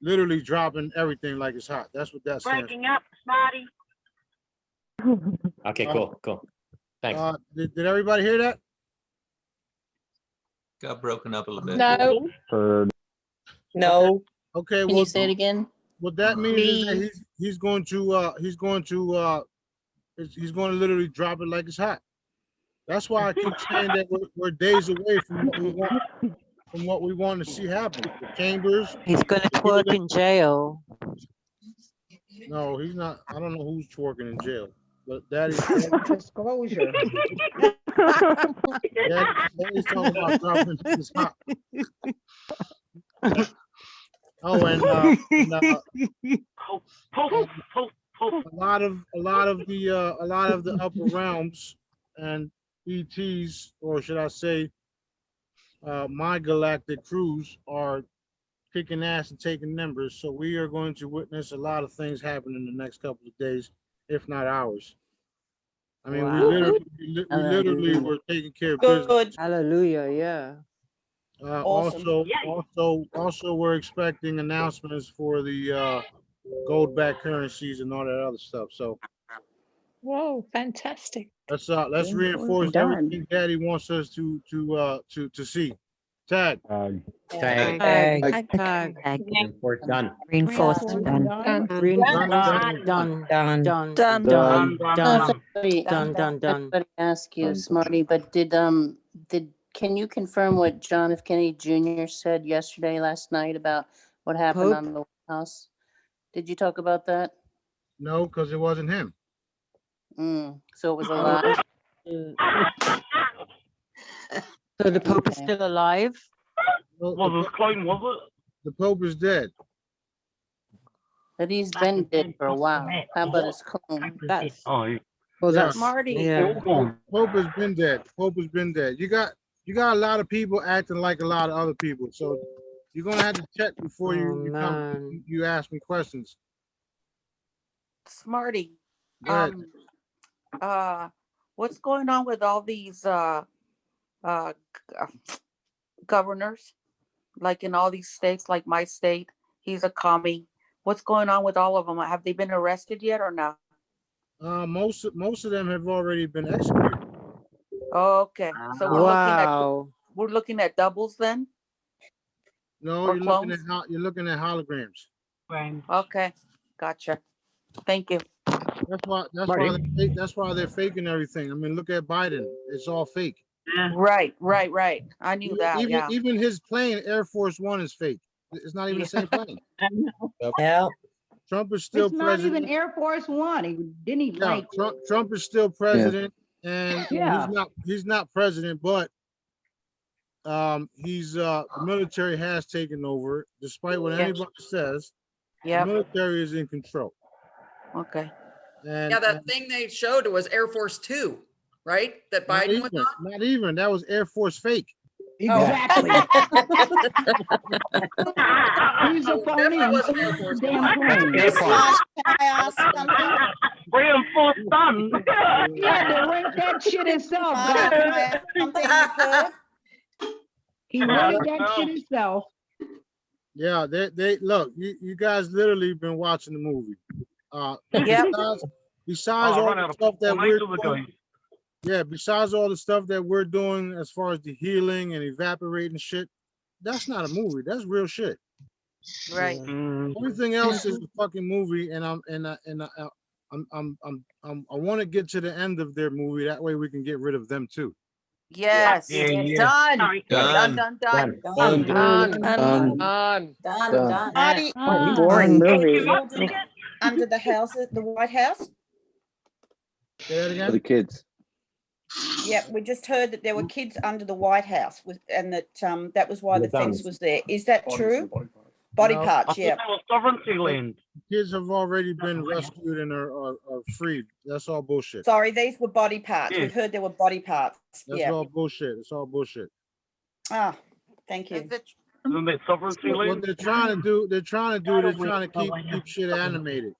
Speaker 10: literally dropping everything like it's hot. That's what that stands for. Breaking up, Smarty.
Speaker 9: Okay, cool. Thanks.
Speaker 10: Did everybody hear that?
Speaker 14: Got broken up a little bit.
Speaker 11: No.
Speaker 18: Heard.
Speaker 11: No.
Speaker 10: Okay.
Speaker 11: Can
Speaker 10: Well,
Speaker 11: you say it again?
Speaker 10: What that means is that he's going to literally drop it like it's hot. That's why I keep saying that we're days away from what we want to see happen. The chambers.
Speaker 5: He's going to twerk in jail.
Speaker 10: No, he's not. I don't know who's twerking in jail, but Daddy's
Speaker 1: disclosure.
Speaker 10: Daddy's talking about dropping his hot. Oh, and a lot of the upper realms and ETs, or should I say, my galactic crews are kicking ass and taking numbers. So we are going to witness a lot of things happen in the next couple of days, if not hours. I mean,
Speaker 5: Wow.
Speaker 10: we literally were taking care of business.
Speaker 5: Hallelujah, yeah.
Speaker 10: Also, we're expecting announcements for the gold-backed currencies and all that other stuff. So
Speaker 21: Whoa, fantastic.
Speaker 10: let's reinforce everything Daddy wants us to see. Tag.
Speaker 9: Tag. Reinforced done.
Speaker 16: Reinforced done.
Speaker 10: Done.
Speaker 15: Everybody ask you, Smarty, but can you confirm what John F. Kennedy Jr. said last night about what happened
Speaker 2: Pope?
Speaker 15: on the White House? Did you talk about that?
Speaker 10: No, because it wasn't him.
Speaker 15: So it was a lie.
Speaker 5: So the Pope is still alive?
Speaker 10: Was the Pope is dead.
Speaker 15: But he's been dead for a while. How about his clone?
Speaker 5: That's
Speaker 2: Smarty.
Speaker 5: yeah.
Speaker 10: Pope has been dead. Pope has been dead. You got a lot of people acting like a lot of other people. So you're gonna have to check before you ask me questions.
Speaker 2: Smarty.
Speaker 10: Go ahead.
Speaker 2: What's going on with all these governors? Like in all these states, like my state, he's a commie. What's going on with all of them? Have they been arrested yet or not?
Speaker 10: Most of them have already been executed.
Speaker 2: Okay, so we're looking at doubles then.
Speaker 10: No,
Speaker 2: Or
Speaker 10: you're looking at holograms.
Speaker 2: Okay, gotcha. Thank you.
Speaker 10: That's why they're faking everything. I mean, look at Biden. It's all fake.
Speaker 2: Right. I knew that.
Speaker 10: Even his plane, Air Force One, is fake. It's not even the same plane.
Speaker 1: Yeah.
Speaker 10: Trump is still
Speaker 1: It's not
Speaker 10: president.
Speaker 1: even Air Force One.
Speaker 10: Trump is still president, and
Speaker 1: Yeah.
Speaker 10: he's not president, but the military has taken over, despite what anybody says. The military is in control.
Speaker 2: Okay.
Speaker 10: And
Speaker 14: that thing they showed was Air Force Two, right? That Biden was on.
Speaker 10: Not even. That was Air Force fake.
Speaker 1: Exactly. He's a phony. Damn plane.
Speaker 7: Can I ask something?
Speaker 19: Reinforced done.
Speaker 1: Yeah, to rank that shit himself,
Speaker 7: Can
Speaker 1: guys.
Speaker 7: I ask something you could?
Speaker 1: He ranked that shit himself.
Speaker 10: Yeah, they look. You guys literally been watching the movie. Besides all the stuff that we're doing. Yeah, besides all the stuff that we're doing as far as the healing and evaporating shit, that's not a movie. That's real shit.
Speaker 2: Right.
Speaker 10: Everything else is a fucking movie, and I want to get to the end of their movie. That way we can get rid of them too.
Speaker 2: Yes. Done.
Speaker 7: Boring
Speaker 12: movie.
Speaker 7: Under the house, the White House.
Speaker 10: Say that again?
Speaker 17: For the kids.
Speaker 7: Yeah, we just heard that there were kids under the White House, and that was why the fence was there. Is that true? Body parts, yeah.
Speaker 10: Kids have already been rescued and are freed. That's all bullshit.
Speaker 7: Sorry, these were body parts. We've heard there were body parts.
Speaker 10: That's all bullshit. It's all bullshit.
Speaker 7: Ah, thank you.
Speaker 10: What they're trying to do, they're trying to keep shit animated.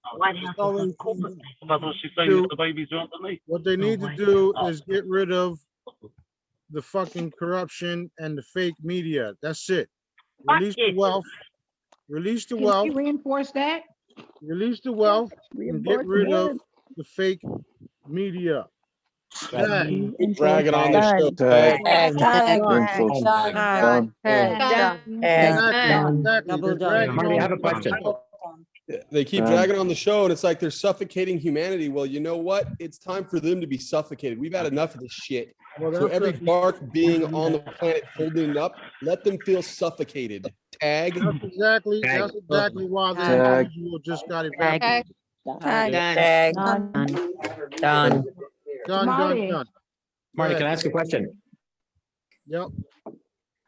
Speaker 10: What they need to do is get rid of the fucking corruption and the fake media. That's it. Release the wealth. Release the wealth.
Speaker 1: Can you reinforce that?
Speaker 10: Release the wealth and get rid of the fake media.
Speaker 8: Keep dragging on the show.
Speaker 9: Marty, I have a question.
Speaker 8: They keep dragging on the show, and it's like they're suffocating humanity. Well, you know what? It's time for them to be suffocated. We've had enough of this shit. So every bark being on the planet holding it up, let them feel suffocated. Tag.
Speaker 10: That's exactly why the individual just got evaporated.
Speaker 9: Done.
Speaker 10: Done.
Speaker 9: Marty, can I ask a question?
Speaker 10: Yep.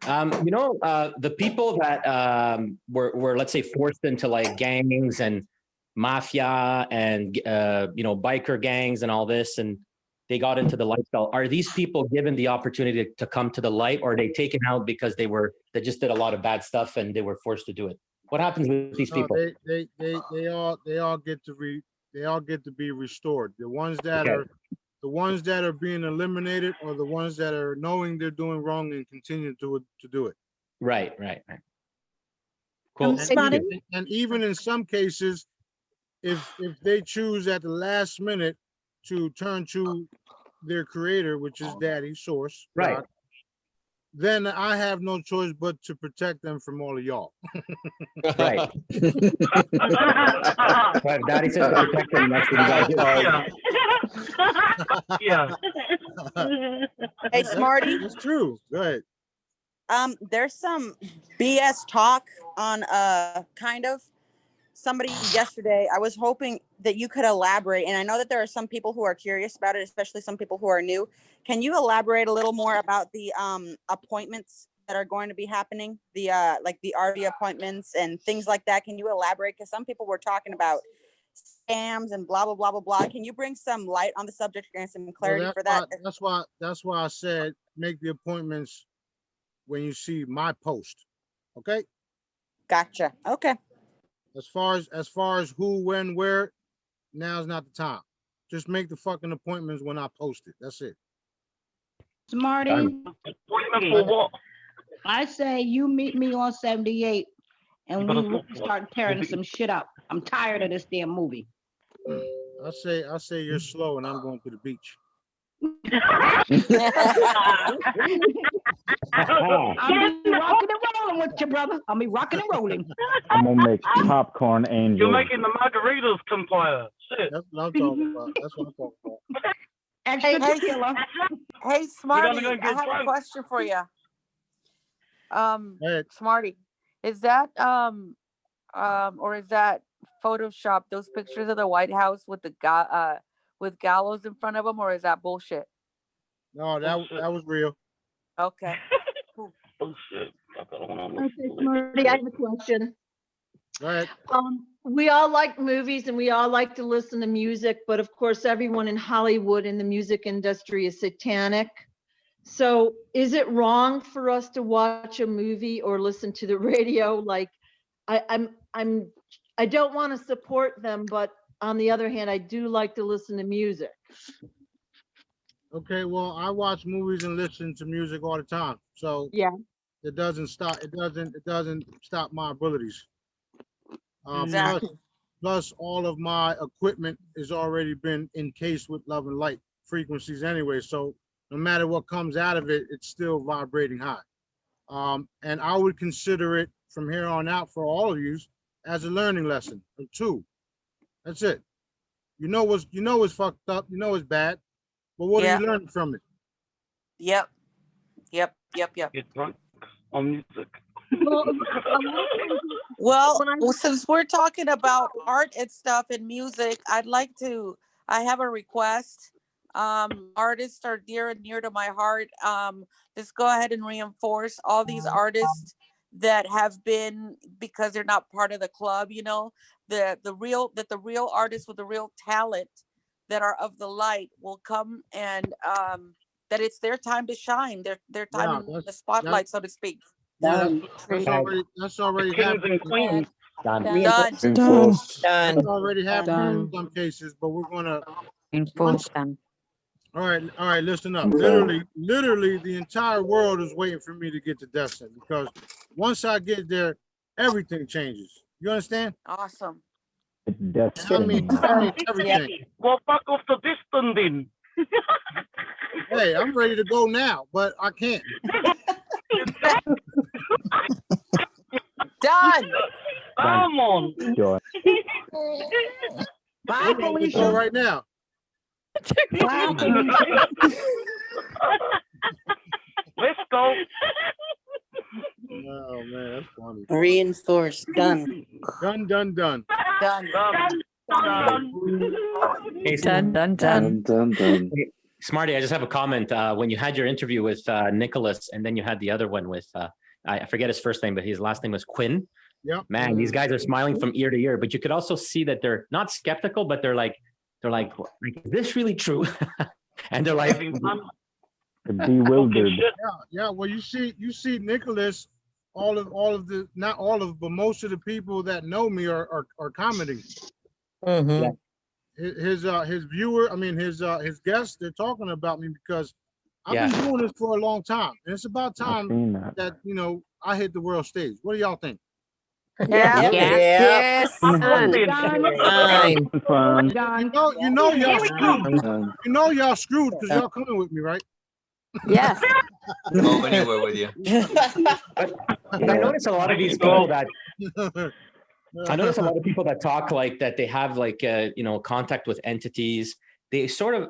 Speaker 9: The people that were, let's say, forced into like gangs and mafia and biker gangs and all this, and they got into the lifestyle. Are these people given the opportunity to come to the light, or are they taken out because they just did a lot of bad stuff and they were forced to do it? What happens with these people?
Speaker 10: They all get to be restored. The ones that are being eliminated, or the ones that are knowing they're doing wrong and continue to do it.
Speaker 9: Right. Cool.
Speaker 10: And even in some cases, if they choose at the last minute to turn to their creator, which is Daddy, Source,
Speaker 9: right?
Speaker 10: God, then I have no choice but to protect them from all of y'all.
Speaker 9: Right. So if Daddy says to protect them, that's what you gotta do.
Speaker 19: Yeah.
Speaker 11: Hey, Smarty.
Speaker 10: It's true. Go ahead.
Speaker 11: There's some BS talk on kind of somebody yesterday. I was hoping that you could elaborate, and I know that there are some people who are curious about it, especially some people who are new. Can you elaborate a little more about the appointments that are going to be happening, the like the RV appointments and things like that? Can you elaborate? Because some people were talking about scams and blah blah blah blah blah. Can you bring some light on the subject and some clarity for that?
Speaker 10: That's why I said make the appointments when you see my post. Okay.
Speaker 11: Gotcha. Okay.
Speaker 10: As far as who, when, where, now's not the time. Just make the fucking appointments when I post it. That's it.
Speaker 1: Smarty.
Speaker 19: Appointment for what?
Speaker 1: I say you meet me on 78 and we really start tearing some shit up. I'm tired of this damn movie.
Speaker 10: I say you're slow and I'm going to the beach.
Speaker 1: I'll be rocking and rolling with you, brother. I'll be rocking and rolling.
Speaker 18: I'm gonna make popcorn angels.
Speaker 19: You're making the margaritas compile. Shit.
Speaker 10: That's what I'm talking about. That's what I'm talking about.
Speaker 1: Extra tequila.
Speaker 2: Hey, Smarty,
Speaker 19: go
Speaker 2: I
Speaker 19: get
Speaker 2: have a
Speaker 19: drunk.
Speaker 2: question for you.
Speaker 10: Hey.
Speaker 2: Smarty, is that or is that Photoshop? Those pictures of the White House with the with gallows in front of them, or is that bullshit?
Speaker 10: No, that was real.
Speaker 2: Okay.
Speaker 19: Oh shit.
Speaker 24: Okay, Smarty, I have a question.
Speaker 10: Go ahead.
Speaker 24: We all like movies and we all like to listen to music, but of course, everyone in Hollywood in the music industry is satanic. So is it wrong for us to watch a movie or listen to the radio? Like, I don't want to support them, but on the other hand, I do like to listen to music.
Speaker 10: Okay, well, I watch movies and listen to music all the time. So
Speaker 24: yeah,
Speaker 10: it doesn't stop my abilities.
Speaker 2: Exactly.
Speaker 10: Plus all of my equipment has already been encased with love and light frequencies anyway. So no matter what comes out of it, it's still vibrating high. And I would consider it from here on out for all of you as a learning lesson or two. That's it. You know it's fucked up. You know it's bad. But what are you learning from it?
Speaker 2: Yep.
Speaker 19: Get drunk on music.
Speaker 2: Well, since we're talking about art and stuff and music, I have a request. Artists are dear and near to my heart. Let's go ahead and reinforce all these artists that have been, because they're not part of the club, you know, the real artists with the real talent that are of the light will come, and that it's their time to shine, their time in the spotlight, so to speak.
Speaker 10: Yeah, that's already happening.
Speaker 2: Done.
Speaker 10: That's already happening in some cases, but we're gonna
Speaker 16: enforce them.
Speaker 10: All right, listen up. Literally, the entire world is waiting for me to get to Destiny, because once I get there, everything changes. You understand?
Speaker 2: Awesome.
Speaker 10: I mean everything.
Speaker 19: Well, fuck off the distance then.
Speaker 10: Hey, I'm ready to go now, but I can't.
Speaker 2: Done.
Speaker 19: Come on.
Speaker 18: Sure.
Speaker 1: Bye,
Speaker 10: Felicia. Go right now.
Speaker 1: Bye, Felicia.
Speaker 19: Let's go.
Speaker 10: Oh man, that's funny.
Speaker 15: Reinforced. Done.
Speaker 10: Done.
Speaker 2: Done.
Speaker 9: Hey,
Speaker 16: Done.
Speaker 9: Hey, Smarty, I just have a comment. When you had your interview with Nicholas, and then you had the other one with I forget his first name, but his last name was Quinn.
Speaker 10: Yeah.
Speaker 9: Man, these guys are smiling from ear to ear, but you could also see that they're not skeptical, but they're like, is this really true? And they're like,
Speaker 18: bewildered.
Speaker 10: Yeah. Well, you see Nicholas. All of the, not all of, but most of the people that know me are commenting.
Speaker 15: Mm-hmm.
Speaker 10: His viewer, I mean his guests, they're talking about me because I've been doing this for a long time, and it's about time that you know I hit the world stage. What do y'all think?
Speaker 6: Yes.
Speaker 1: Done.
Speaker 10: You know y'all screwed. You know y'all screwed because y'all coming with me, right?
Speaker 24: Yes.
Speaker 3: Go anywhere with you.
Speaker 9: But I notice a lot of these people that I notice a lot of people that talk like that they have like contact with entities. They sort of,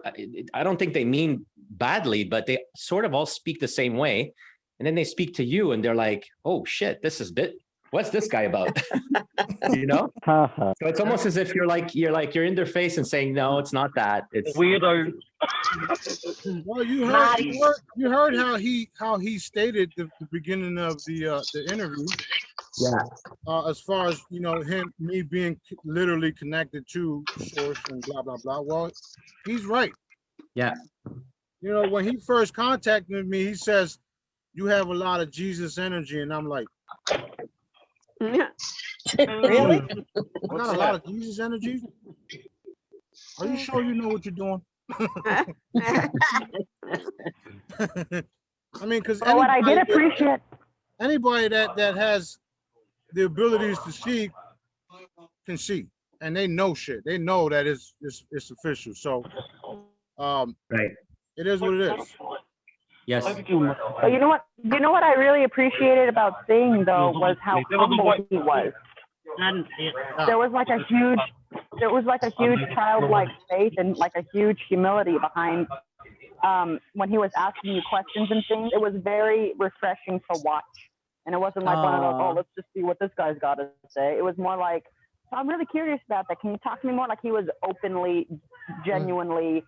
Speaker 9: I don't think they mean badly, but they sort of all speak the same way. And then they speak to you and they're like, oh shit, what's this guy about? So it's almost as if you're in their face and saying, no, it's not that. It's
Speaker 19: weirdo.
Speaker 10: Well, you heard how he stated the beginning of the interview.
Speaker 9: Yeah.
Speaker 10: As far as me being literally connected to source and blah blah blah. Well, he's right.
Speaker 9: Yeah.
Speaker 10: When he first contacted me, he says, "You have a lot of Jesus energy," and I'm like,
Speaker 24: Really?
Speaker 10: I got a lot of Jesus energy. Are you sure you know what you're doing? I mean, because
Speaker 4: what I did appreciate,
Speaker 10: anybody that has the abilities to see can see, and they know shit. They know that it's official. So,
Speaker 9: right.
Speaker 10: It is what it is.
Speaker 9: Yes.
Speaker 4: but you know what I really appreciated about seeing though was how humble he was. There was like a huge childlike faith and like a huge humility behind when he was asking you questions and things. It was very refreshing to watch. And it wasn't like one of those, oh, let's just see what this guy's got to say. It was more like, I'm really curious about that. Can you talk to me more? Like he was openly, genuinely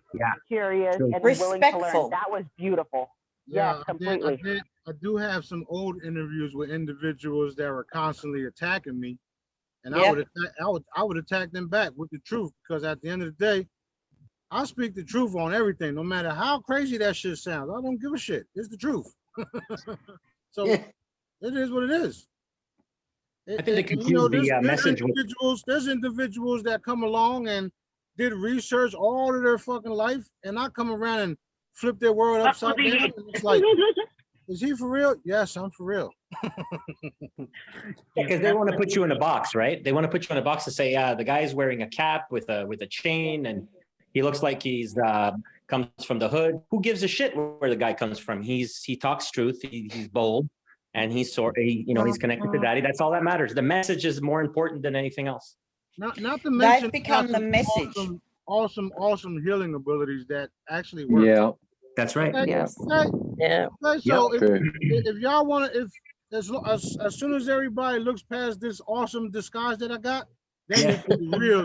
Speaker 4: curious and willing to learn. That was beautiful.
Speaker 10: Yeah,
Speaker 4: yes, completely.
Speaker 10: I do have some old interviews with individuals that were constantly attacking me. And I would attack them back with the truth, because at the end of the day, I speak the truth on everything, no matter how crazy that shit sounds. I don't give a shit. It's the truth. So it is what it is.
Speaker 9: I think they confuse the message with...
Speaker 10: There's individuals that come along and did research all of their fucking life, and I come around and flip their world upside down. And it's like, is he for real? Yes, I'm for real.
Speaker 9: Because they want to put you in a box, right? They want to put you in a box to say, the guy's wearing a cap with a chain, and he looks like he's comes from the hood. Who gives a shit where the guy comes from? He talks truth. He's bold, and he's connected to Daddy. That's all that matters. The message is more important than anything else.
Speaker 10: Not to mention,
Speaker 11: That's become the message.
Speaker 10: Awesome healing abilities that actually work.
Speaker 9: Yeah, that's right.
Speaker 10: Okay?
Speaker 9: Yes.
Speaker 10: Okay?
Speaker 9: Yeah.
Speaker 10: Okay, so if y'all want to, as soon as everybody looks past this awesome disguise that I got, then the real.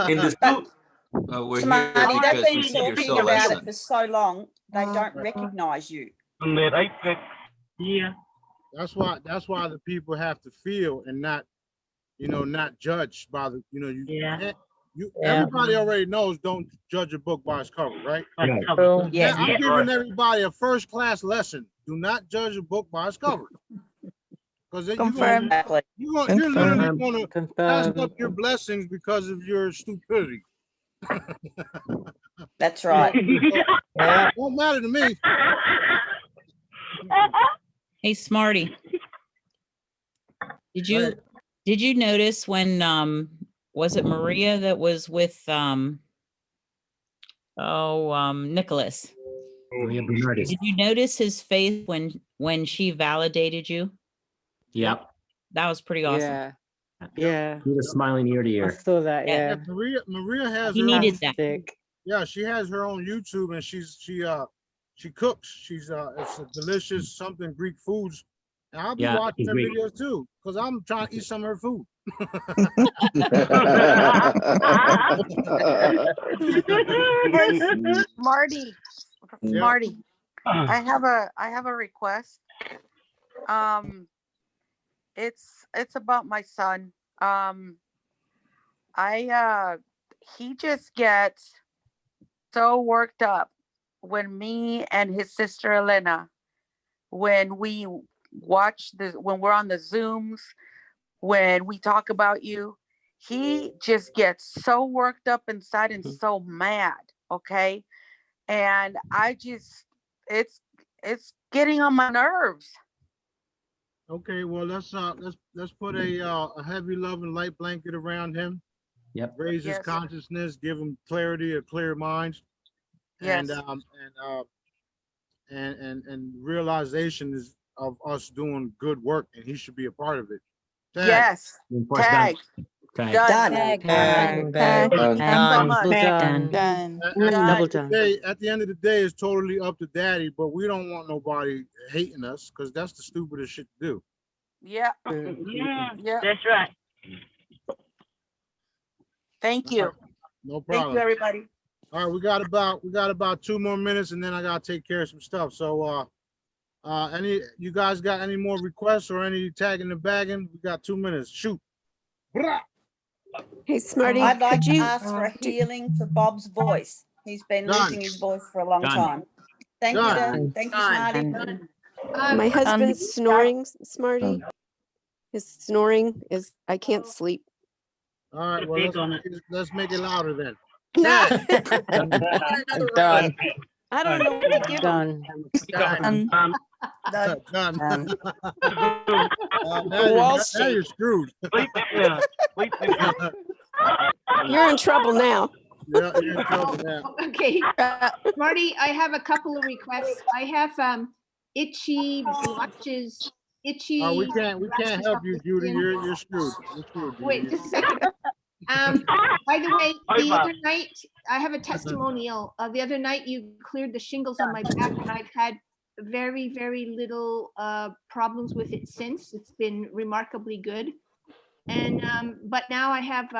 Speaker 3: In the suit. We're
Speaker 11: Smarty,
Speaker 3: here
Speaker 11: they've
Speaker 3: because
Speaker 11: been
Speaker 3: we see your
Speaker 11: talking
Speaker 3: soul
Speaker 11: about it
Speaker 3: essence.
Speaker 11: for so long, they don't recognize you.
Speaker 19: Yeah.
Speaker 10: That's why the people have to feel and not, not judge by the, everybody already knows, don't judge a book by its cover, right?
Speaker 11: Yes.
Speaker 10: I'm giving everybody a first-class lesson. Do not judge a book by its cover. Because you're literally going to pass up your blessings because of your stupidity.
Speaker 11: That's right.
Speaker 10: It won't matter to me.
Speaker 20: Hey, Smarty. Did you notice when was it Maria that was with Nicholas?
Speaker 9: Maria Bernardis.
Speaker 20: Did you notice his face when she validated you?
Speaker 9: Yep.
Speaker 20: That was pretty awesome.
Speaker 5: Yeah.
Speaker 9: He was smiling ear to ear.
Speaker 5: I saw that. Yeah.
Speaker 10: Maria has.
Speaker 20: He needed that.
Speaker 10: Yeah, she has her own YouTube, and she cooks. It's a delicious something Greek foods. And I'll be watching her videos too, because I'm trying to eat some of her food.
Speaker 2: Marty, I have a request. It's about my son. He just gets so worked up when me and his sister Elena, when we watch when we're on the Zooms, when we talk about you, he just gets so worked up inside and so mad. Okay. And it's getting on my nerves.
Speaker 10: Okay, well let's put a heavy love and light blanket around him,
Speaker 9: Yep.
Speaker 10: Raise his
Speaker 2: Yes.
Speaker 10: consciousness, give him clarity, a clear mind,
Speaker 2: Yes.
Speaker 10: and realization is of us doing good work, and he should be a part of it. Tag.
Speaker 2: Yes.
Speaker 9: Reinforce
Speaker 2: Tag.
Speaker 9: Tag.
Speaker 2: Done.
Speaker 16: Tag.
Speaker 2: Thank you so
Speaker 16: Done.
Speaker 2: much.
Speaker 16: Done.
Speaker 4: Done.
Speaker 16: Double
Speaker 10: At
Speaker 16: done.
Speaker 10: the end of the day, it's totally up to daddy, but we don't want nobody hating us because that's the stupidest shit to do.
Speaker 2: Yeah.
Speaker 19: Yeah,
Speaker 2: Yeah.
Speaker 19: that's right.
Speaker 2: Thank you.
Speaker 10: No
Speaker 2: Thank
Speaker 10: problem.
Speaker 2: you, everybody.
Speaker 10: All right, we got about 2 more minutes, and then I gotta take care of some stuff. So, you guys got any more requests or any tagging and bagging? We got 2 minutes. Shoot. Brah.
Speaker 6: Hey, Smarty,
Speaker 13: I'd like
Speaker 6: could
Speaker 13: to
Speaker 6: you?
Speaker 13: ask for healing for Bob's voice. He's been
Speaker 10: Done.
Speaker 13: losing his voice for a long
Speaker 9: Done.
Speaker 13: time. Thank you,
Speaker 10: Done.
Speaker 13: Dan. Thank you, Smarty.
Speaker 16: Done.
Speaker 6: My husband's snoring, Smarty. His snoring is, I can't sleep.
Speaker 10: All right, well, let's make it louder then.
Speaker 6: No.
Speaker 4: Done.
Speaker 6: I don't know what to give him.
Speaker 16: Done.
Speaker 13: Done.
Speaker 10: Done.
Speaker 13: Done.
Speaker 10: Now you're screwed.
Speaker 6: You're in trouble now.
Speaker 10: Yeah, you're in trouble now.
Speaker 21: Okay, Marty, I have a couple of requests. I have itchy blotches, itchy.
Speaker 10: We can't
Speaker 21: rashes
Speaker 10: help
Speaker 21: up
Speaker 10: you,
Speaker 21: the
Speaker 10: Judy.
Speaker 21: skin.
Speaker 10: You're screwed. You're screwed, Judy.
Speaker 21: Wait, just a second. By the way, the other night, I have a testimonial. The other night you cleared the shingles on my back, and I've had very, very little problems with it since. It's been remarkably good. And but now I have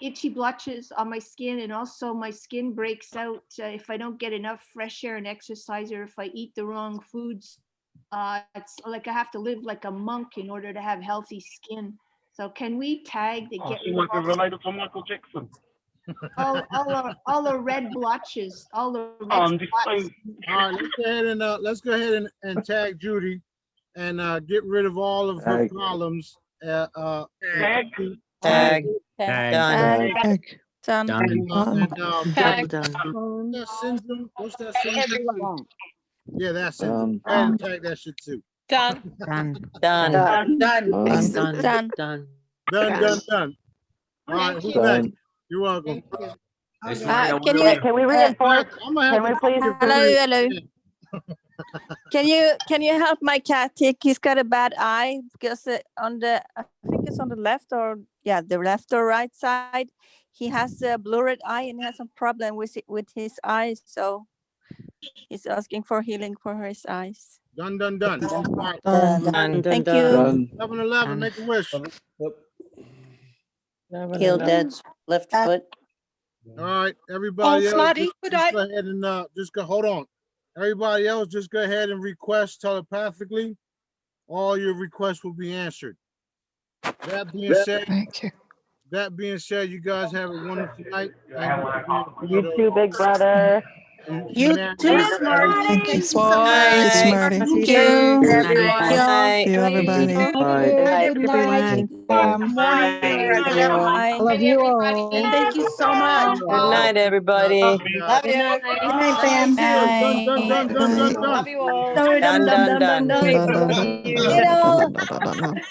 Speaker 21: itchy blotches on my skin, and also my skin breaks out if I don't get enough fresh air and exercise, or if I eat the wrong foods. It's like I have to live like a monk in order to have healthy skin. So can we tag to get
Speaker 19: She might be related to Michael Jackson.
Speaker 21: all the red blotches, all the red
Speaker 19: On the
Speaker 21: spots?
Speaker 19: phone.
Speaker 10: All right, let's go ahead and tag Judy and get rid of all of her
Speaker 4: Tag.
Speaker 10: problems.
Speaker 19: Tag.
Speaker 4: Tag.
Speaker 13: Done.
Speaker 9: Done.
Speaker 21: Tag.
Speaker 10: That syndrome? What's that syndrome? Yeah, that's syndrome. And tag that shit too.
Speaker 21: Done.
Speaker 16: Done.
Speaker 13: Done. Done.
Speaker 16: Done.
Speaker 13: Done.
Speaker 16: Done.
Speaker 10: Done. All right, who's next? You're welcome.
Speaker 4: Can we reinforce? Can we please?
Speaker 22: Hello. Can you help my cat? He's got a bad eye because I think it's on the left or the left or right side. He has a blurred eye and has a problem with his eyes. So he's asking for healing for his eyes.
Speaker 10: Done. All right.
Speaker 13: Done.
Speaker 22: Thank you.
Speaker 10: 11, make a wish.
Speaker 13: Heal Dad's left foot.
Speaker 10: All right, everybody else,
Speaker 13: Smarty,
Speaker 10: just go ahead and hold on. Everybody else, just go ahead and request telepathically. All your requests will be answered. That being said, you guys have a wonderful night.
Speaker 4: You too, big brother.
Speaker 13: You too, Smarty.
Speaker 21: Thank you
Speaker 13: so
Speaker 21: Bye,
Speaker 13: much.
Speaker 21: Smarty.
Speaker 13: Thank you, everyone.
Speaker 21: Thank you, everybody.
Speaker 16: Good night.
Speaker 13: Bye.
Speaker 12: Love you all.
Speaker 13: And thank you so much.
Speaker 4: Good night, everybody.
Speaker 13: Love you.
Speaker 12: Good night, fam.
Speaker 10: Done.
Speaker 21: Love you all.
Speaker 4: Done.
Speaker 21: Bye-bye.